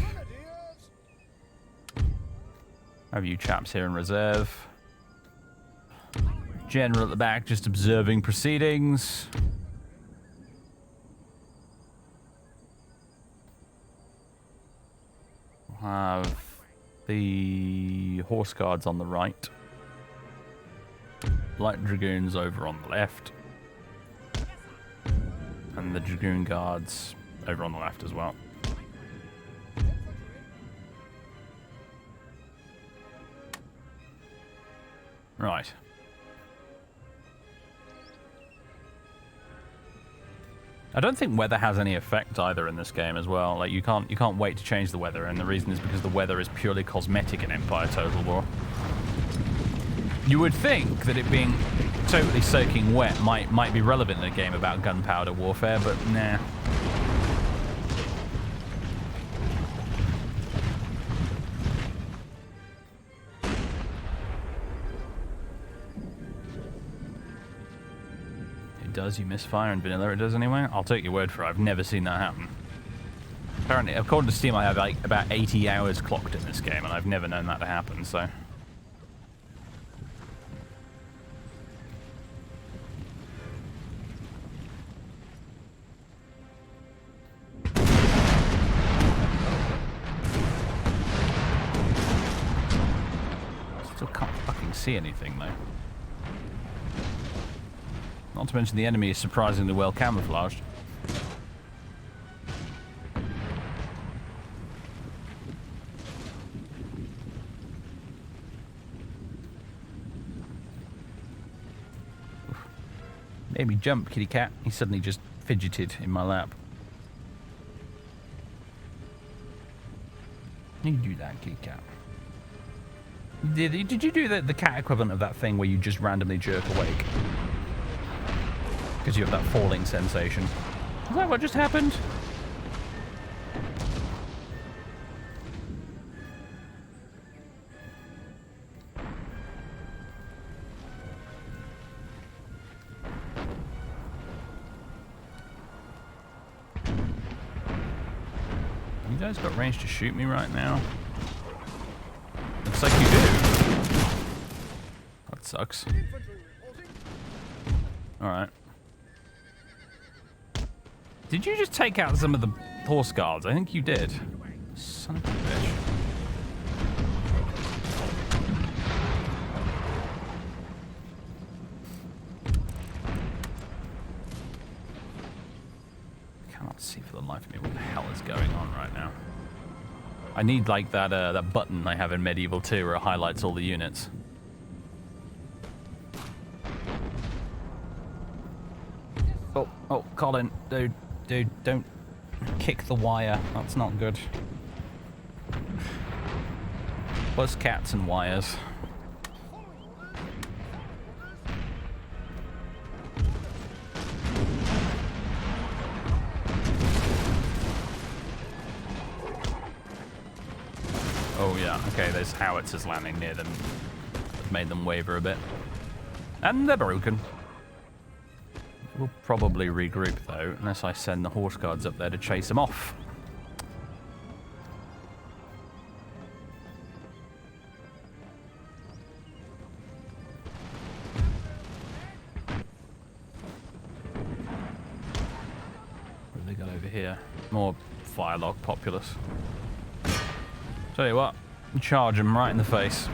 Have you chaps here in reserve. General at the back just observing proceedings. We'll have the horse guards on the right. Light dragoons over on the left. And the dragoon guards over on the left as well. Right. I don't think weather has any effect either in this game as well. Like you can't wait to change the weather, and the reason is because the weather is purely cosmetic in Empire Total War. You would think that it being totally soaking wet might be relevant in a game about gunpowder warfare, but nah. Does you misfire in vanilla? It does anyway. I'll take your word for it. I've never seen that happen. Apparently, according to Steam, I have like about 80 hours clocked in this game, and I've never known that to happen. So, still can't fucking see anything though. Not to mention the enemy is surprisingly well camouflaged. Made me jump, kitty cat. He suddenly just fidgeted in my lap. You do that, kitty cat. Did you do the cat equivalent of that thing where you just randomly jerk awake? Because you have that falling sensation. Is that what just happened? You guys got range to shoot me right now? Looks like you do. That sucks. Alright. Did you just take out some of the horse guards? I think you did. Son of a bitch. I cannot see for the life of me what the hell is going on right now. I need like that button I have in Medieval 2 where it highlights all the units. Oh, Colin, dude, don't kick the wire. That's not good. Plus cats and wires. Oh yeah, okay, there's howitzers landing near them. Made them waver a bit. And they're broken. We'll probably regroup, though, unless I send the horse guards up there to chase them off. What have they got over here? More firelog populace. Tell you what, charge them right in the face.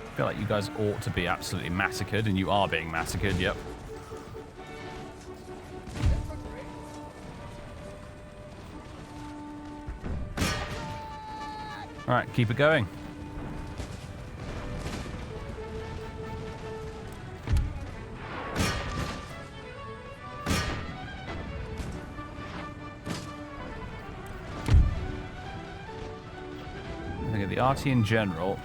I feel like you guys ought to be absolutely massacred, and you are being massacred, yep. Alright, keep it going. I think of the RT in general.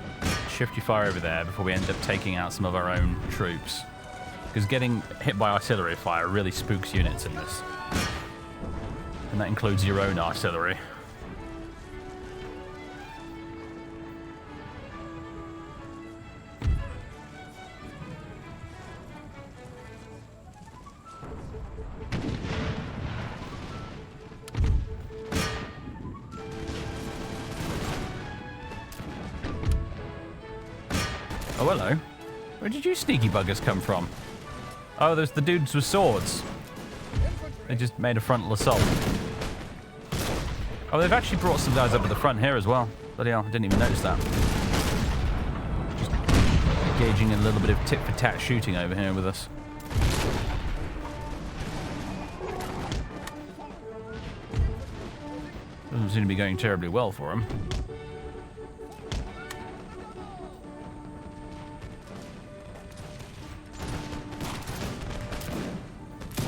Shift your fire over there before we end up taking out some of our own troops. Because getting hit by artillery fire really spooks units in this. And that includes your own artillery. Oh, hello. Where did you sneaky buggers come from? Oh, there's the dudes with swords. They just made a frontal assault. Oh, they've actually brought some guys up at the front here as well. Bloody hell, I didn't even notice that. Just engaging in a little bit of tit-for-tat shooting over here with us. Doesn't seem to be going terribly well for them.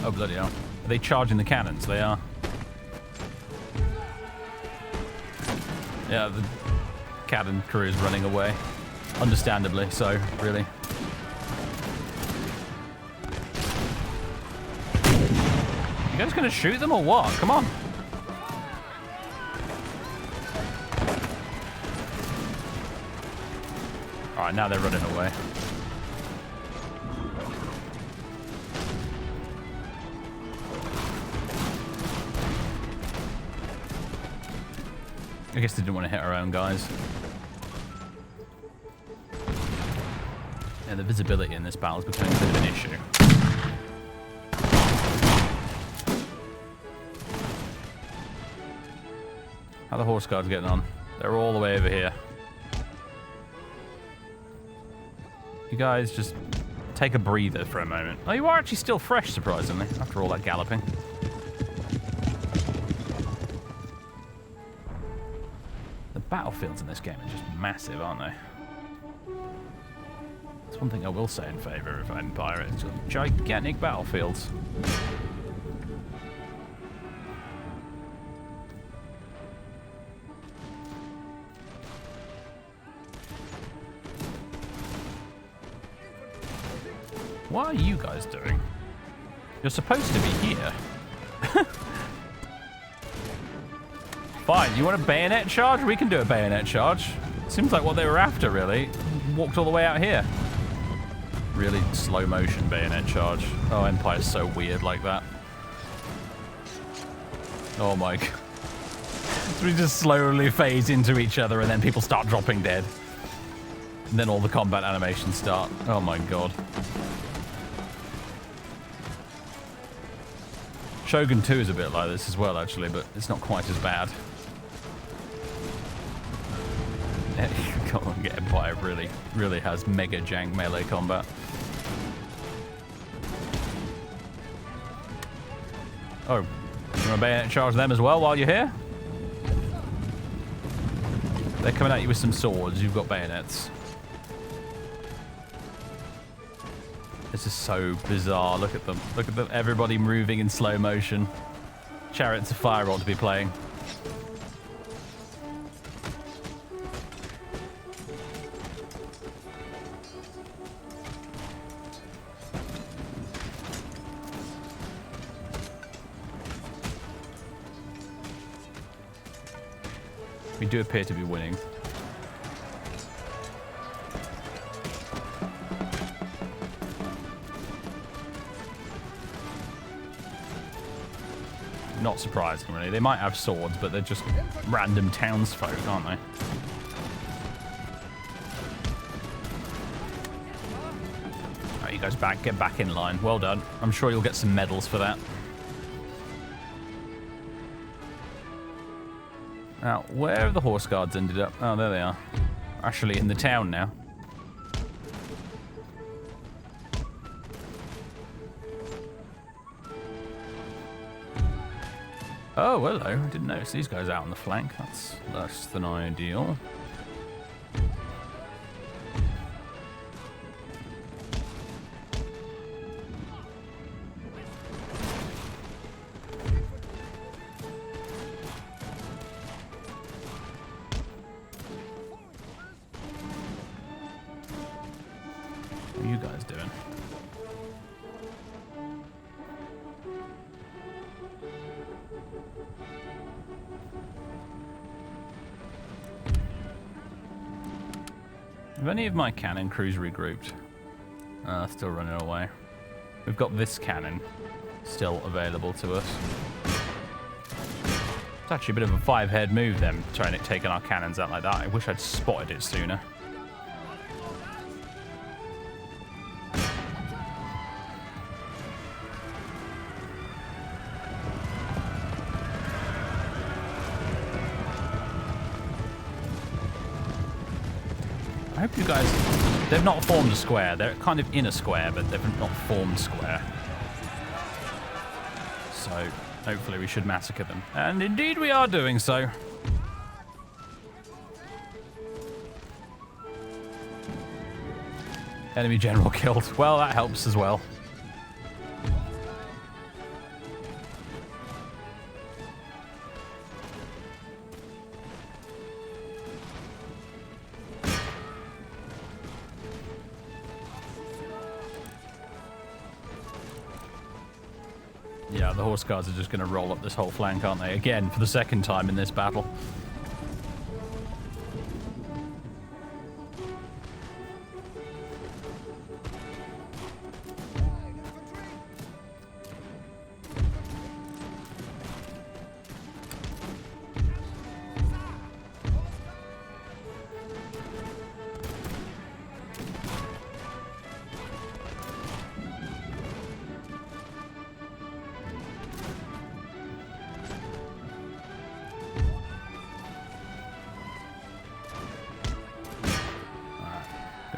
Oh, bloody hell. Are they charging the cannons? They are. Yeah, the cannon crew is running away. Understandably so, really. You guys gonna shoot them or what? Come on. Alright, now they're running away. I guess they didn't want to hit our own guys. Yeah, the visibility in this battle is becoming a bit of an issue. How are the horse guards getting on? They're all the way over here. You guys just take a breather for a moment. Oh, you are actually still fresh, surprisingly, after all that galloping. Battlefields in this game are just massive, aren't they? That's one thing I will say in favour of Empire. It's just gigantic battlefields. What are you guys doing? You're supposed to be here. Fine, you want a bayonet charge? We can do a bayonet charge. Seems like what they were after, really. Walked all the way out here. Really slow motion bayonet charge. Oh, Empire's so weird like that. Oh my god. So we just slowly phase into each other and then people start dropping dead. And then all the combat animations start. Oh my god. Shogun 2 is a bit like this as well, actually, but it's not quite as bad. Come on, get Empire really has mega jank melee combat. Oh, you want to bayonet charge them as well while you're here? They're coming at you with some swords. You've got bayonets. This is so bizarre. Look at them. Look at them. Everybody moving in slow motion. Chariots of Fire ought to be playing. We do appear to be winning. Not surprising, really. They might have swords, but they're just random townsfolk, aren't they? Oh, you guys get back in line. Well done. I'm sure you'll get some medals for that. Now, where have the horse guards ended up? Oh, there they are. Actually in the town now. Oh, hello. I didn't notice these guys out on the flank. That's less than ideal. What are you guys doing? Have any of my cannon crews regrouped? Still running away. We've got this cannon still available to us. It's actually a bit of a five-head move, them trying to take our cannons out like that. I wish I'd spotted it sooner. I hope you guys... They've not formed a square. They're kind of in a square, but they've not formed square. So, hopefully we should massacre them. And indeed we are doing so. Enemy general killed. Well, that helps as well. Yeah, the horse guards are just going to roll up this whole flank, aren't they? Again, for the second time in this battle.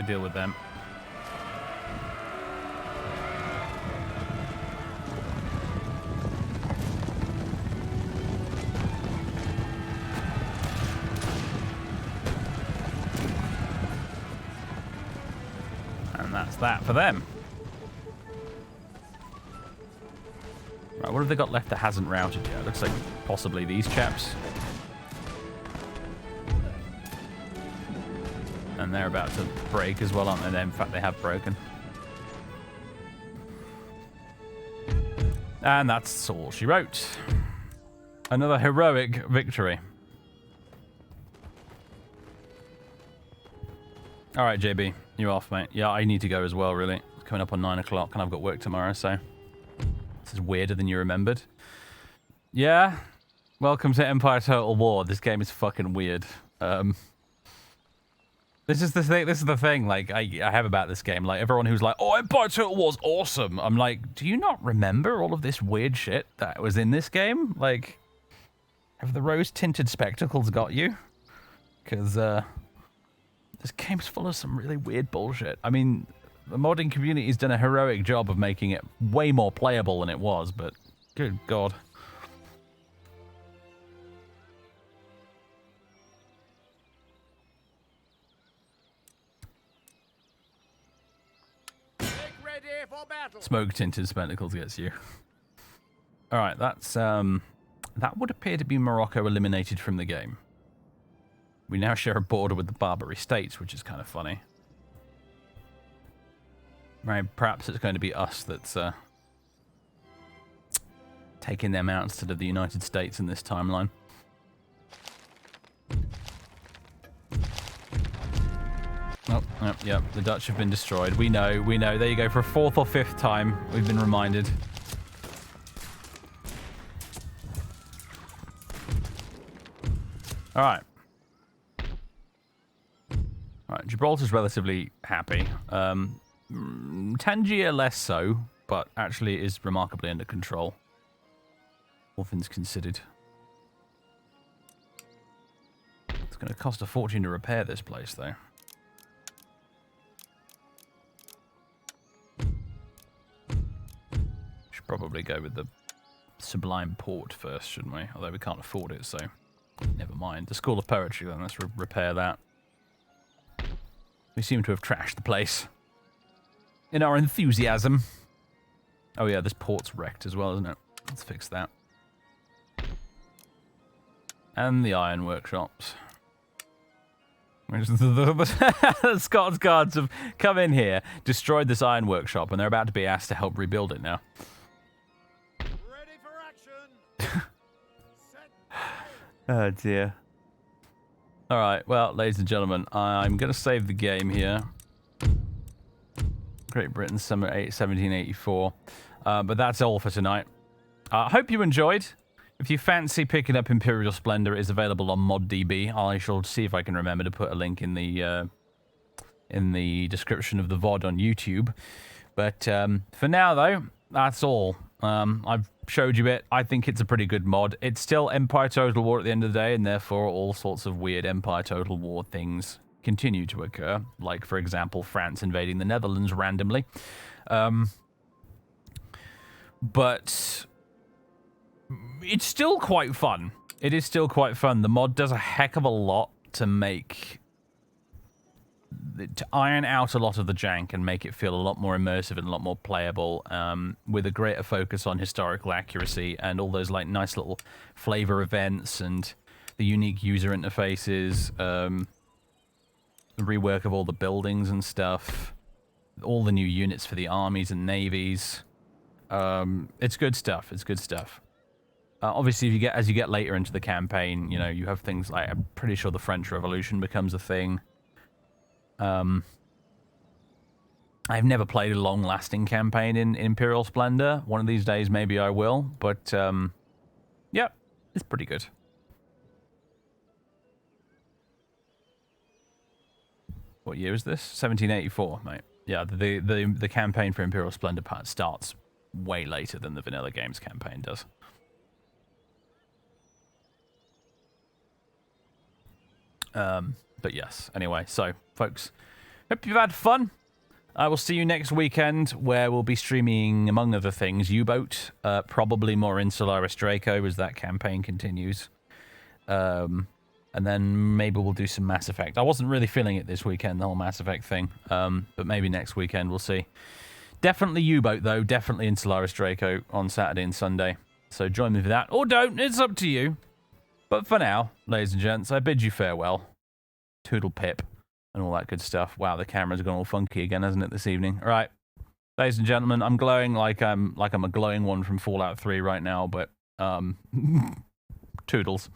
Deal with them. And that's that for them. Right, what have they got left that hasn't routed yet? Looks like possibly these chaps. And they're about to break as well, aren't they? In fact, they have broken. And that's all she wrote. Another heroic victory. All right, JB, you're off, mate. Yeah, I need to go as well, really. It's coming up on 9 o'clock, and I've got work tomorrow, so this is weirder than you remembered. Yeah, welcome to Empire Total War. This game is fucking weird. This is the thing, like, I have about this game. Like, everyone who's like, oh, Empire Total War's awesome. I'm like, do you not remember all of this weird shit that was in this game? Like, have the rose-tinted spectacles got you? Because, this game's full of some really weird bullshit. I mean, the modding community's done a heroic job of making it way more playable than it was, but good God. Smoke-tinted spectacles gets you. All right, that's that would appear to be Morocco eliminated from the game. We now share a border with the Barbary States, which is kind of funny. Right, perhaps it's going to be us that's taking them out instead of the United States in this timeline. Yep, the Dutch have been destroyed. We know. There you go, for a 4th or 5th time, we've been reminded. Alright. Alright, Gibraltar's relatively happy. Tangier less so, but actually is remarkably under control. All things considered. It's going to cost a fortune to repair this place, though. Should probably go with the Sublime Port first, shouldn't we? Although we can't afford it, so never mind. The School of Poetry, then. Let's repair that. We seem to have trashed the place in our enthusiasm. Oh yeah, this port's wrecked as well, isn't it? Let's fix that. And the iron workshops. The Scots Guards have come in here, destroyed this iron workshop, and they're about to be asked to help rebuild it now. Ready for action. Oh dear. Alright, well, ladies and gentlemen, I'm going to save the game here. Great Britain, summer 1784. But that's all for tonight. I hope you enjoyed. If you fancy picking up Imperial Splendour, it is available on ModDB. I shall see if I can remember to put a link in the description of the VOD on YouTube. But for now, though, that's all. I've showed you it. I think it's a pretty good mod. It's still Empire Total War at the end of the day, and therefore all sorts of weird Empire Total War things continue to occur. Like, for example, France invading the Netherlands randomly. But it's still quite fun. It is still quite fun. The mod does a heck of a lot to iron out a lot of the jank and make it feel a lot more immersive and a lot more playable, with a greater focus on historical accuracy and all those like nice little flavor events and the unique user interfaces, the rework of all the buildings and stuff, all the new units for the armies and navies. It's good stuff. It's good stuff. Obviously, as you get later into the campaign, you know, you have things like, I'm pretty sure the French Revolution becomes a thing. I've never played a long-lasting campaign in Imperial Splendour. One of these days, maybe I will. But, yeah, it's pretty good. What year is this? 1784, mate. Yeah, the campaign for Imperial Splendour starts way later than the vanilla games campaign does. But yes, anyway, so, folks, hope you've had fun. I will see you next weekend, where we'll be streaming, among other things, U-Boat, probably more in Solaris Draco as that campaign continues. And then maybe we'll do some Mass Effect. I wasn't really feeling it this weekend, the whole Mass Effect thing, but maybe next weekend, we'll see. Definitely U-Boat, though, definitely in Solaris Draco on Saturday and Sunday. So join me for that, or don't, it's up to you. But for now, ladies and gents, I bid you farewell. Toodle pip. And all that good stuff. Wow, the camera's gone all funky again, hasn't it, this evening? All right, ladies and gentlemen, I'm glowing like I'm a glowing one from Fallout 3 right now, but toodles.